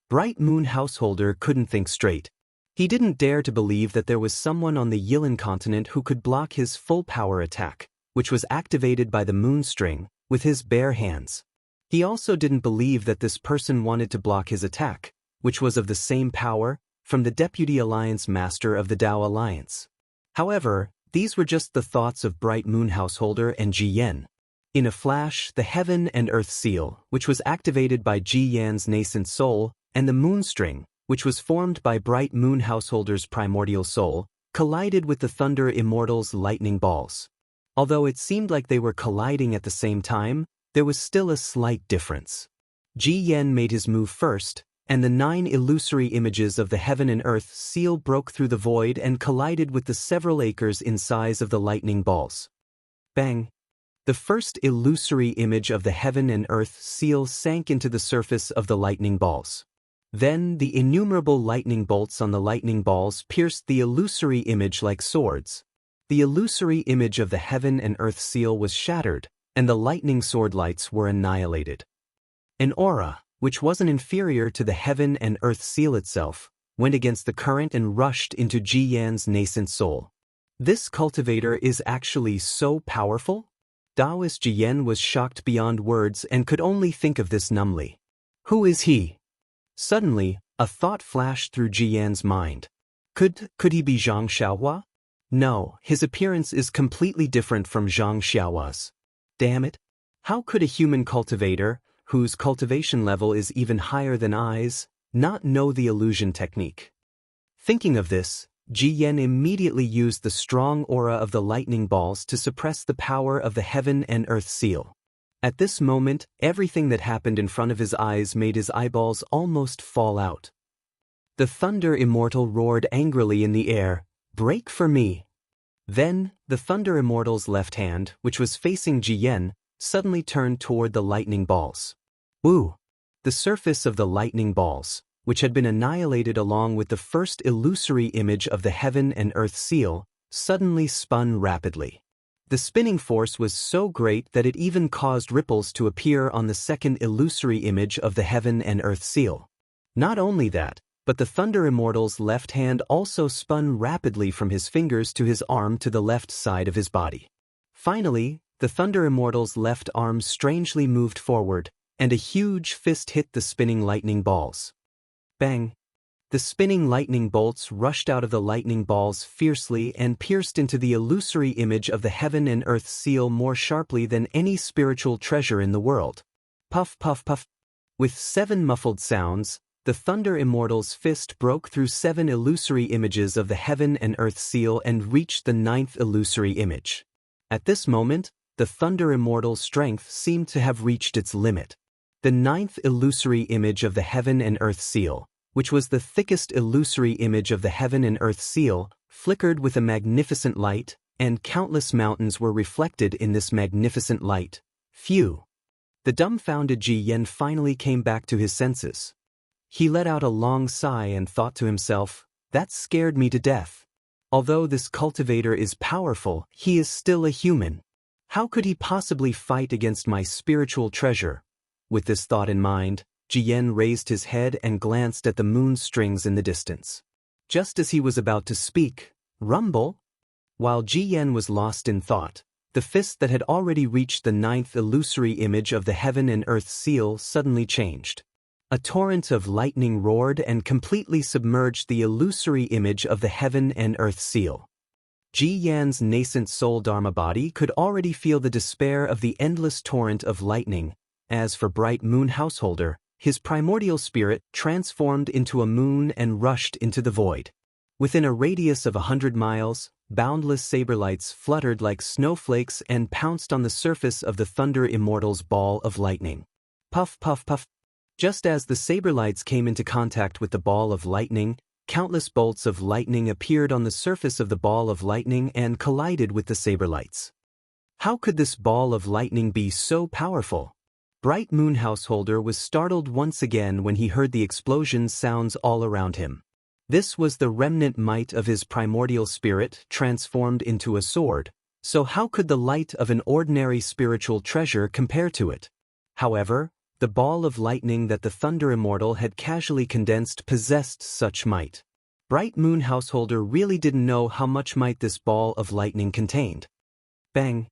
Bright Moon Householder couldn't think straight. He didn't dare to believe that there was someone on the Yilan continent who could block his full power attack, which was activated by the moon string, with his bare hands. He also didn't believe that this person wanted to block his attack, which was of the same power, from the Deputy Alliance Master of the Tao Alliance. However, these were just the thoughts of Bright Moon Householder and Ji Yan. In a flash, the Heaven and Earth Seal, which was activated by Ji Yan's nascent soul, and the moon string, which was formed by Bright Moon Householder's primordial soul, collided with the Thunder Immortal's lightning balls. Although it seemed like they were colliding at the same time, there was still a slight difference. Ji Yan made his move first, and the 9 illusory images of the Heaven and Earth Seal broke through the void and collided with the several acres in size of the lightning balls. Bang! The first illusory image of the Heaven and Earth Seal sank into the surface of the lightning balls. Then the innumerable lightning bolts on the lightning balls pierced the illusory image like swords. The illusory image of the Heaven and Earth Seal was shattered, and the lightning sword lights were annihilated. An aura, which wasn't inferior to the Heaven and Earth Seal itself, went against the current and rushed into Ji Yan's nascent soul. This cultivator is actually so powerful? Taoist Ji Yan was shocked beyond words and could only think of this numbly. Who is he? Suddenly, a thought flashed through Jian's mind. Could he be Zhang Xiaohua? No, his appearance is completely different from Zhang Xiaohua's. Damn it! How could a human cultivator, whose cultivation level is even higher than I's, not know the illusion technique? Thinking of this, Jiyan immediately used the strong aura of the lightning balls to suppress the power of the heaven and earth seal. At this moment, everything that happened in front of his eyes made his eyeballs almost fall out. The Thunder Immortal roared angrily in the air, "Break for me!" Then, the Thunder Immortal's left hand, which was facing Jiyan, suddenly turned toward the lightning balls. Woo! The surface of the lightning balls, which had been annihilated along with the first illusory image of the heaven and earth seal, suddenly spun rapidly. The spinning force was so great that it even caused ripples to appear on the second illusory image of the heaven and earth seal. Not only that, but the Thunder Immortal's left hand also spun rapidly from his fingers to his arm to the left side of his body. Finally, the Thunder Immortal's left arm strangely moved forward, and a huge fist hit the spinning lightning balls. Bang! The spinning lightning bolts rushed out of the lightning balls fiercely and pierced into the illusory image of the heaven and earth seal more sharply than any spiritual treasure in the world. Puff, puff, puff. With 7 muffled sounds, the Thunder Immortal's fist broke through 7 illusory images of the heaven and earth seal and reached the 9th illusory image. At this moment, the Thunder Immortal's strength seemed to have reached its limit. The 9th illusory image of the heaven and earth seal, which was the thickest illusory image of the heaven and earth seal, flickered with a magnificent light, and countless mountains were reflected in this magnificent light. Phew! The dumbfounded Jiyan finally came back to his senses. He let out a long sigh and thought to himself, "That scared me to death. Although this cultivator is powerful, he is still a human. How could he possibly fight against my spiritual treasure?" With this thought in mind, Jiyan raised his head and glanced at the moon strings in the distance. Just as he was about to speak, rumble! While Jiyan was lost in thought, the fist that had already reached the 9th illusory image of the heaven and earth seal suddenly changed. A torrent of lightning roared and completely submerged the illusory image of the heaven and earth seal. Jiyan's nascent soul dharma body could already feel the despair of the endless torrent of lightning. As for Bright Moon Householder, his primordial spirit transformed into a moon and rushed into the void. Within a radius of 100 miles, boundless saber lights fluttered like snowflakes and pounced on the surface of the Thunder Immortal's ball of lightning. Puff, puff, puff. Just as the saber lights came into contact with the ball of lightning, countless bolts of lightning appeared on the surface of the ball of lightning and collided with the saber lights. How could this ball of lightning be so powerful? Bright Moon Householder was startled once again when he heard the explosion sounds all around him. This was the remnant might of his primordial spirit transformed into a sword, so how could the light of an ordinary spiritual treasure compare to it? However, the ball of lightning that the Thunder Immortal had casually condensed possessed such might. Bright Moon Householder really didn't know how much might this ball of lightning contained. Bang!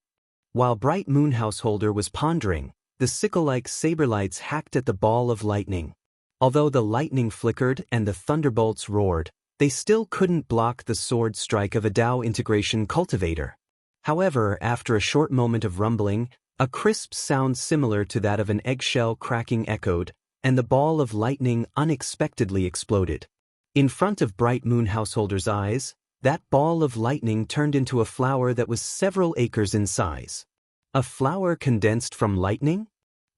While Bright Moon Householder was pondering, the sickle-like saber lights hacked at the ball of lightning. Although the lightning flickered and the thunderbolts roared, they still couldn't block the sword strike of a Dao integration cultivator. However, after a short moment of rumbling, a crisp sound similar to that of an eggshell cracking echoed, and the ball of lightning unexpectedly exploded. In front of Bright Moon Householder's eyes, that ball of lightning turned into a flower that was several acres in size. A flower condensed from lightning?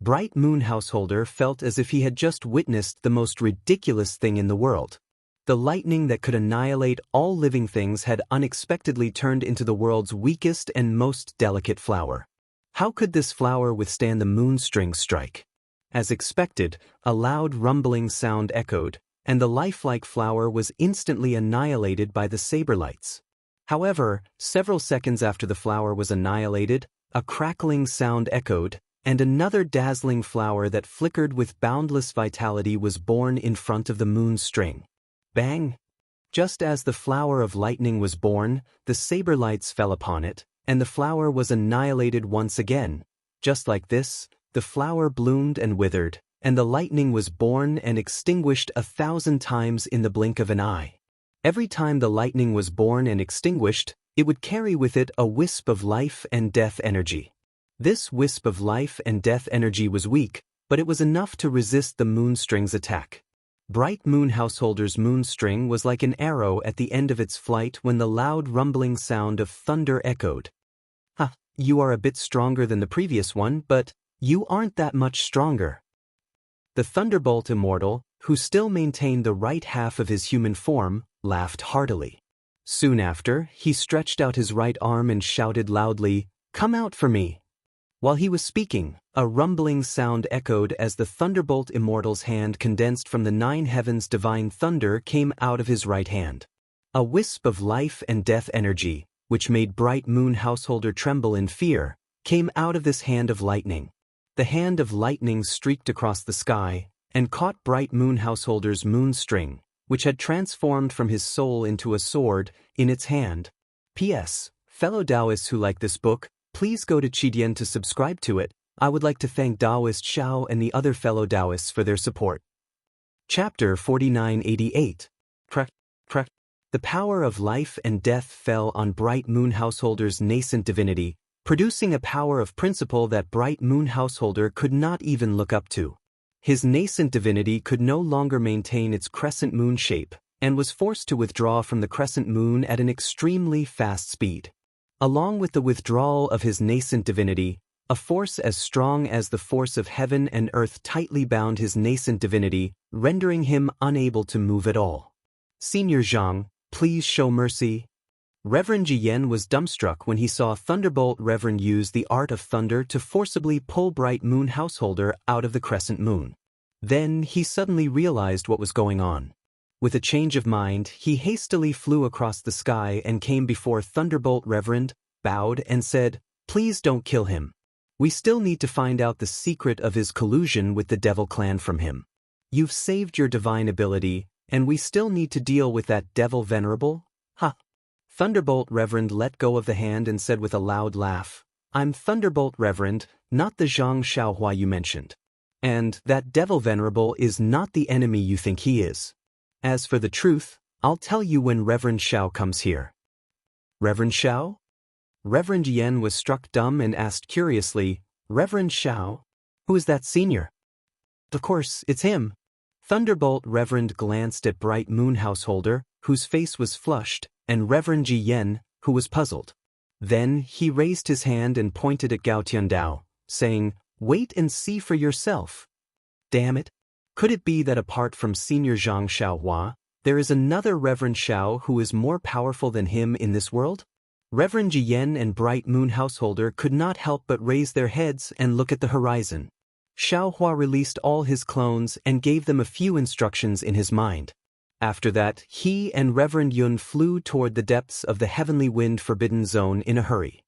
Bright Moon Householder felt as if he had just witnessed the most ridiculous thing in the world. The lightning that could annihilate all living things had unexpectedly turned into the world's weakest and most delicate flower. How could this flower withstand the moonstring strike? As expected, a loud rumbling sound echoed, and the lifelike flower was instantly annihilated by the saber lights. However, several seconds after the flower was annihilated, a crackling sound echoed, and another dazzling flower that flickered with boundless vitality was born in front of the moon string. Bang! Just as the flower of lightning was born, the saber lights fell upon it, and the flower was annihilated once again. Just like this, the flower bloomed and withered, and the lightning was born and extinguished 1,000 times in the blink of an eye. Every time the lightning was born and extinguished, it would carry with it a wisp of life and death energy. This wisp of life and death energy was weak, but it was enough to resist the moonstring's attack. Bright Moon Householder's moonstring was like an arrow at the end of its flight when the loud rumbling sound of thunder echoed. "Ha, you are a bit stronger than the previous one, but you aren't that much stronger." The Thunderbolt Immortal, who still maintained the right half of his human form, laughed heartily. Soon after, he stretched out his right arm and shouted loudly, "Come out for me!" While he was speaking, a rumbling sound echoed as the Thunderbolt Immortal's hand condensed from the 9 heavens' divine thunder came out of his right hand. A wisp of life and death energy, which made Bright Moon Householder tremble in fear, came out of this hand of lightning. The hand of lightning streaked across the sky and caught Bright Moon Householder's moonstring, which had transformed from his soul into a sword, in its hand. P.S. Fellow Taoists who like this book, please go to Qidian to subscribe to it. I would like to thank Taoist Xiao and the other fellow Taoists for their support. Chapter 4988. The power of life and death fell on Bright Moon Householder's nascent divinity, producing a power of principle that Bright Moon Householder could not even look up to. His nascent divinity could no longer maintain its crescent moon shape, and was forced to withdraw from the crescent moon at an extremely fast speed. Along with the withdrawal of his nascent divinity, a force as strong as the force of heaven and earth tightly bound his nascent divinity, rendering him unable to move at all. "Senior Jiang, please show mercy." Reverend Jiyan was dumbstruck when he saw Thunderbolt Reverend use the art of thunder to forcibly pull Bright Moon Householder out of the crescent moon. Then he suddenly realized what was going on. With a change of mind, he hastily flew across the sky and came before Thunderbolt Reverend, bowed and said, "Please don't kill him. We still need to find out the secret of his collusion with the Devil Clan from him. You've saved your divine ability, and we still need to deal with that Devil Venerable? Ha!" Thunderbolt Reverend let go of the hand and said with a loud laugh, "I'm Thunderbolt Reverend, not the Zhang Xiaohua you mentioned. And that Devil Venerable is not the enemy you think he is. As for the truth, I'll tell you when Reverend Xiao comes here." "Reverend Xiao?" Reverend Yen was struck dumb and asked curiously, "Reverend Xiao? Who is that senior?" "Of course, it's him." Thunderbolt Reverend glanced at Bright Moon Householder, whose face was flushed, and Reverend Ji Yen, who was puzzled. Then he raised his hand and pointed at Gao Tiandao, saying, "Wait and see for yourself." Damn it! Could it be that apart from Senior Zhang Xiaohua, there is another Reverend Xiao who is more powerful than him in this world? Reverend Ji Yen and Bright Moon Householder could not help but raise their heads and look at the horizon. Xiaohua released all his clones and gave them a few instructions in his mind. After that, he and Reverend Yun flew toward the depths of the Heavenly Wind Forbidden Zone in a hurry.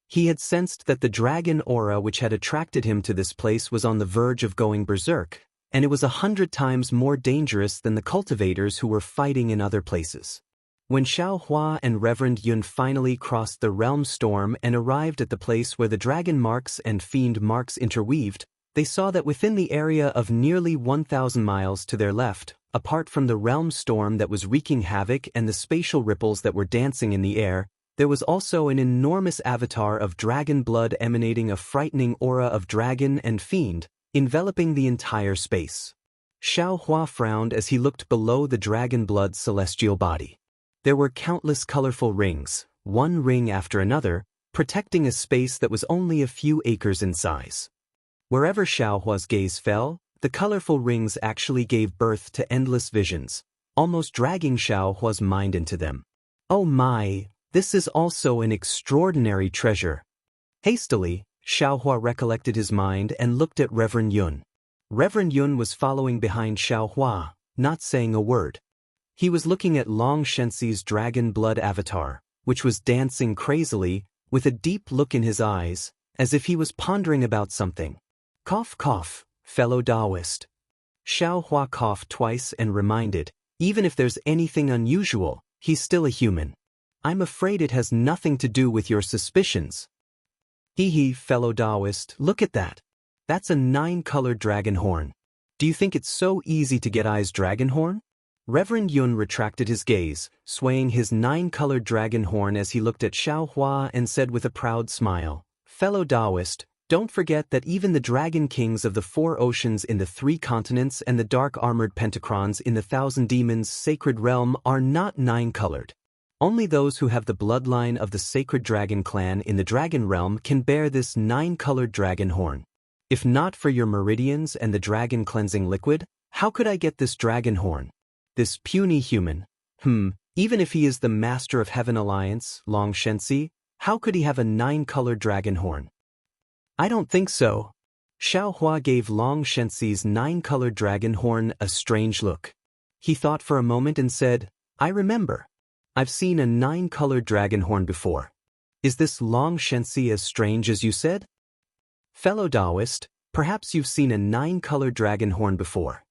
He had sensed that the dragon aura which had attracted him to this place was on the verge of going berserk, and it was 100 times more dangerous than the cultivators who were fighting in other places. When Xiaohua and Reverend Yun finally crossed the realm storm and arrived at the place where the dragon marks and fiend marks interweaved, they saw that within the area of nearly 1,000 miles to their left, apart from the realm storm that was wreaking havoc and the spatial ripples that were dancing in the air, there was also an enormous avatar of dragon blood emanating a frightening aura of dragon and fiend, enveloping the entire space. Xiaohua frowned as he looked below the dragon blood celestial body. There were countless colorful rings, one ring after another, protecting a space that was only a few acres in size. Wherever Xiaohua's gaze fell, the colorful rings actually gave birth to endless visions, almost dragging Xiaohua's mind into them. Oh my, this is also an extraordinary treasure. Hastily, Xiaohua recollected his mind and looked at Reverend Yun. Reverend Yun was following behind Xiaohua, not saying a word. He was looking at Long Shenxi's dragon blood avatar, which was dancing crazily, with a deep look in his eyes, as if he was pondering about something. Cough cough, fellow Taoist. Xiaohua coughed twice and reminded, even if there's anything unusual, he's still a human. I'm afraid it has nothing to do with your suspicions. Hee hee, fellow Taoist, look at that. That's a 9-colored dragon horn. Do you think it's so easy to get Ai's dragon horn? Reverend Yun retracted his gaze, swaying his 9-colored dragon horn as he looked at Xiao Hua and said with a proud smile, "Fellow Taoist, don't forget that even the dragon kings of the 4 oceans in the 3 continents and the dark-armored pentacrons in the 1,000 demons' sacred realm are not 9-colored. Only those who have the bloodline of the sacred dragon clan in the dragon realm can bear this 9-colored dragon horn. If not for your meridians and the dragon cleansing liquid, how could I get this dragon horn? This puny human, even if he is the master of Heaven Alliance, Long Shenxi, how could he have a 9-colored dragon horn?" "I don't think so." Xiao Hua gave Long Shenxi's 9-colored dragon horn a strange look. He thought for a moment and said, "I remember. I've seen a 9-colored dragon horn before. Is this Long Shenxi as strange as you said?" "Fellow Taoist, perhaps you've seen a 9-colored dragon horn before."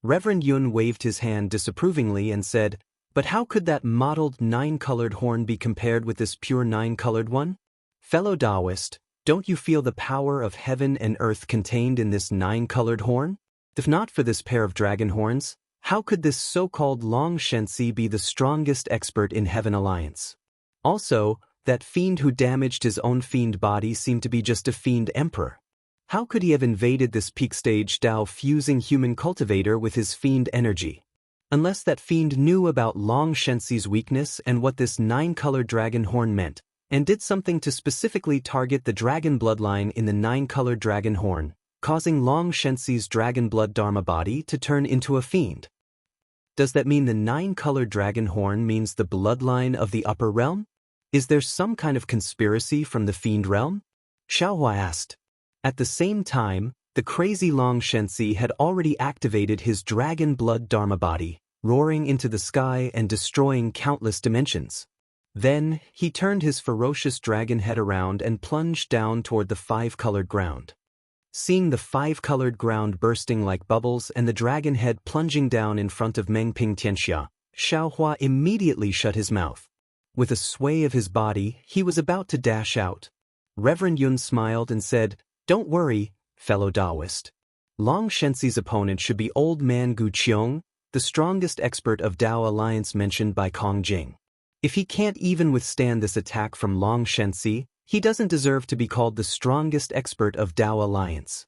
Reverend Yun waved his hand disapprovingly and said, "But how could that mottled 9-colored horn be compared with this pure 9-colored one? Fellow Taoist, don't you feel the power of heaven and earth contained in this 9-colored horn? If not for this pair of dragon horns, how could this so-called Long Shenxi be the strongest expert in Heaven Alliance? Also, that fiend who damaged his own fiend body seemed to be just a fiend emperor. How could he have invaded this peak stage Tao fusing human cultivator with his fiend energy? Unless that fiend knew about Long Shenxi's weakness and what this 9-colored dragon horn meant, and did something to specifically target the dragon bloodline in the 9-colored dragon horn, causing Long Shenxi's dragon blood dharma body to turn into a fiend. Does that mean the 9-colored dragon horn means the bloodline of the upper realm? Is there some kind of conspiracy from the fiend realm?" Xiao Hua asked. At the same time, the crazy Long Shenxi had already activated his dragon blood dharma body, roaring into the sky and destroying countless dimensions. Then, he turned his ferocious dragon head around and plunged down toward the 5-colored ground. Seeing the 5-colored ground bursting like bubbles and the dragon head plunging down in front of Mengping Tianxia, Xiao Hua immediately shut his mouth. With a sway of his body, he was about to dash out. Reverend Yun smiled and said, "Don't worry, fellow Taoist. Long Shenxi's opponent should be old man Gu Qiong, the strongest expert of Tao Alliance mentioned by Kong Jing. If he can't even withstand this attack from Long Shenxi, he doesn't deserve to be called the strongest expert of Tao Alliance."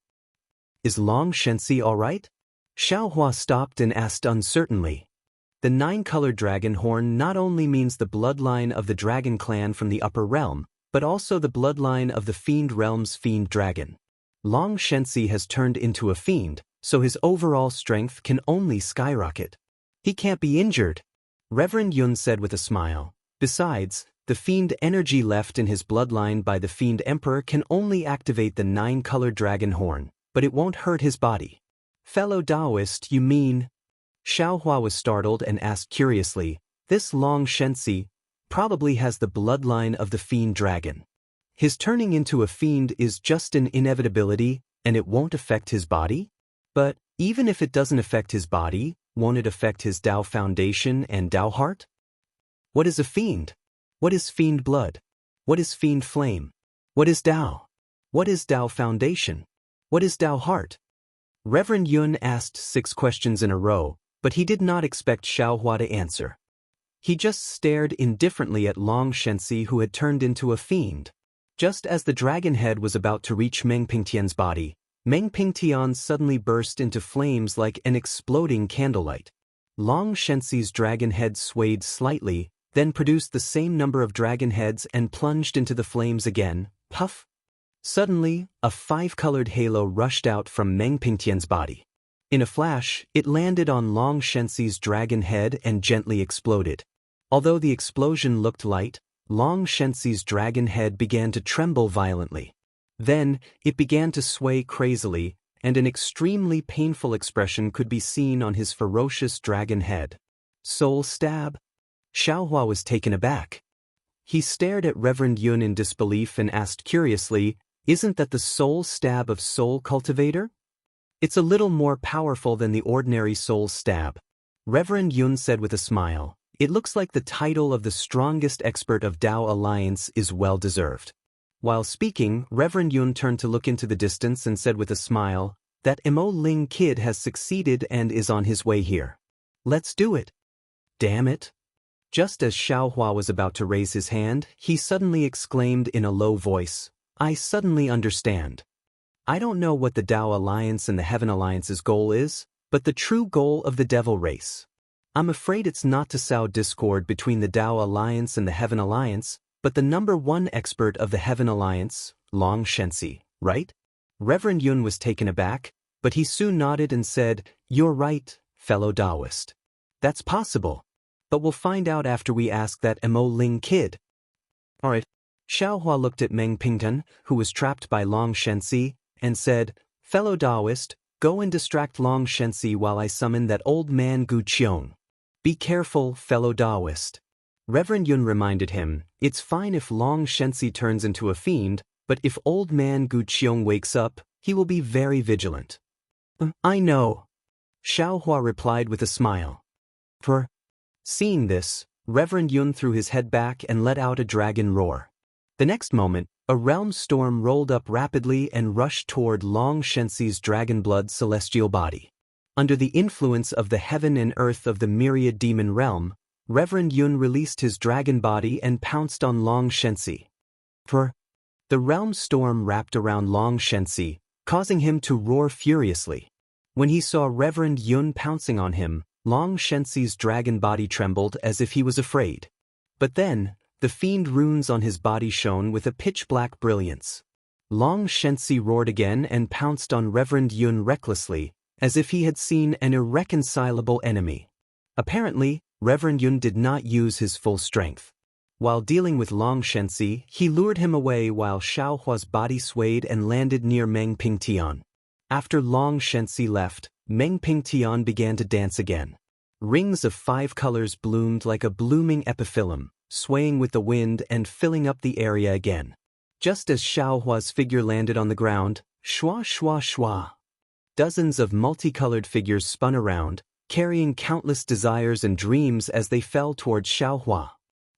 "Is Long Shenxi all right?" Xiao Hua stopped and asked uncertainly. The 9-colored dragon horn not only means the bloodline of the dragon clan from the upper realm, but also the bloodline of the fiend realm's fiend dragon. Long Shenxi has turned into a fiend, so his overall strength can only skyrocket. He can't be injured, Reverend Yun said with a smile. Besides, the fiend energy left in his bloodline by the fiend emperor can only activate the 9-colored dragon horn, but it won't hurt his body. "Fellow Taoist, you mean?" Xiao Hua was startled and asked curiously, "This Long Shenxi probably has the bloodline of the fiend dragon. His turning into a fiend is just an inevitability, and it won't affect his body? But even if it doesn't affect his body, won't it affect his Tao foundation and Tao heart? What is a fiend? What is fiend blood? What is fiend flame? What is Tao? What is Tao foundation? What is Tao heart?" Reverend Yun asked 6 questions in a row, but he did not expect Xiao Hua to answer. He just stared indifferently at Long Shenxi, who had turned into a fiend. Just as the dragon head was about to reach Meng Pingtian's body, Meng Pingtian suddenly burst into flames like an exploding candlelight. Long Shenxi's dragon head swayed slightly, then produced the same number of dragon heads and plunged into the flames again. Puff! Suddenly, a 5-colored halo rushed out from Meng Pingtian's body. In a flash, it landed on Long Shenxi's dragon head and gently exploded. Although the explosion looked light, Long Shenxi's dragon head began to tremble violently. Then, it began to sway crazily, and an extremely painful expression could be seen on his ferocious dragon head. "Soul stab?" Xiao Hua was taken aback. He stared at Reverend Yun in disbelief and asked curiously, "Isn't that the soul stab of Soul Cultivator?" "It's a little more powerful than the ordinary soul stab," Reverend Yun said with a smile. "It looks like the title of the strongest expert of Tao Alliance is well-deserved." While speaking, Reverend Yun turned to look into the distance and said with a smile, That Mo Ling kid has succeeded and is on his way here. Let's do it. Damn it. Just as Xiaohua was about to raise his hand, he suddenly exclaimed in a low voice, I suddenly understand. I don't know what the Tao Alliance and the Heaven Alliance's goal is, but the true goal of the Devil Race. I'm afraid it's not to sow discord between the Tao Alliance and the Heaven Alliance, but the #1 expert of the Heaven Alliance, Long Shenxi, right? Reverend Yun was taken aback, but he soon nodded and said, You're right, fellow Taoist. That's possible. But we'll find out after we ask that Mo Ling kid. Alright. Xiaohua looked at Meng Pingtan, who was trapped by Long Shenxi, and said, Fellow Taoist, go and distract Long Shenxi while I summon that old man Gu Qiong. Be careful, fellow Taoist. Reverend Yun reminded him, it's fine if Long Shenxi turns into a fiend, but if old man Gu Qiong wakes up, he will be very vigilant. I know. Xiaohua replied with a smile. Seeing this, Reverend Yun threw his head back and let out a dragon roar. The next moment, a realm storm rolled up rapidly and rushed toward Long Shenxi's dragon blood celestial body. Under the influence of the heaven and earth of the myriad demon realm, Reverend Yun released his dragon body and pounced on Long Shenxi. The realm storm wrapped around Long Shenxi, causing him to roar furiously. When he saw Reverend Yun pouncing on him, Long Shenxi's dragon body trembled as if he was afraid. But then, the fiend runes on his body shone with a pitch-black brilliance. Long Shenxi roared again and pounced on Reverend Yun recklessly, as if he had seen an irreconcilable enemy. Apparently, Reverend Yun did not use his full strength. While dealing with Long Shenxi, he lured him away while Xiaohua's body swayed and landed near Meng Pingtian. After Long Shenxi left, Meng Pingtian began to dance again. Rings of 5 colors bloomed like a blooming epiphyllum, swaying with the wind and filling up the area again. Just as Xiaohua's figure landed on the ground, shua shua shua. Dozens of multicolored figures spun around, carrying countless desires and dreams as they fell towards Xiaohua.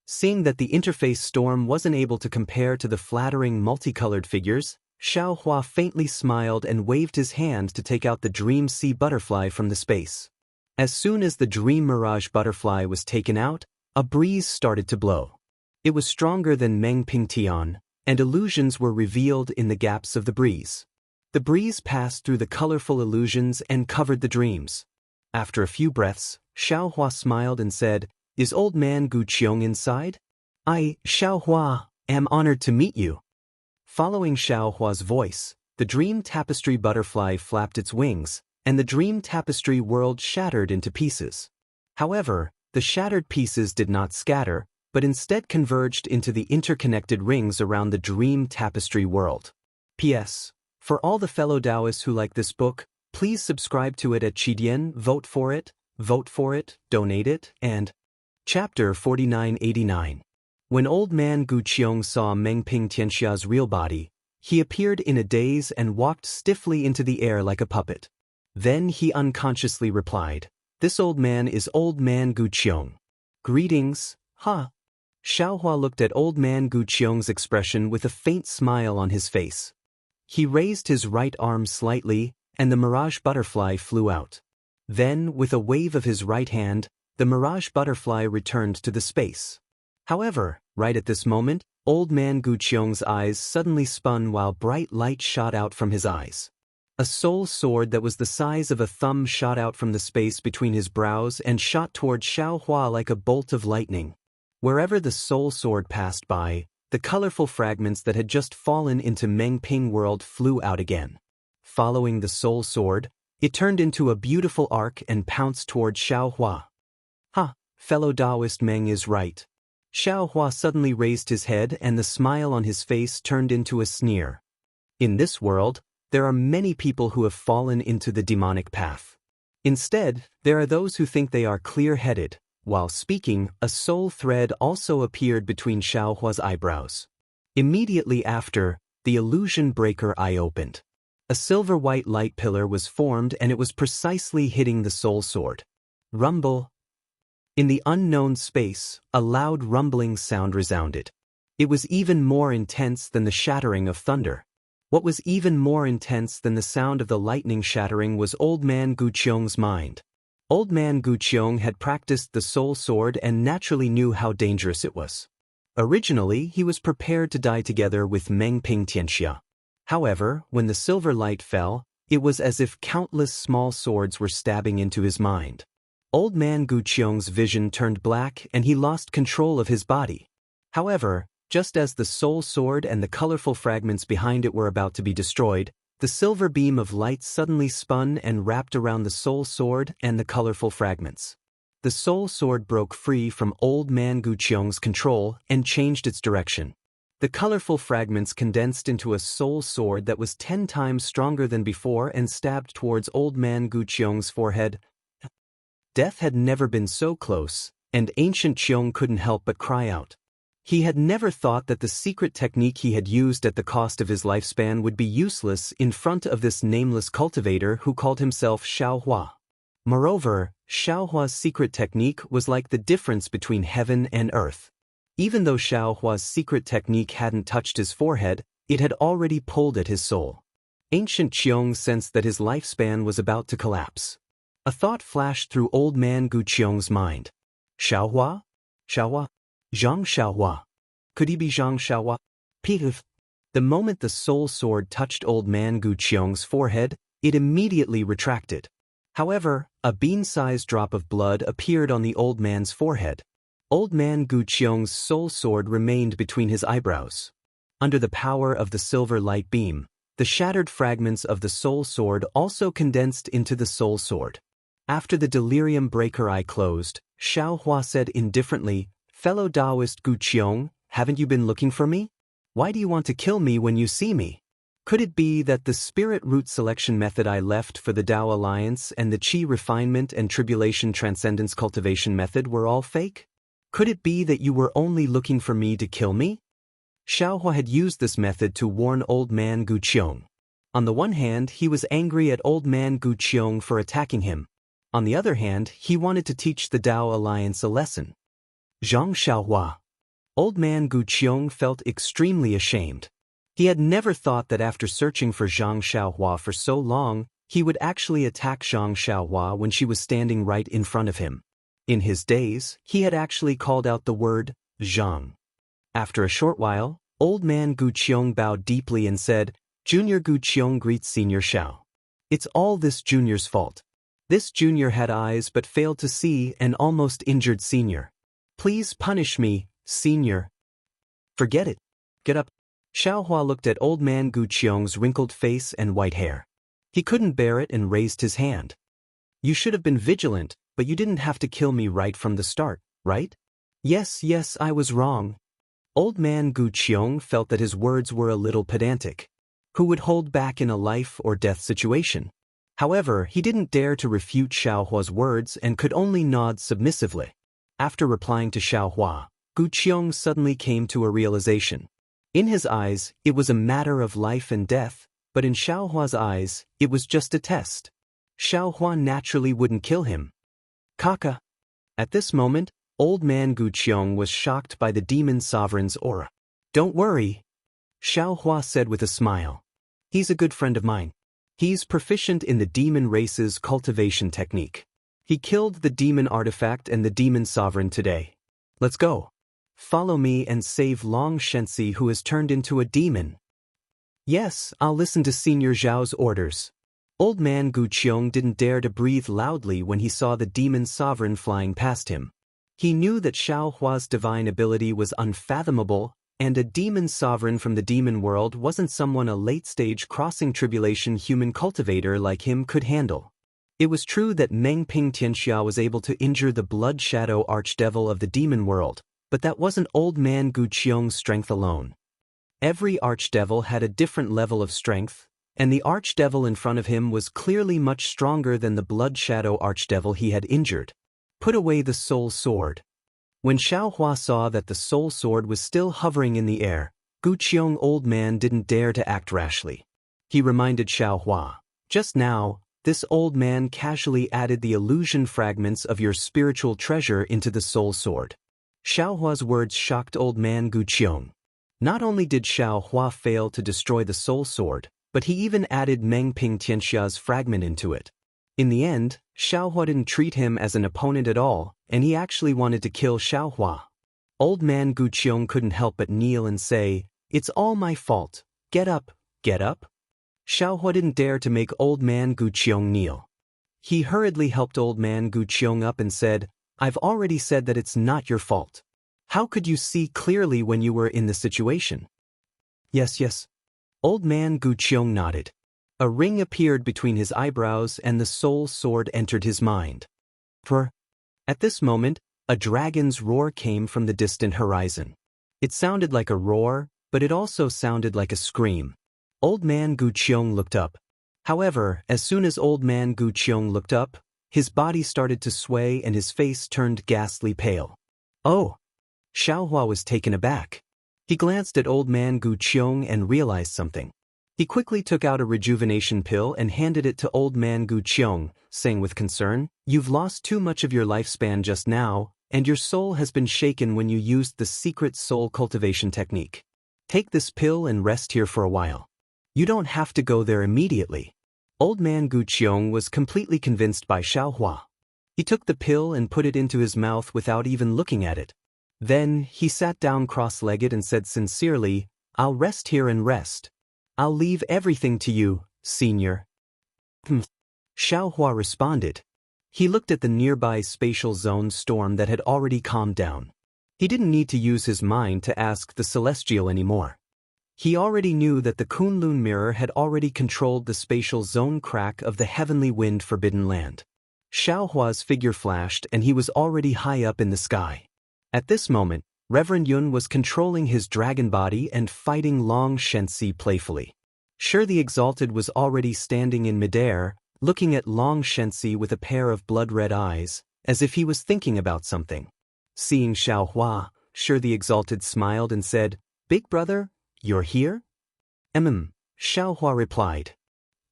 Seeing that the interface storm wasn't able to compare to the flattering multicolored figures, Xiaohua faintly smiled and waved his hand to take out the Dream Sea Butterfly from the space. As soon as the Dream Mirage Butterfly was taken out, a breeze started to blow. It was stronger than Meng Pingtian, and illusions were revealed in the gaps of the breeze. The breeze passed through the colorful illusions and covered the dreams. After a few breaths, Xiaohua smiled and said, Is old man Gu Qiong inside? I, Xiaohua, am honored to meet you. Following Xiaohua's voice, the dream tapestry butterfly flapped its wings, and the dream tapestry world shattered into pieces. However, the shattered pieces did not scatter, but instead converged into the interconnected rings around the dream tapestry world. P.S. For all the fellow Taoists who like this book, please subscribe to it at Qidian, vote for it, donate it, and Chapter 4989. When old man Gu Qiong saw Meng Ping Tianxia's real body, he appeared in a daze and walked stiffly into the air like a puppet. Then he unconsciously replied, This old man is old man Gu Qiong. Greetings, huh? Xiaohua looked at old man Gu Qiong's expression with a faint smile on his face. He raised his right arm slightly, and the mirage butterfly flew out. Then, with a wave of his right hand, the mirage butterfly returned to the space. However, right at this moment, old man Gu Qiong's eyes suddenly spun while bright light shot out from his eyes. A soul sword that was the size of a thumb shot out from the space between his brows and shot toward Xiaohua like a bolt of lightning. Wherever the soul sword passed by, the colorful fragments that had just fallen into Meng Ping world flew out again. Following the soul sword, it turned into a beautiful arc and pounced toward Xiaohua. Fellow Taoist Meng is right. Xiaohua suddenly raised his head and the smile on his face turned into a sneer. In this world, there are many people who have fallen into the demonic path. Instead, there are those who think they are clear-headed. While speaking, a soul thread also appeared between Xiaohua's eyebrows. Immediately after, the illusion breaker eye opened. A silver-white light pillar was formed and it was precisely hitting the soul sword. Rumble. In the unknown space, a loud rumbling sound resounded. It was even more intense than the shattering of thunder. What was even more intense than the sound of the lightning shattering was Old Man Guqiong's mind. Old Man Guqiong had practiced the soul sword and naturally knew how dangerous it was. Originally, he was prepared to die together with Meng Ping Tianxia. However, when the silver light fell, it was as if countless small swords were stabbing into his mind. Old Man Guqiong's vision turned black and he lost control of his body. However, just as the soul sword and the colorful fragments behind it were about to be destroyed, the silver beam of light suddenly spun and wrapped around the soul sword and the colorful fragments. The soul sword broke free from Old Man Guqiong's control and changed its direction. The colorful fragments condensed into a soul sword that was 10 times stronger than before and stabbed towards Old Man Guqiong's forehead. Death had never been so close, and Ancient Qiong couldn't help but cry out. He had never thought that the secret technique he had used at the cost of his lifespan would be useless in front of this nameless cultivator who called himself Xiaohua. Moreover, Xiaohua's secret technique was like the difference between heaven and earth. Even though Xiaohua's secret technique hadn't touched his forehead, it had already pulled at his soul. Ancient Qiong sensed that his lifespan was about to collapse. A thought flashed through Old Man Guqiong's mind. Xiaohua? Xiaohua? Zhang Xiaohua. Could he be Zhang Xiaohua? Pif. The moment the soul sword touched Old Man Guqiong's forehead, it immediately retracted. However, a bean-sized drop of blood appeared on the old man's forehead. Old Man Guqiong's soul sword remained between his eyebrows. Under the power of the silver light beam, the shattered fragments of the soul sword also condensed into the soul sword. After the delirium breaker eye closed, Xiaohua said indifferently, "Fellow Taoist Guqiong, haven't you been looking for me? Why do you want to kill me when you see me? Could it be that the spirit root selection method I left for the Tao Alliance and the Qi refinement and tribulation transcendence cultivation method were all fake? Could it be that you were only looking for me to kill me?" Xiaohua had used this method to warn Old Man Guqiong. On the one hand, he was angry at Old Man Guqiong for attacking him. On the other hand, he wanted to teach the Tao Alliance a lesson. Zhang Xiaohua. Old Man Guqiong felt extremely ashamed. He had never thought that after searching for Zhang Xiaohua for so long, he would actually attack Zhang Xiaohua when she was standing right in front of him. In his days, he had actually called out the word, Zhang. After a short while, Old Man Guqiong bowed deeply and said, "Junior Guqiong greets Senior Xiao. It's all this junior's fault. This junior had eyes but failed to see and almost injured Senior. Please punish me, Senior." "Forget it. Get up." Xiaohua looked at Old Man Guqiong's wrinkled face and white hair. He couldn't bear it and raised his hand. "You should have been vigilant, but you didn't have to kill me right from the start, right?" Yes, I was wrong." Old Man Guqiong felt that his words were a little pedantic. Who would hold back in a life or death situation? However, he didn't dare to refute Xiaohua's words and could only nod submissively. After replying to Xiaohua, Guqiong suddenly came to a realization. In his eyes, it was a matter of life and death, but in Xiaohua's eyes, it was just a test. Xiaohua naturally wouldn't kill him. Kaka. At this moment, Old Man Guqiong was shocked by the demon sovereign's aura. "Don't worry," Xiaohua said with a smile. "He's a good friend of mine. He's proficient in the demon race's cultivation technique. He killed the demon artifact and the demon sovereign today. Let's go. Follow me and save Long Shensi, who has turned into a demon." "Yes, I'll listen to Senior Zhao's orders." Old Man Guqiong didn't dare to breathe loudly when he saw the demon sovereign flying past him. He knew that Xiaohua's divine ability was unfathomable, and a demon sovereign from the demon world wasn't someone a late-stage crossing tribulation human cultivator like him could handle. It was true that Meng Ping Tianxia was able to injure the blood shadow archdevil of the demon world, but that wasn't Old Man Guqiong's strength alone. Every archdevil had a different level of strength, and the archdevil in front of him was clearly much stronger than the blood shadow archdevil he had injured. Put away the soul sword. When Xiaohua saw that the soul sword was still hovering in the air, Guqiong Old Man didn't dare to act rashly. He reminded Xiaohua, "Just now, this old man casually added the illusion fragments of your spiritual treasure into the soul sword." Xiaohua's words shocked Old Man Guqiong. Not only did Xiao Hua fail to destroy the soul sword, but he even added Meng Ping Tianxia's fragment into it. In the end, Xiao Hua didn't treat him as an opponent at all, and he actually wanted to kill Xiao Hua. Old man Gu Qiong couldn't help but kneel and say, "It's all my fault. Get up, get up." Xiao Hua didn't dare to make old man Gu Qiong kneel. He hurriedly helped old man Gu Qiong up and said, "I've already said that it's not your fault. How could you see clearly when you were in the situation?" Yes. Old man Gu Qiong nodded. A ring appeared between his eyebrows and the soul sword entered his mind. At this moment, a dragon's roar came from the distant horizon. It sounded like a roar, but it also sounded like a scream. Old man Gu Qiong looked up. However, as soon as old man Gu Qiong looked up, his body started to sway and his face turned ghastly pale. Oh! Xiao Hua was taken aback. He glanced at old man Gu Qiong and realized something. He quickly took out a rejuvenation pill and handed it to old man Gu Qiong, saying with concern, "You've lost too much of your lifespan just now, and your soul has been shaken when you used the secret soul cultivation technique. Take this pill and rest here for a while. You don't have to go there immediately." Old man Gu Qiong was completely convinced by Xiao Hua. He took the pill and put it into his mouth without even looking at it. Then, he sat down cross-legged and said sincerely, "I'll rest here and rest. I'll leave everything to you, senior." Xiao Hua responded. He looked at the nearby spatial zone storm that had already calmed down. He didn't need to use his mind to ask the celestial anymore. He already knew that the Kunlun mirror had already controlled the spatial zone crack of the heavenly wind forbidden land. Xiao Hua's figure flashed and he was already high up in the sky. At this moment, Reverend Yun was controlling his dragon body and fighting Long Shenxi playfully. Sure, the Exalted was already standing in midair, looking at Long Shenxi with a pair of blood-red eyes, as if he was thinking about something. Seeing Xiao Hua, Sure the Exalted smiled and said, "Big brother, you're here?" Xiao Hua replied.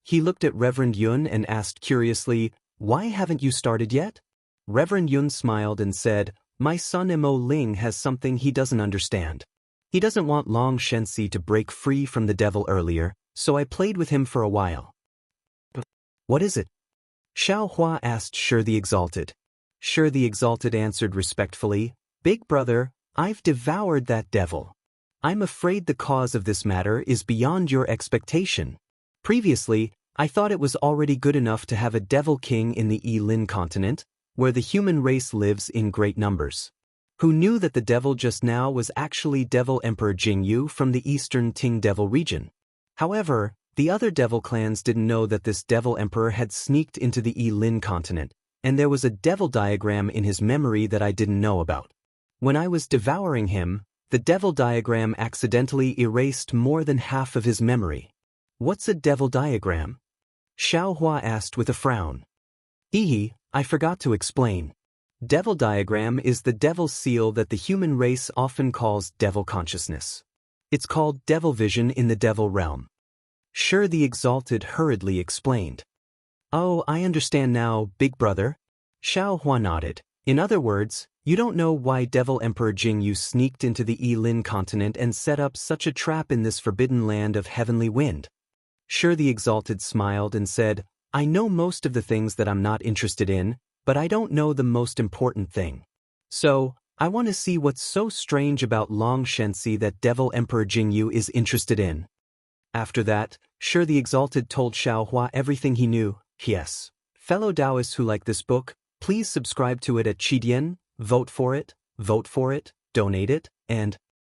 He looked at Reverend Yun and asked curiously, "Why haven't you started yet?" Reverend Yun smiled and said, "My son Mo Ling has something he doesn't understand. He doesn't want Long Shenxi to break free from the devil earlier, so I played with him for a while." "What is it?" Xiao Hua asked Sure the Exalted. Sure the Exalted answered respectfully, "Big brother, I've devoured that devil. I'm afraid the cause of this matter is beyond your expectation. Previously, I thought it was already good enough to have a devil king in the Yilin continent, where the human race lives in great numbers. Who knew that the devil just now was actually Devil Emperor Jianghu from the eastern Ting Devil region? However, the other devil clans didn't know that this devil emperor had sneaked into the Yilin continent, and there was a devil diagram in his memory that I didn't know about. When I was devouring him, the devil diagram accidentally erased more than half of his memory. What's a devil diagram? Xiao Hua asked with a frown. I forgot to explain. Devil diagram is the devil seal that the human race often calls devil consciousness. It's called devil vision in the devil realm. Sure the Exalted hurriedly explained. "Oh, I understand now, big brother." Xiao Hua nodded. "In other words, you don't know why Devil Emperor Jianghu sneaked into the Yilin continent and set up such a trap in this forbidden land of heavenly wind." Sure the Exalted smiled and said, "I know most of the things that I'm not interested in, but I don't know the most important thing. So, I want to see what's so strange about Long Shenxi that Devil Emperor Jianghu is interested in." After that, Sure the Exalted told Xiao Hua everything he knew. Yes. Fellow Taoists who like this book, please subscribe to it at Qidian, vote for it, donate it, and